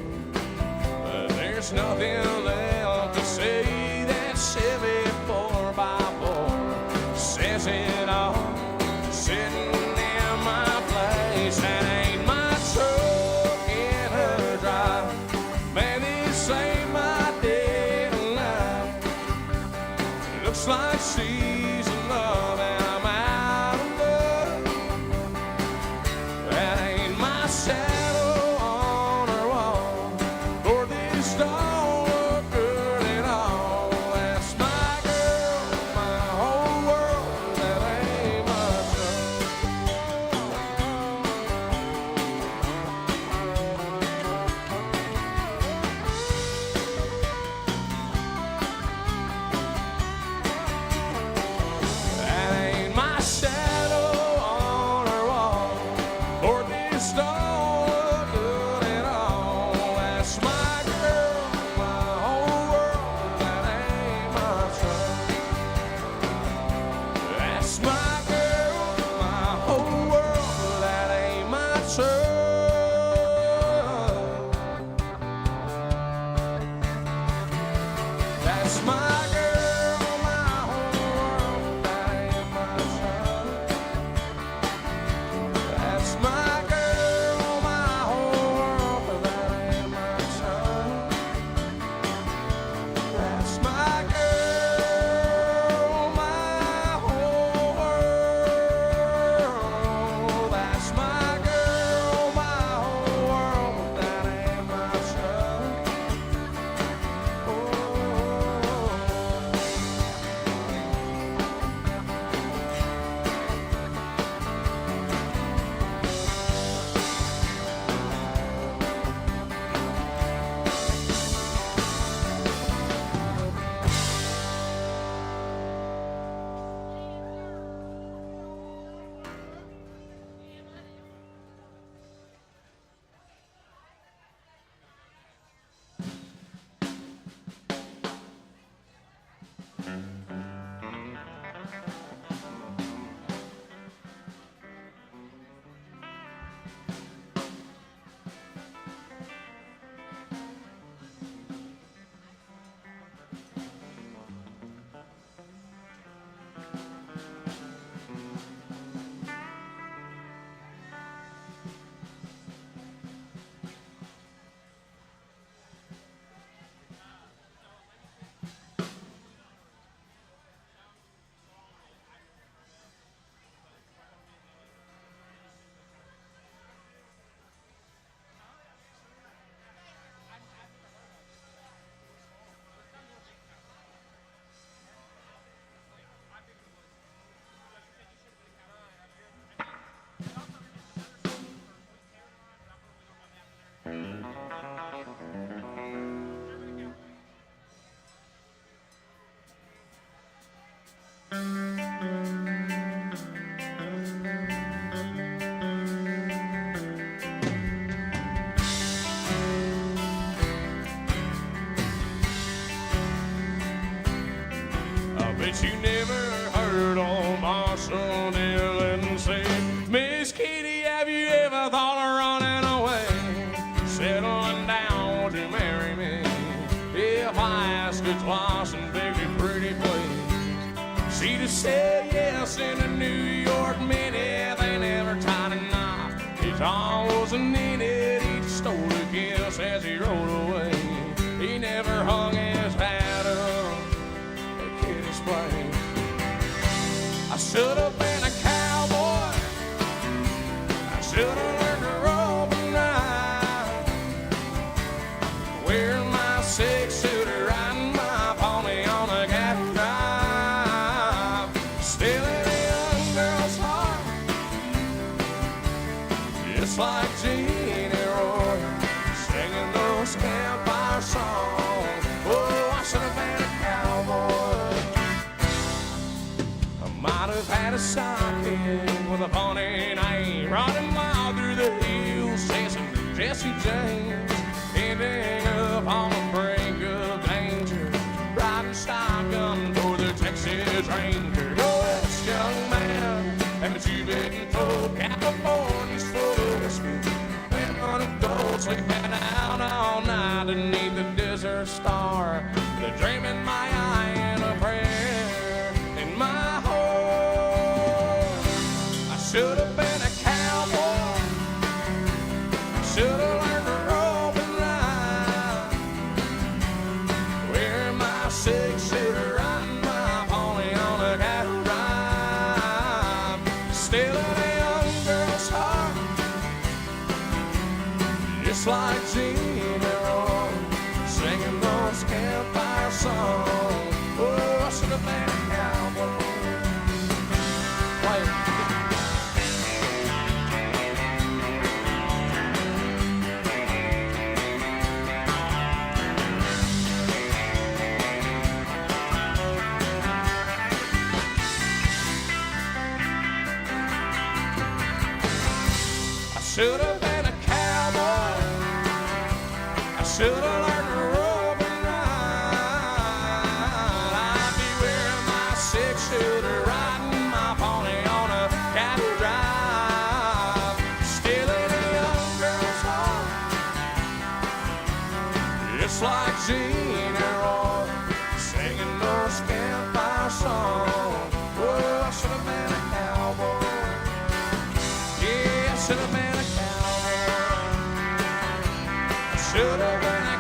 but there's nothing left to say. That 74x4 says it all, sitting in my place. That ain't my truck in her drive. Man, this ain't my day tonight. Looks like she's in love and I'm out of love. That ain't my shadow on her wall. Lord, this don't look good at all. That's my girl, my whole world. That ain't my trouble. That ain't my shadow on her wall. Lord, this don't look good at all. That's my girl, my whole world. That ain't my trouble. That's my girl, my whole world. That ain't my trouble. That's my girl, my whole world. That ain't my trouble. That's my girl, my whole world. But that ain't my trouble. That's my girl, my whole world. That's my girl, my whole world. But that ain't my trouble. Bet you never heard old Marshall Dillon say, Miss Kitty, have you ever thought of running away? Settling down, won't you marry me? If I asked her twice and begged you pretty please, she'd have said yes in a New York minute. They never tied a knot, his arm wasn't in it. He just stole a kiss as he rode away. He never hung his hat up at Kitty's place. just like Gene and Roy, singing those campfire songs. Oh, I should have been a cowboy. I might have had a sidekick with a funny name, running wild through the hills, chasing Jesse James, ending up on the brink of danger, riding shotgun for the Texas Ranger. You're this young man, haven't you been told California's full of whiskey? Been on a gold, sleeping out all night beneath the desert star, with a dream in my eye and a prayer in my heart. I should have been a cowboy, should have learned to rope and ride, wearing my six-shooter, riding my pony on a cattle drive, stealing a young girl's heart, just like Gene and Roy, singing those campfire songs. Oh, I should have been a cowboy. Wait. I should have been a cowboy. I should have learned to rope and ride. I'd be wearing my six-shooter, riding my pony on a cattle drive, stealing a young girl's heart, just like Gene and Roy, singing those campfire songs. Oh, I should have been a cowboy. Yeah, I should have been a cowboy. I should have been a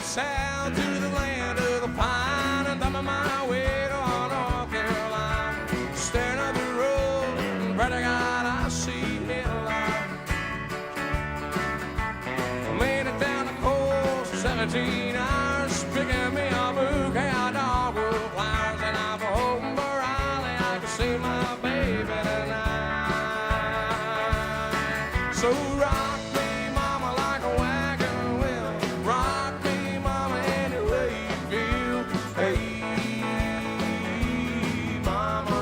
south to the land of the pine, and I'm on my way to North Carolina, staring up the road, and brother God, I see headlights. I made it down the coast, 17 hours, picking me a bouquet of dogwood flowers, and I'm hoping for Raleigh I can see my baby tonight. So rock me, mama, like a wagon wheel, rock me, mama, any way you feel. Hey, mama,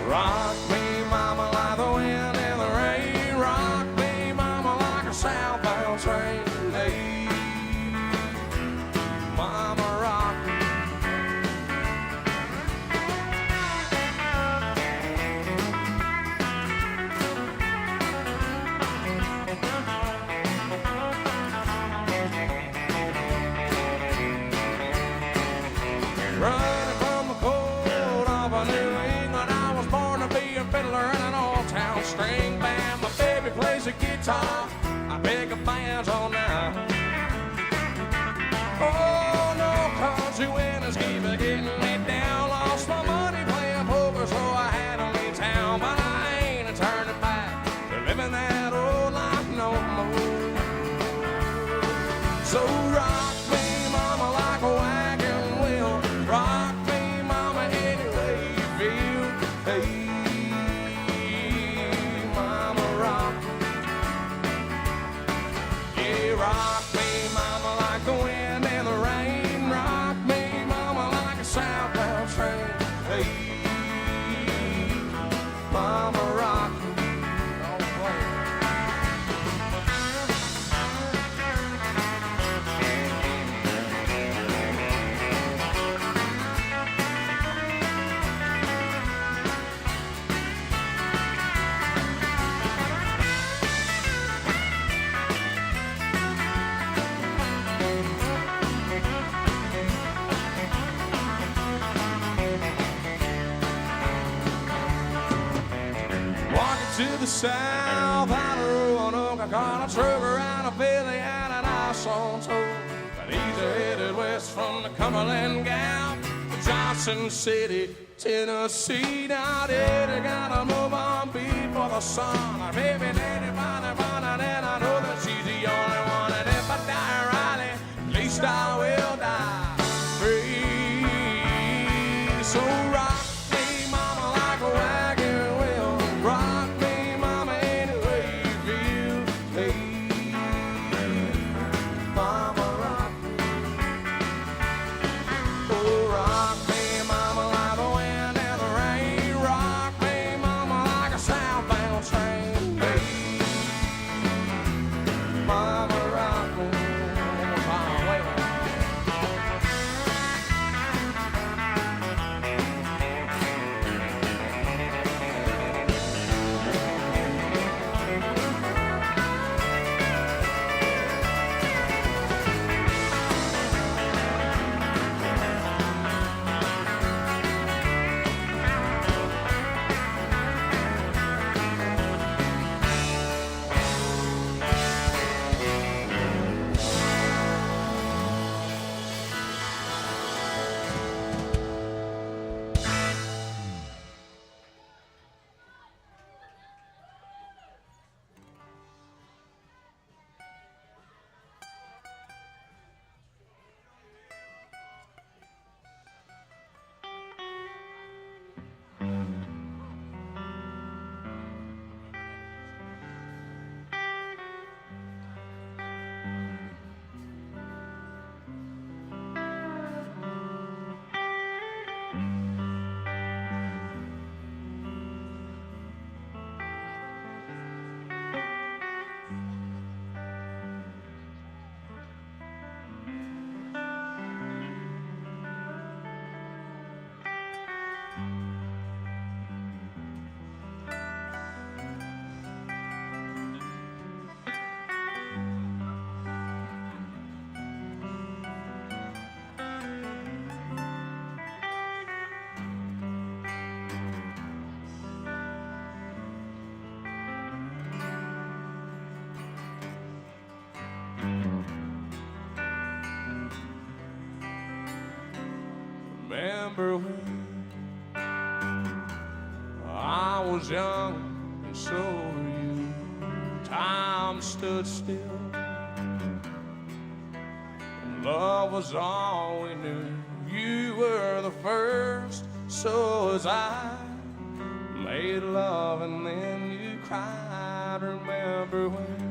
rock me, mama, like the wind and the rain, rock me, mama, like a southbound train. Hey, mama, rock me. Running from the cold of New England, I was born to be a fiddler in an old-town string band. My baby plays the guitar, I pick up bands all night. Oh, no country winners keep getting me down. Lost my money playing poker, so I had to leave town. But I ain't turning back to living that old life no more. So rock me, mama, like a wagon wheel. to the south, out of Roanoke, I got a truck around a Philly and an ice on tow. But he's headed west from the Cumberland Gap to Johnson City, Tennessee. Now, Daddy gotta move on before the sun. Our baby Daddy finally running, and I know that she's the only one. And if I die Riley, at least I will die free. So rock me, mama, like a wagon wheel. Rock me, mama, any way you feel. Hey, mama, rock me. Oh, rock me, mama, like the wind and the rain. Rock me, mama, like a southbound train. Hey, mama, rock me. Remember when I was young and so were you. Time stood still and love was all we knew. You were the first, so was I. Made love and then you cried. Remember when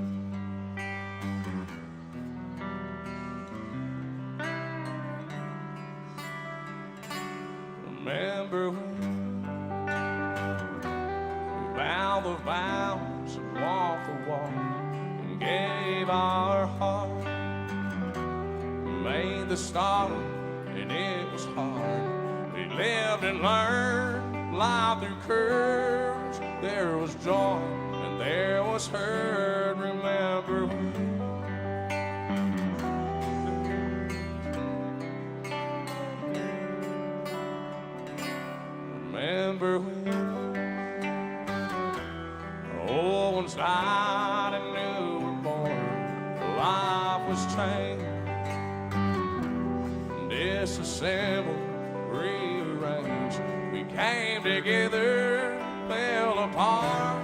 remember when we vowed the vows and walked the walk and gave our heart, made the start and it was hard. We lived and learned life through curves. There was joy and there was hurt. Remember when remember when old ones died and new were born. Life was changed, disassembled, rearranged. We came together, fell apart,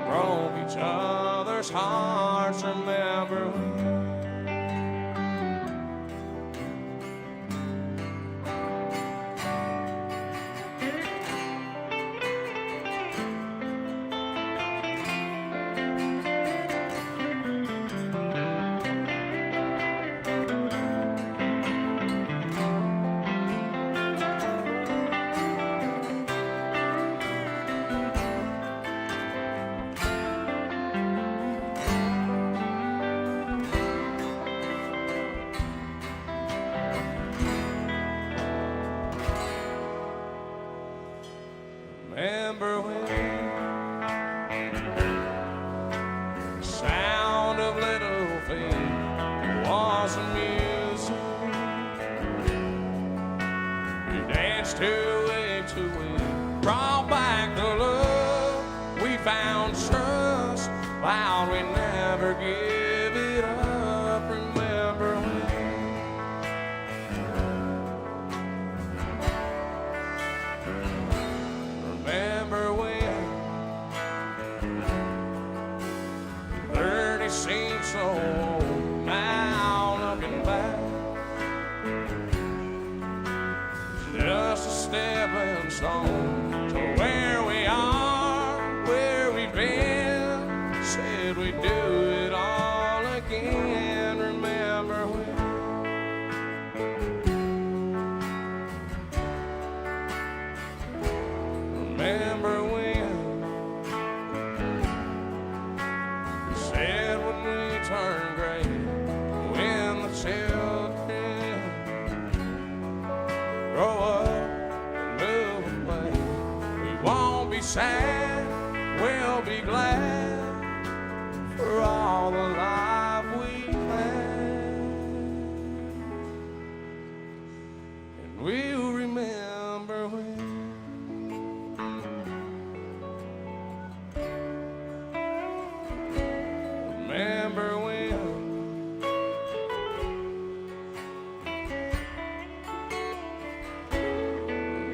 broke each other's hearts. Remember when remember when the sound of little feet was music. You danced to week, brought back the love we song to where we are, where we've been. Said we'd do it all again. Remember when? Remember when? We said when we turn gray, when the children grow up and move away, we won't be sad, we'll be glad for all the life we've had, and we'll remember when. Remember when?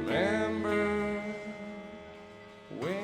Remember when?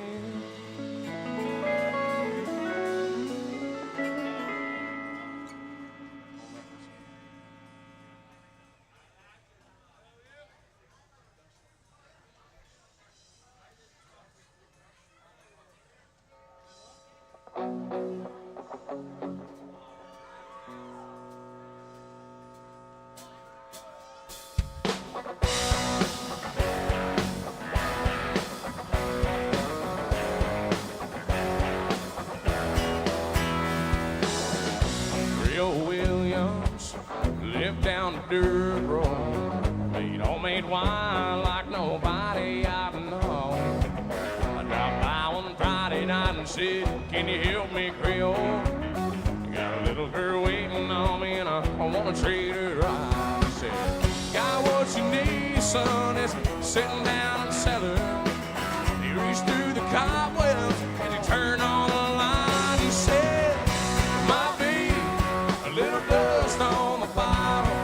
Rio Williams lived down the dirt road. Made homemade wine like nobody I know. I dropped by one Friday night and said, can you help me, Creole? Got a little girl waiting on me and I wanna treat her right. He said, got what you need, son, is sitting down and cellar. He reached through the cobwebs and he turned on the light. He said, might be a little dust on the bottom.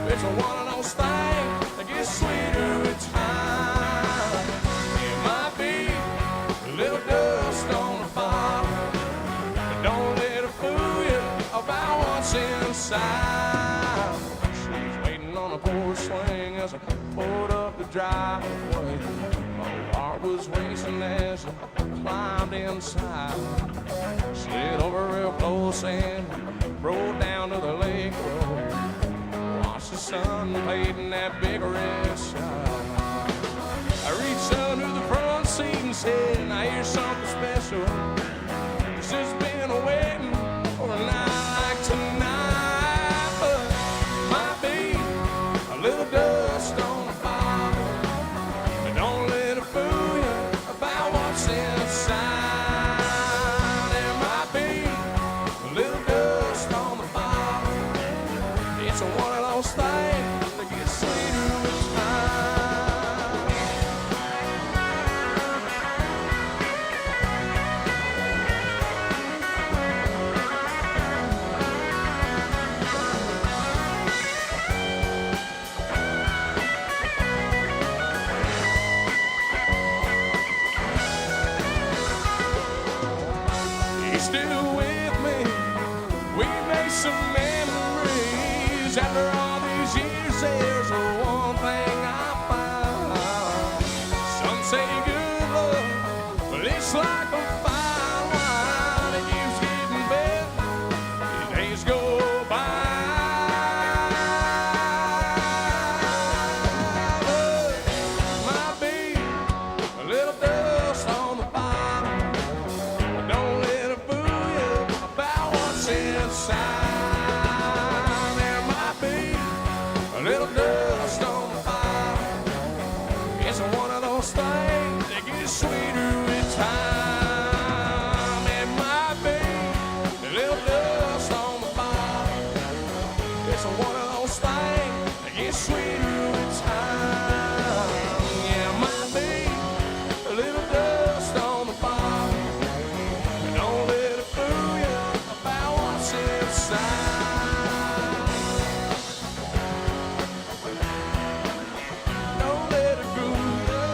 It's a one of those things that gets sweeter with time. It might be a little dust on the bottom, but don't let it fool you about what's inside. She's waiting on a porch swing as I pulled up the driveway. My heart was racing as I climbed inside. Slid over real close and rolled down to the lake road. Watched the sun painting that big red shine. I reached under the front seat and said, now here's something special. This has been a wedding for a night like tonight. But might be a little dust on the bottom, but don't let it fool you about what's inside. There might be a little dust on the bottom. It's a one of those things that gets sweeter with time. He's still with me. We made some memories. After all these years, there's one thing I found. Some say good love, but it's like a fine wine. It keeps getting better as days go by. But might be a little dust on the bottom, but don't let it fool you about what's inside. There might be a little dust on the bottom. It's one of those things that gets sweeter with time. It might be a little dust on the bottom. It's one of those things that gets sweeter with time. Yeah, it might be a little dust on the bottom, but don't let it fool you about what's inside. Don't let it fool you.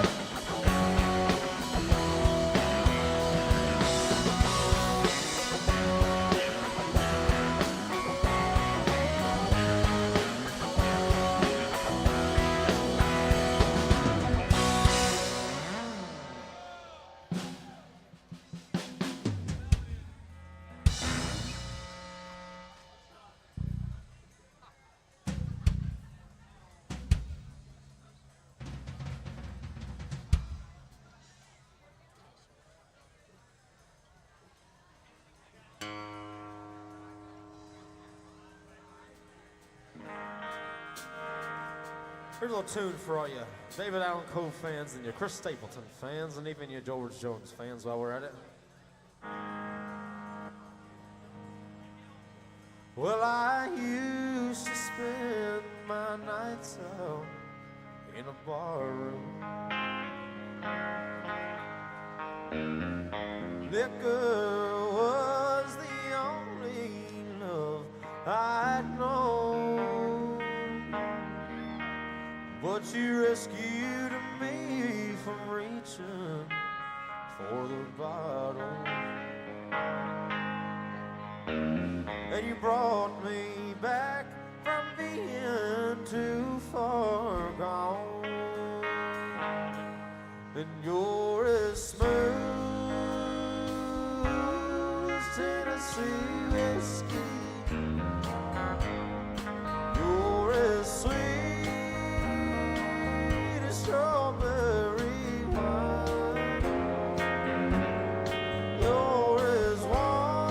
Here's a little tune for all you David Allen Coe fans and your Chris Stapleton fans and even your George Jones fans while we're at it. Well, I used to spend my nights out in a bar room. Liquor was the only love I'd known, but you rescued me from reaching for the bottle, and you brought me back from being too far gone, and you're as smooth as Tennessee whiskey. You're as sweet as strawberry wine. You're as warm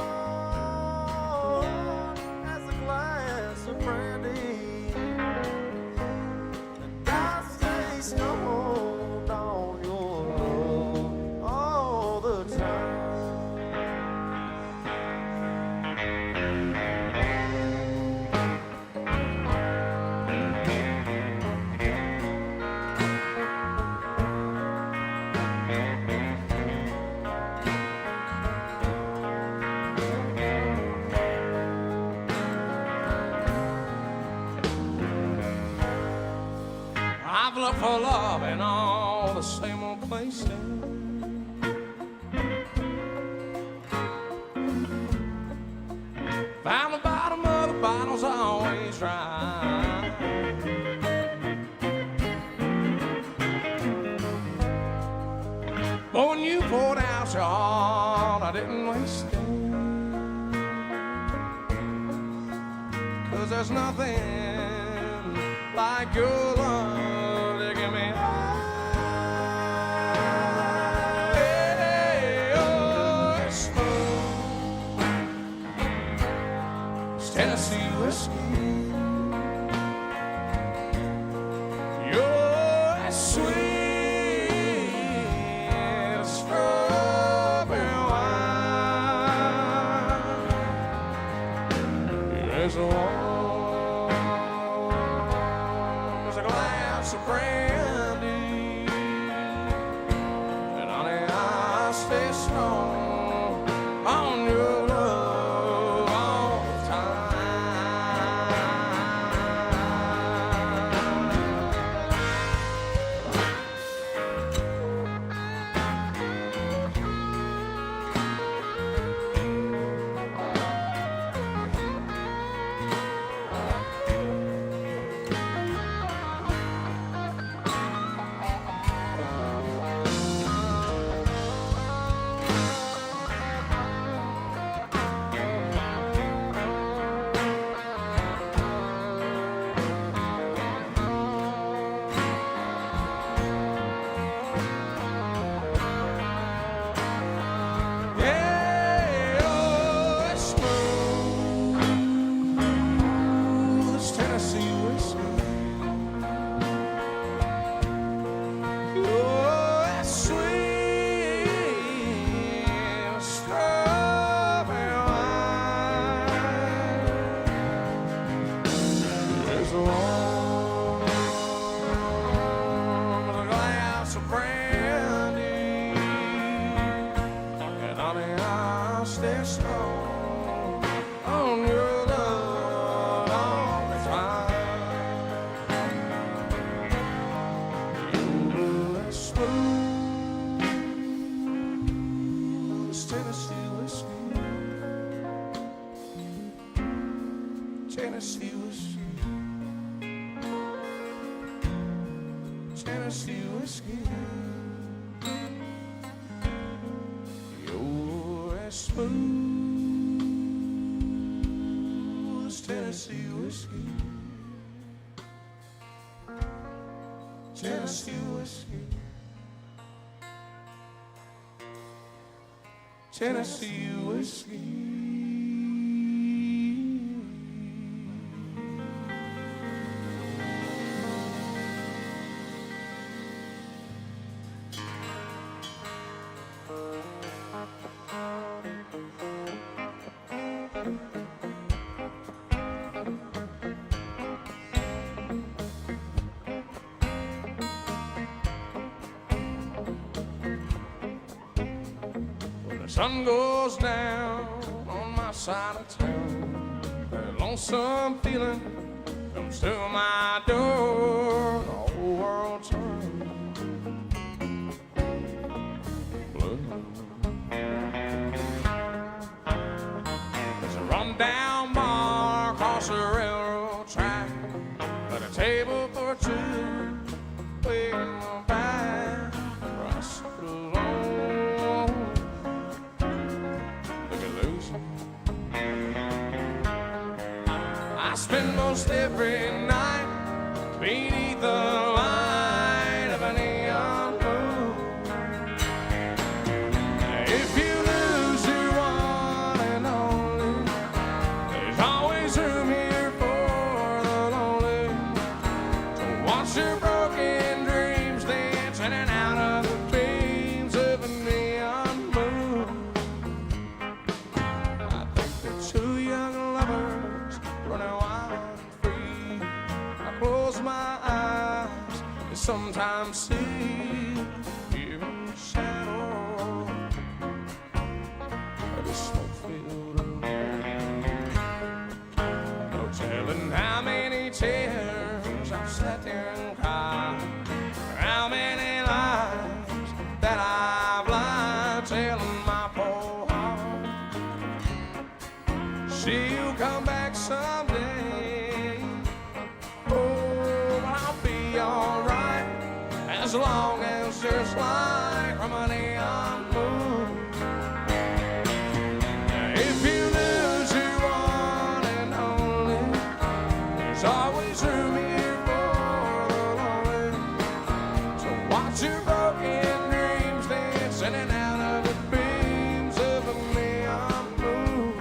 as a glass of brandy, and I stay stoned on your love all the time. I've looked for love in all the same old places. Found the bottom of the bottle's always dry. But when you poured out your heart, I didn't waste it. 'Cause there's nothing like your love to give me high. Hey, oh, it's smooth. It's Tennessee whiskey. You're as sweet as strawberry wine. There's a glass of brandy, and honey, I stay strong on your love all the Tennessee whiskey, Tennessee whiskey. You're as smooth as Tennessee whiskey, Tennessee whiskey, Tennessee whiskey. sun goes down on my side of town, a lonesome feeling comes to my door. The whole world turns blue. There's a rundown bar across the railroad track, got a table for two, waiting on back across the lawn. Look at Lucy. I spend most every night beneath the light of a neon moon. If you lose your one and only, there's always room here for the lonely to watch your broken dreams dance in and out of the beams of a neon moon. I think the two young lovers running wild and free. I close my eyes and sometimes see here in the shadow of the smoke-filled room. No telling how many tears I've sat there and cried, how many lies that I've lied, telling my poor heart she'll come back someday. Oh, but I'll be alright as long as there's light from a neon moon. If you lose your one and only, there's always room here for the lonely to watch your broken dreams dance in and out of the beams of a neon moon.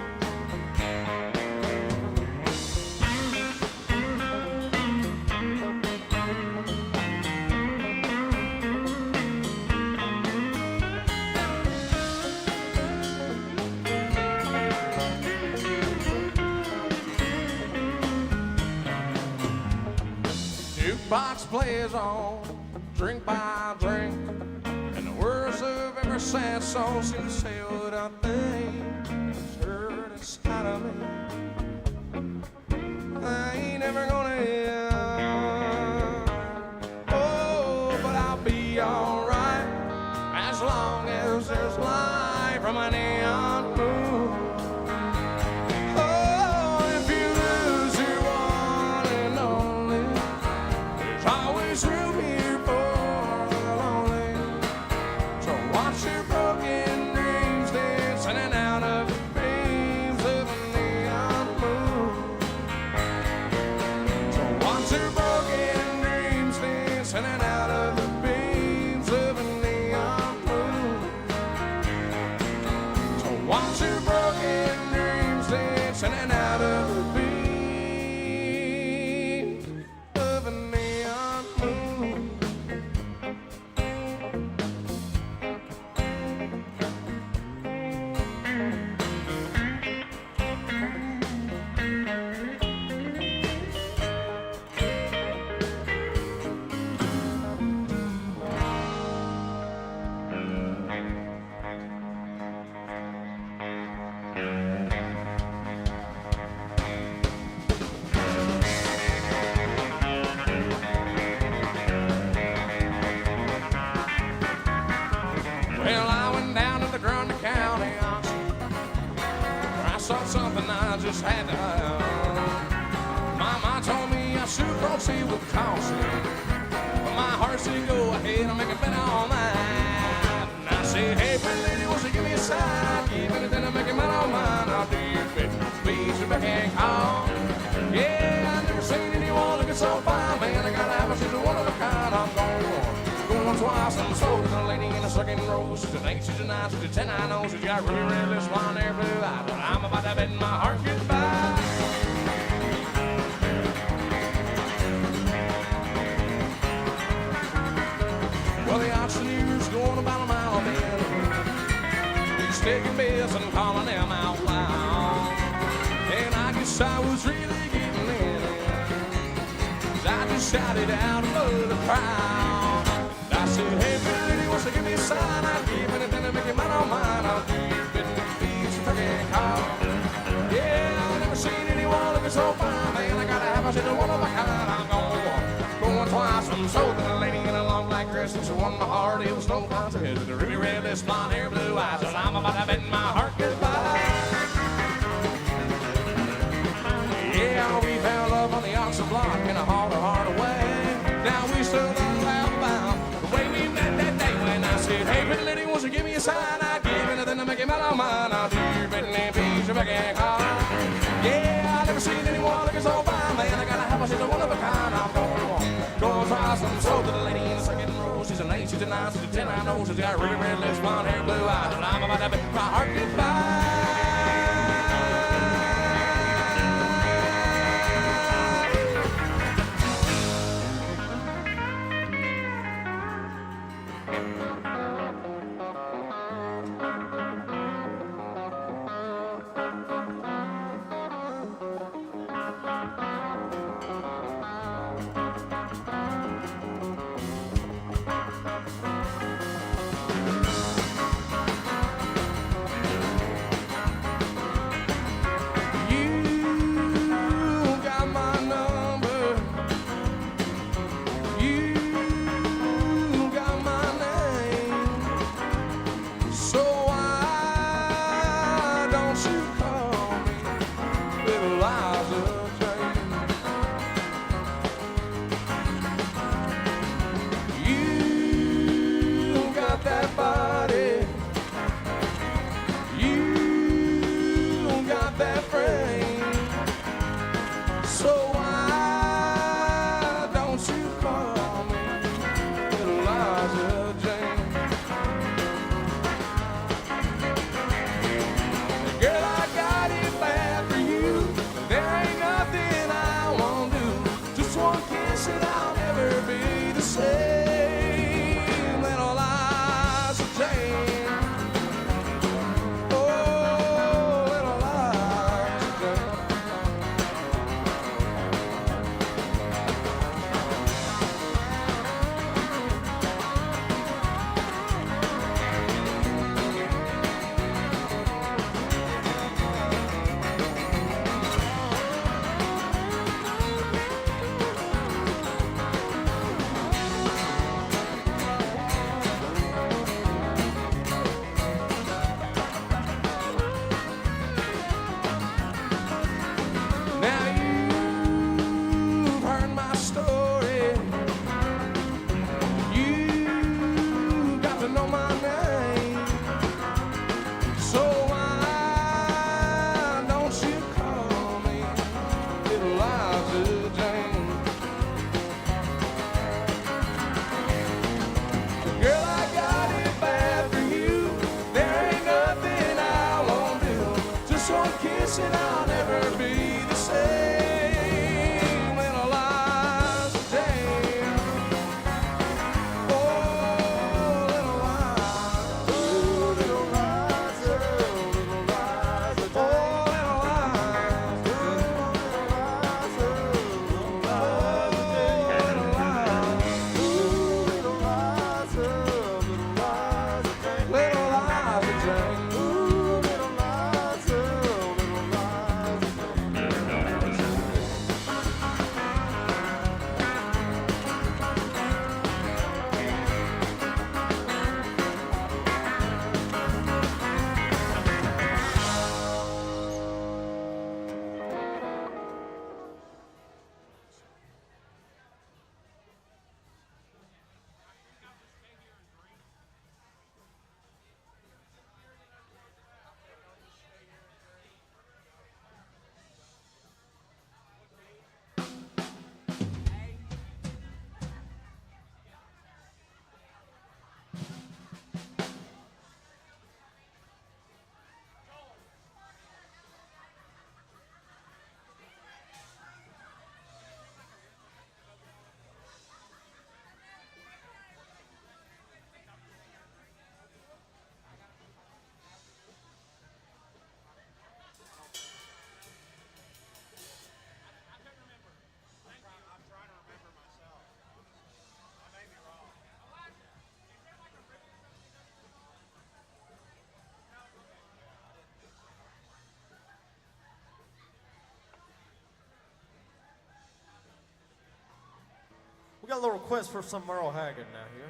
Jukebox plays on, drink by drink, and the words of every sad song seem to say what I think is hurt inside of me. I ain't never gonna end. Oh, but I'll be alright as long as there's light from a neon moon. Oh, if you lose your one and only, there's always room here for the lonely to watch your broken dreams dance in and out of the beams of a neon moon. To watch your broken dreams dance in and out of the beams of a neon moon. To watch your broken dreams dance in and out of the beams of a neon moon. Well, I went down to the Grundy County auction, where I saw something I just had to have. Mama told me I should proceed with caution, but my heart said go ahead and make a bet on that. And I said, hey, pretty lady, won't you give me a sign? Give anything to make it mine on mine. I'll do your best, please, if I can call. Yeah, I've never seen anyone looking so fine, man. I gotta have her, she's a one of a kind. I'm going twice, I'm sold to the lady in the second row. She's an 8, she's a 9, she's a 10, I know. She's got really red lips, blonde hair, blue eyes. But I'm about to bet my heart goodbye. Well, the auctioneer's going about a mile a minute. He's taking bids and calling them out loud. And I guess I was really getting in it, 'cause I just shouted out above the crowd. I said, hey, pretty lady, won't you give me a sign? I'll give anything to make it mine on mine. I'll do your looking so fine, man, I gotta have a shit one of a kind. I'm going twice from soul to the lady in a long black dress, and she won my heart. It was no contest. The ruby red lips, blonde hair, blue eyes, and I'm about to bet my heart goodbye. Yeah, we found love on the auction block in a heart away. Now we still don't laugh about the way we met that day when I said, hey, pretty lady, won't you give me a sign? I'd give anything to make it out of mine. I'll do your bidding and please your back car. Yeah, I've never seen anyone looking so fine, man. I gotta have a shit one of a kind. I'm going try some soul to the lady in the second row. She's an 8, she's a 9, she's a 10. I know she's got really red lips, blonde hair, blue eyes, and I'm about to bet my heart goodbye. got a little request for some Merle Haggard now here.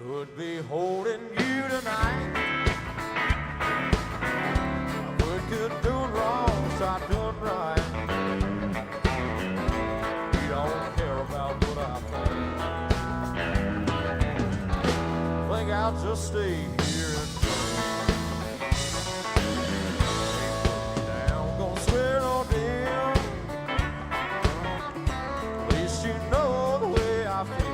Could be holding you tonight. What could doing wrong start doing right? You don't care about what I think I'll just stay here and down. Gonna swear no deal. At least you know the way I feel.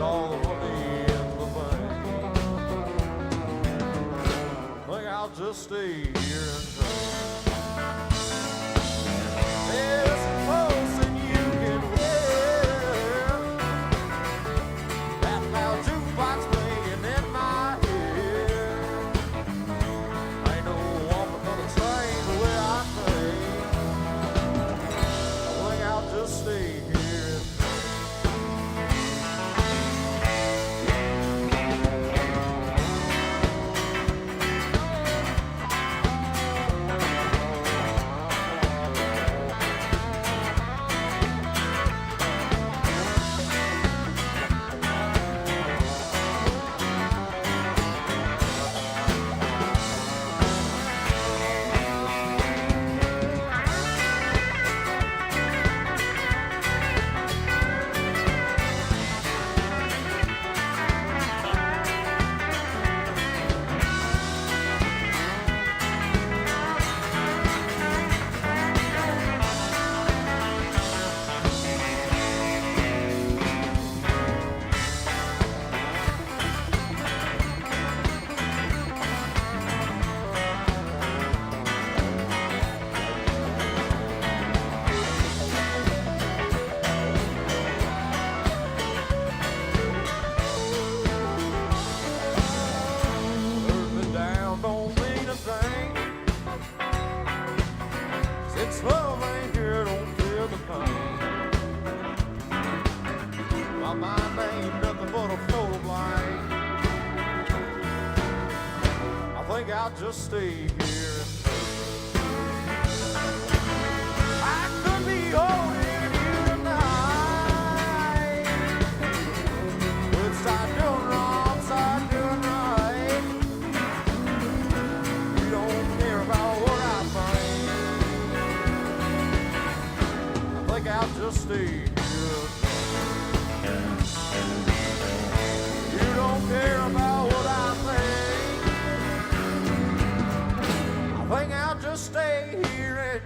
All the money in the bank. Think I'll just stay here and drink. There's close and you can hear that loud jukebox playing in my head. Ain't no woman gonna change the way I think. I think I'll just stay here. Love ain't here, don't feel the pain. My mind ain't nothing but a photo blank. I think I'll just stay here. I could be holding you tonight. Would start doing wrong, start doing right. You don't care about what I think. I'll just stay here. You don't care about what I think I'll just stay here and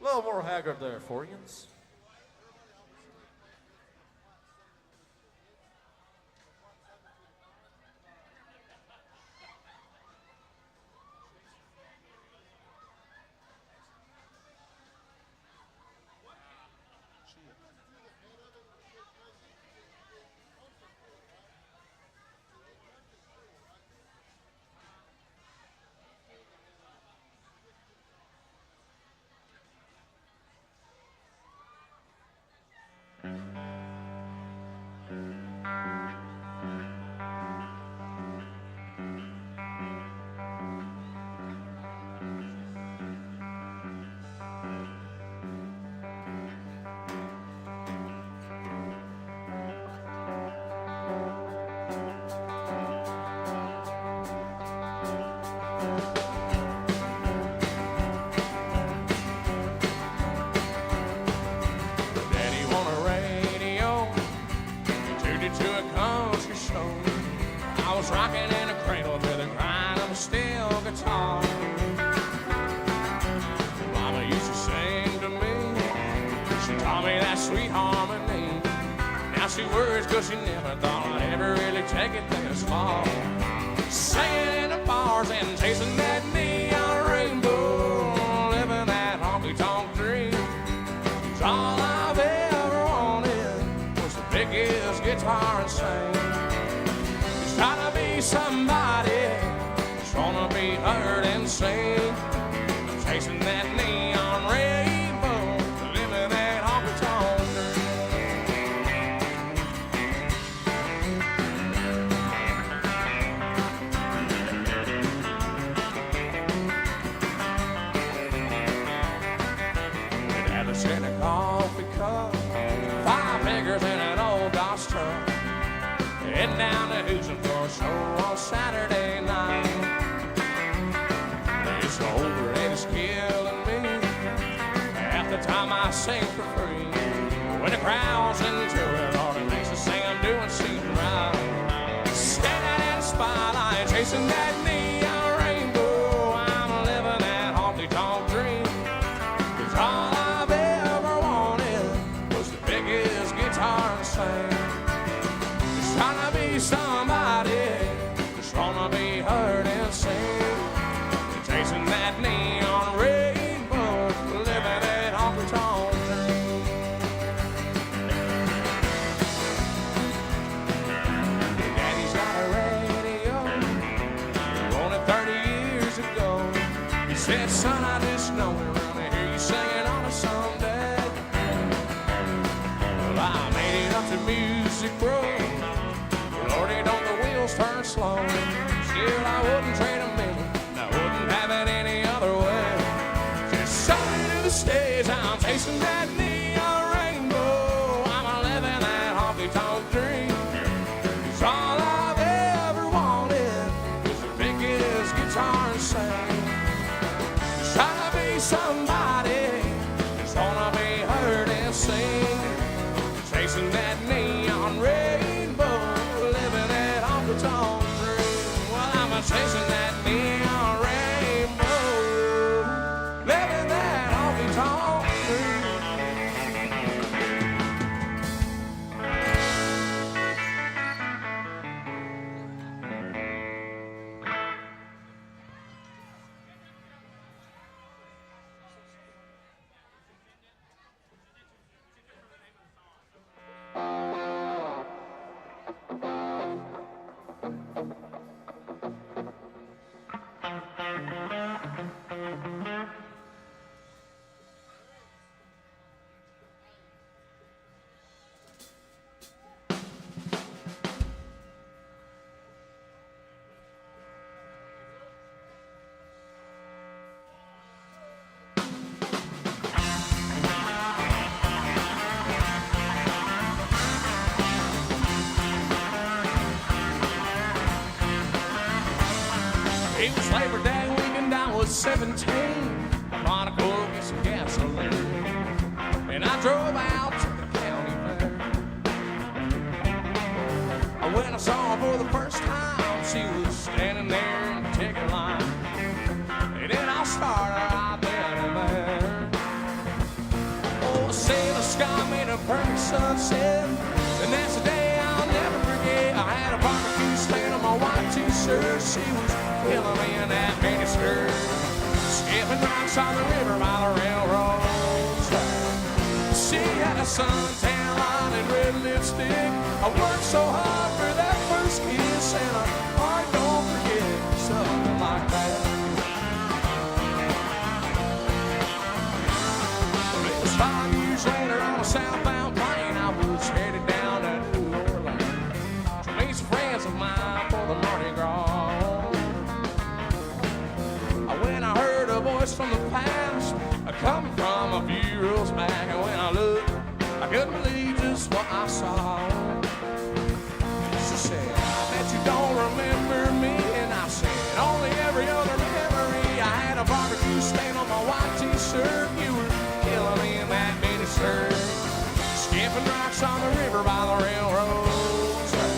a little more Haggard there for you. Rocking in a cradle to the grind of a steel guitar. Mama used to sing to me. She taught me that sweet harmony. Now she worries cause she never thought I'd ever really take it this far. Singing in the bars and chasing that neon rainbow. sing. Chasing that neon rainbow, living that honky-tonk dream. Dallas in a coffee cup, 5 fingers in an old Dodge truck, heading down to Houston for a show on Saturday night. It's over and it's killing me. Half the time I sing for free. When the crowd's into it, Lord, it makes us sing I'm doing something right. Standing in the spotlight, chasing that neon rainbow. I'm living that honky-tonk dream. 'Cause all I've ever wanted was the biggest guitar and sing. Just trying to be somebody, just wanna be heard and sing. Chasing that neon rainbow, living that honky-tonk dream. Daddy's got a radio, wrote it 30 years ago. He said, son, I just know we're gonna hear you singing on it someday. Well, I made it up to music, bro. Lordy, don't the wheels turn slow. Still, I wouldn't trade a minute. I wouldn't have it any other way. Just showing to the stage, I'm chasing that neon rainbow. I'm living that honky-tonk dream. 'Cause all I've ever wanted was the biggest guitar and sing. Just trying to be somebody, just wanna be heard and sing. Chasing that neon rainbow, living that honky-tonk dream. Well, I'm chasing that neon rainbow, living that honky-tonk dream. It was Labor Day weekend, I was 17. Bought a Coke and some gasoline, and I drove out to the county fair. When I saw her for the first time, she was standing there in the ticket line. And then I started right then and there. Oh, a sailor sky made a perfect sunset, and that's the day I'll never forget. I had a barbecue stain on my white t-shirt. She was killing me in that mini skirt, skipping rocks on the river by the railroad track. She had a suntan line and red lipstick. I worked so hard for that first kiss, and a heart don't forget, something like that. It was 5 years later on a southbound plane. I was headed down to New Orleans to meet some friends of mine for the Mardi Gras. When I heard a voice from the past, coming from a few rows back, and when I looked, I couldn't believe just what I saw. She said, I bet you don't remember me. And I said, only every other memory. I had a barbecue stain on my white t-shirt. You were killing me in that mini skirt, skipping rocks on the river by the railroad track.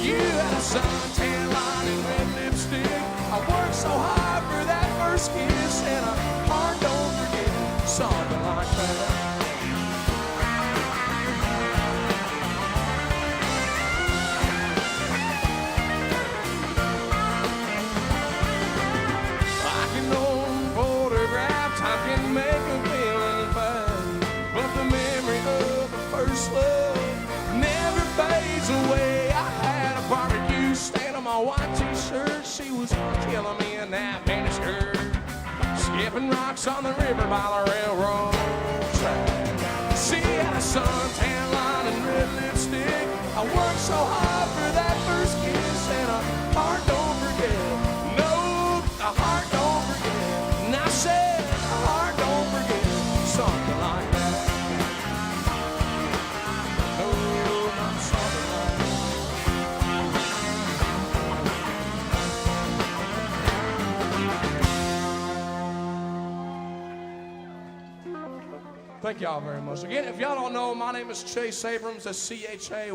You had a suntan line and red lipstick. I worked so hard for that first kiss, and a heart don't forget, something like that. Like an old photograph, time can make a feeling fade, but the memory of the first love never fades away. I had a barbecue stain on my white t-shirt. She was killing me in that mini skirt, skipping rocks on the river by the railroad track. She had a suntan line and red lipstick. I worked so hard for that first kiss, and a heart don't forget. No, a heart don't forget. And I said, a heart don't forget. Something like that. No, not something like that. Thank y'all very much. Again, if y'all don't know, my name is Chase Abrams. That's Chaysabram.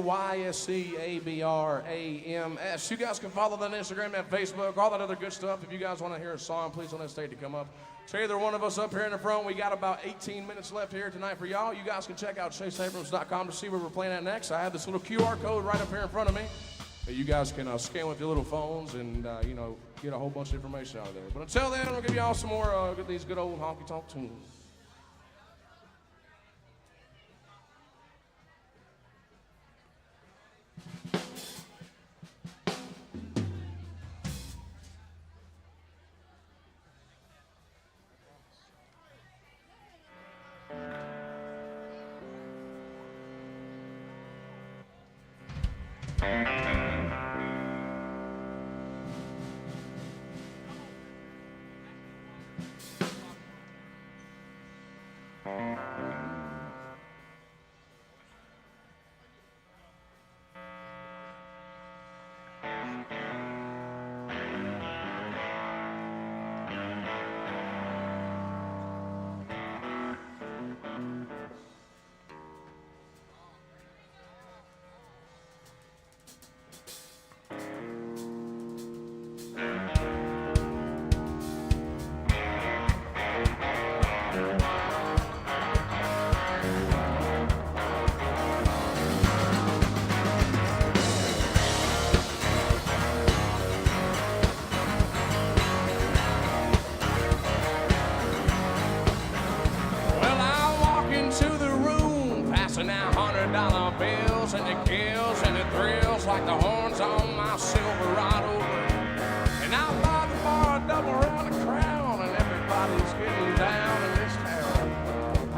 You guys can follow that on Instagram and Facebook, all that other good stuff. If you guys want to hear a song, please don't hesitate to come up. So either one of us up here in the front. We got about 18 minutes left here tonight for y'all. You guys can check out chaseabrams.com to see where we're playing at next. I have this little QR code right up here in front of me that you guys can scan with your little phones and, get a whole bunch of information out of there. But until then, I'm going to give y'all some more these good old honky-tonk tunes. Like the horns on my Silverado, and out by the bar, double around the crown, and everybody's getting down in this town.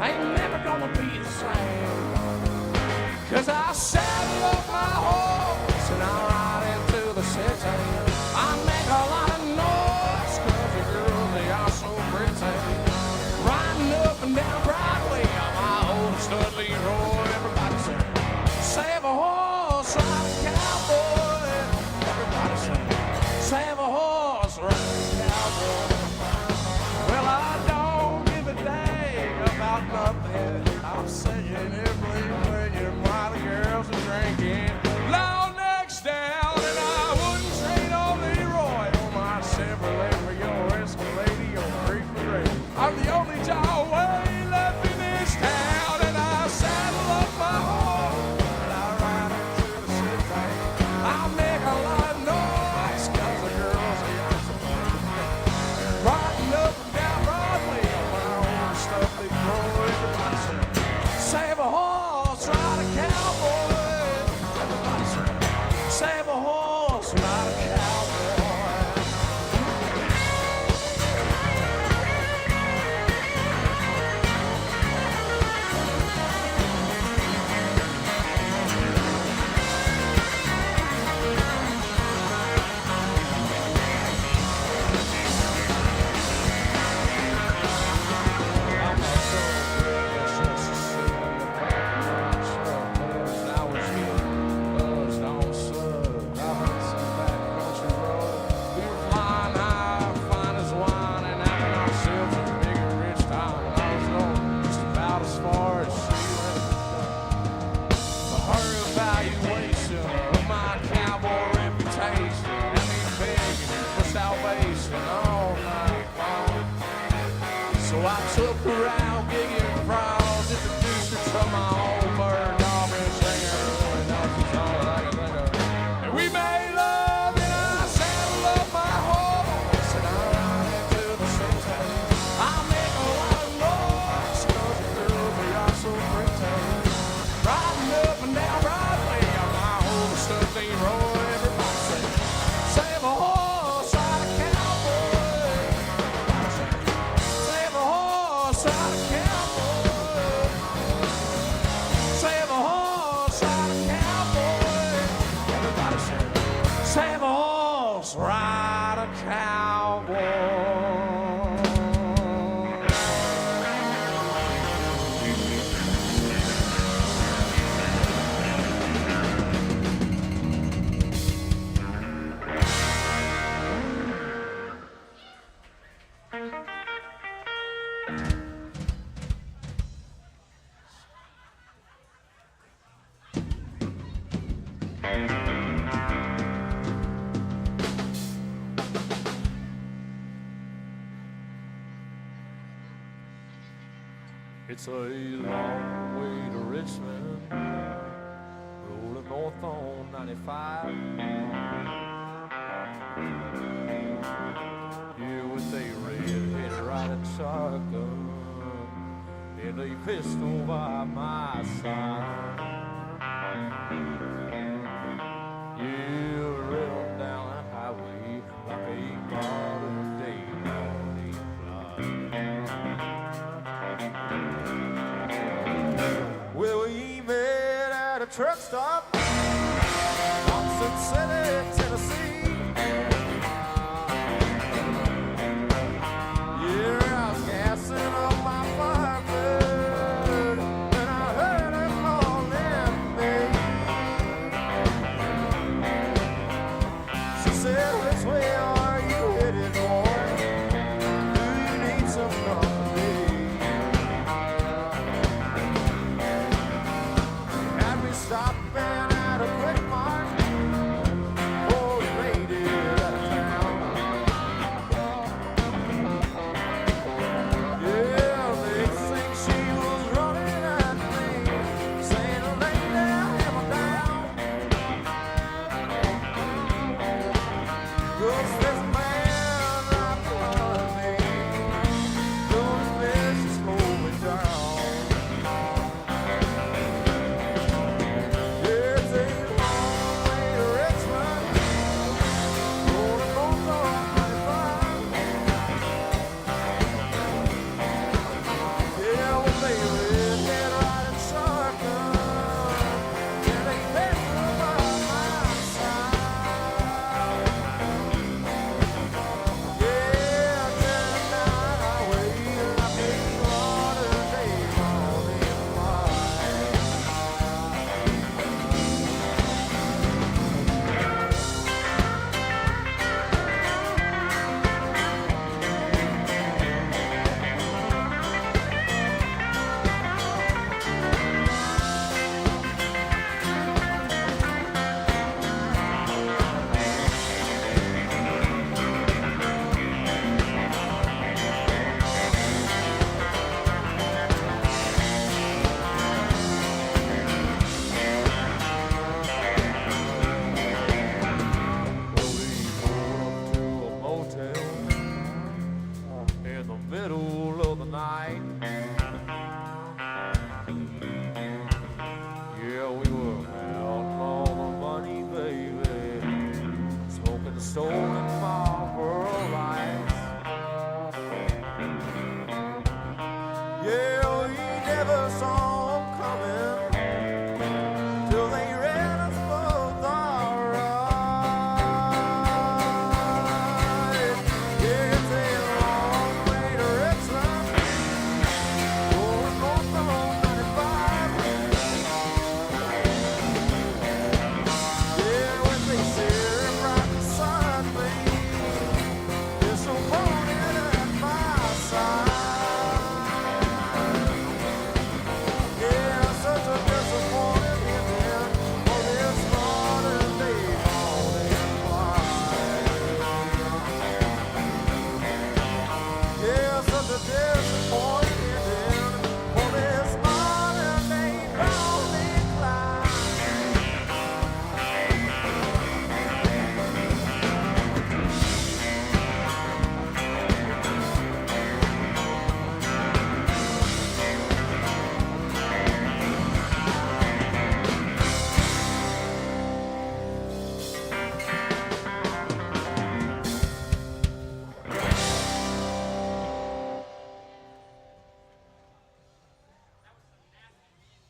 Ain't never gonna be the same, 'cause I saddle up my horse and I ride into the city. I make a lot of noise 'cause the girls, they are so pretty. Riding up and down Broadway on my old stud Leroy. Everybody say, save a horse, ride a cowboy. Everybody say, save a horse, ride a cowboy. Well, I don't give a dang about nothing. I'm singing everywhere your mighty girls are drinking. Long necks down, and I wouldn't trade on Leroy on my Chevrolet for your Escalade, your Creek Parade. I'm the only John Wayne left in this town, and I saddle up my horse. I make a lot of noise 'cause the girls are young. Riding up and down Broadway on my own stuff they throw. Everybody say, save a horse, ride a cowboy. Everybody say, save a horse, ride a cowboy. So I took her out, gigging crowds, introduced her to my old bird dog and singer, and now she's all I can think of. And we made love, and I saddled up my horse, and I ride into the city. I make a lot of noise, 'cause the girls, they are so pretty. Riding up and down Broadway on my old stud Leroy. Everybody say, save a horse, ride a cowboy. Everybody say, war. It's a long way to Richmond, rolling north on 95. Here with a red-headed riding shotgun and a pistol by my side. Yeah, run down that highway like a modern-day morning fly. Well, we met at a truck stop, Thompson City, Tennessee. Yeah, I was gassing up my Firebird when I heard her calling me. She said, "Which way are you headed, boy? Do you need some company?" Had me stopping at a quick mart before we made it out of town. Yeah, next thing she was running at me, saying, "Lay down, hammer down." 'Cause this man right behind me, doing his best to slow me down. Yeah, it's a long way to Richmond, rolling north on 95. Yeah, well, baby, head riding shotgun, and a pistol by my side. Yeah, turning down the highway like a modern-day morning fly. Well, we pulled up to a motel in the middle of the night. Yeah, we were out all the money, baby, smoking the stolen Marlboro Lights. Yeah, we never saw 'em coming till they ran us both alright. Yeah, it's a long way to Richmond, rolling north on 95. Yeah, when they sit right beside me, it's so morning at my side. Yeah, such a disappointing ending for this modern-day morning flight. Yeah, such a disappointing ending for this modern-day morning flight.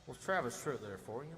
Was Travis Tritt there for you?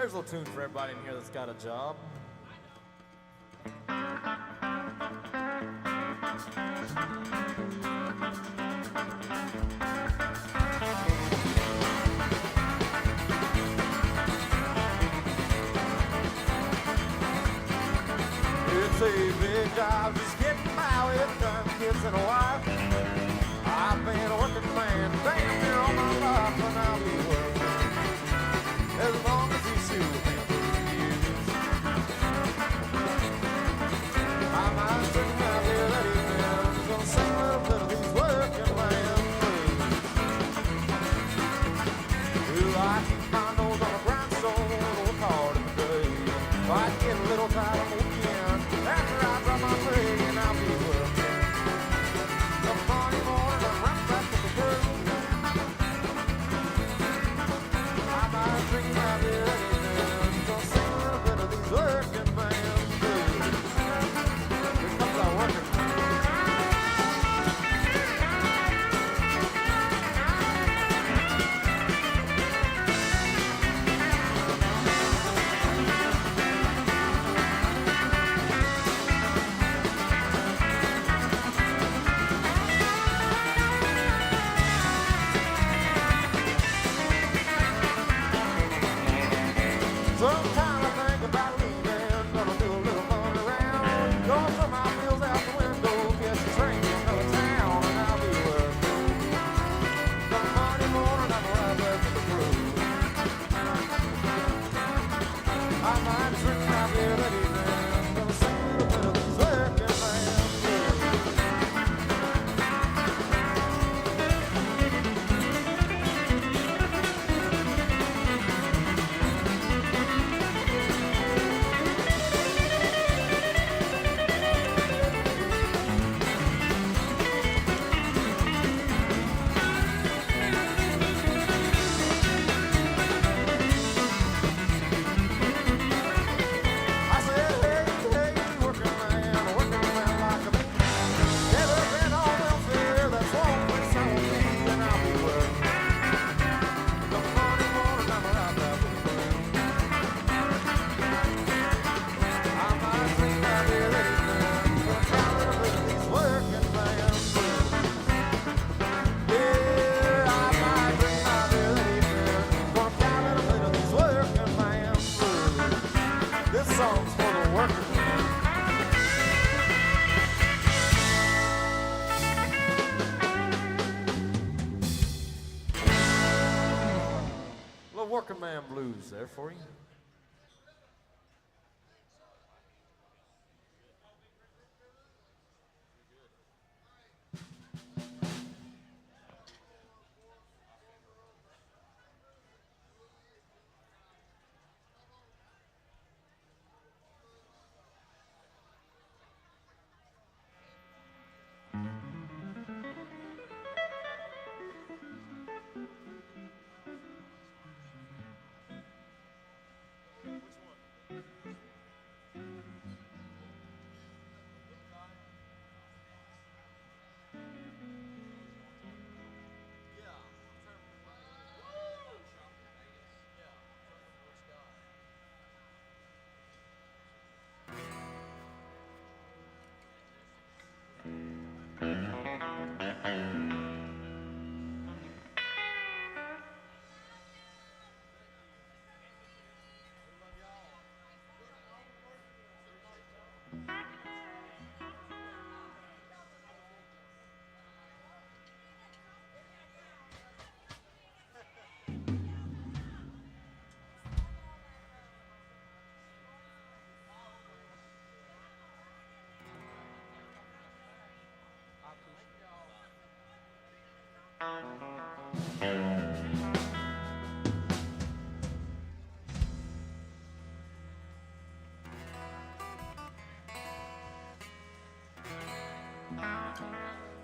Here's a little tune for everybody in here that's got a job. It's a big job, just getting by with gun, kids, and a wife. I've been a working man, damn near all my life, and I'll be working as long as you see me. I might sing my little evening, gonna sing a little bit of these working man blues. Ooh, I keep my nose on a grindstone, work hard in the day. I get a little tired of working, after I drop my pay, and I'll be working. Some Monday morning, I'm right back to the girl. I might drink my little evening, gonna sing a little bit of these working man blues. Here comes our working. Sometimes I think about leaving, gonna do a little fun around. Gonna throw my bills out the window, catch a train to another town, and I'll be working. Come Monday morning, I'm right back to the crew. I might drink my beer that evening, gonna sing a little bit of these working man blues. I said, hey, working man like me. Never been on welfare, that's one place I will be, and I'll be working. Come Monday morning, I'm right back with the crew. I might drink my beer that evening, gonna try a little bit of these working man blues. Yeah, I might drink my beer that evening, gonna try a little bit of these working man blues. This song's for the working man. Little working man blues there for you.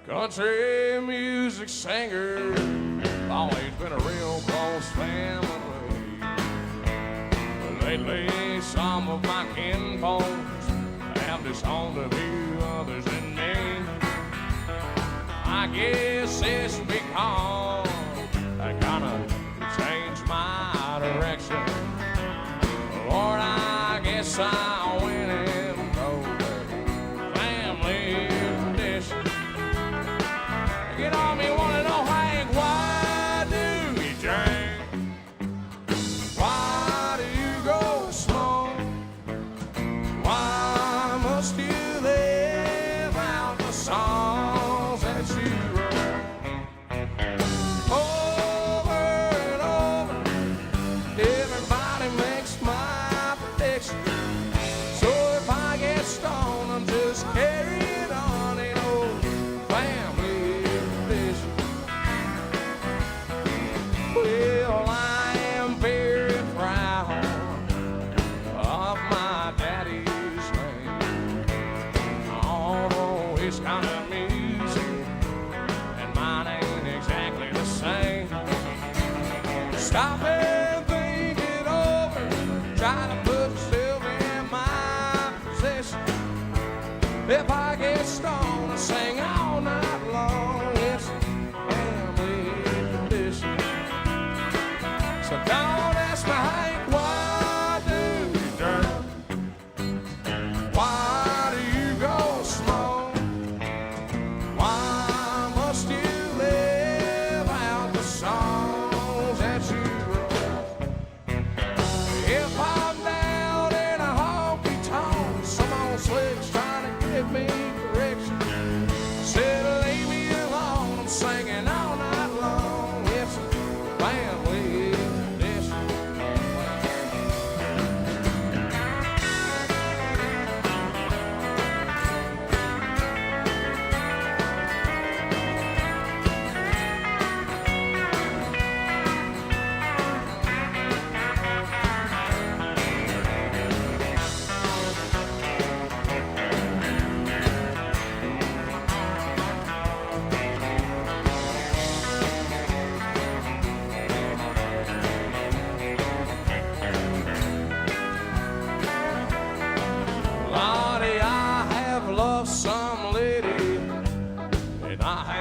Country music singer, always been a real close family. But lately, some of my kinfolks have disowned a few others than me. I guess it's because I kinda changed my direction.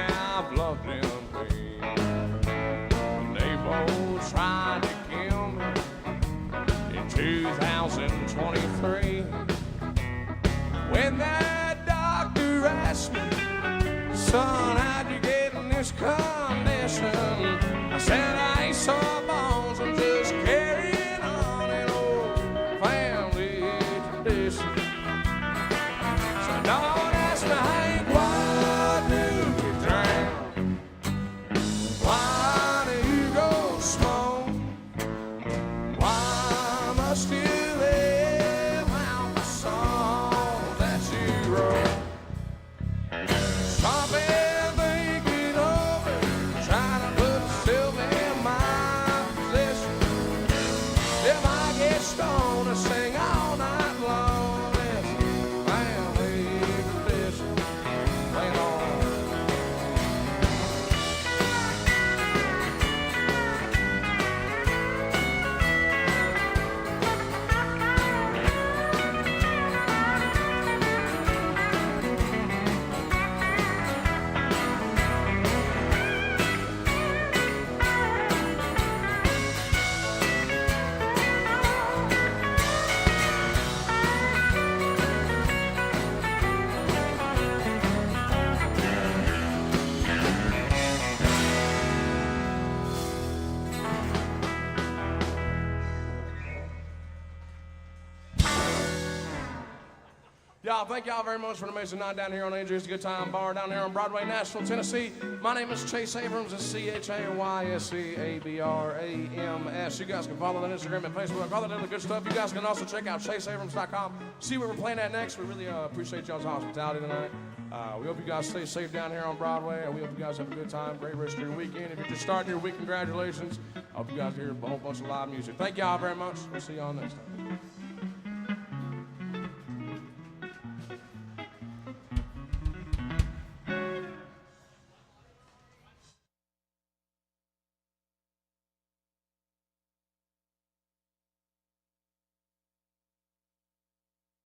I've loved them be. They both tried to kill me in 2023. When that doctor asked me, son, how'd you get in this condition? I said, I ain't sore bones, I'm just carrying on an old family tradition. So don't ask me, Hank, why do you drink? Why do you go smoke? Why must you live out the song that you wrote? Stop and think it over, trying to put yourself in my position. If I get stoned, I sing all night long. This family tradition, play it on. Y'all, thank y'all very much for an amazing night down here on AJ's Good Time Bar down here on Broadway, Nashville, Tennessee. My name is Chase Abrams. It's ChaseAbrams. You guys can follow on Instagram and Facebook. All that other good stuff. You guys can also check out ChaseAbrams.com. See where we're playing at next. We really appreciate y'all's hospitality tonight. We hope you guys stay safe down here on Broadway, and we hope you guys have a good time. Great rest of your weekend. If you're just starting your week, congratulations. I hope you guys hear a whole bunch of live music. Thank y'all very much. We'll see y'all next time.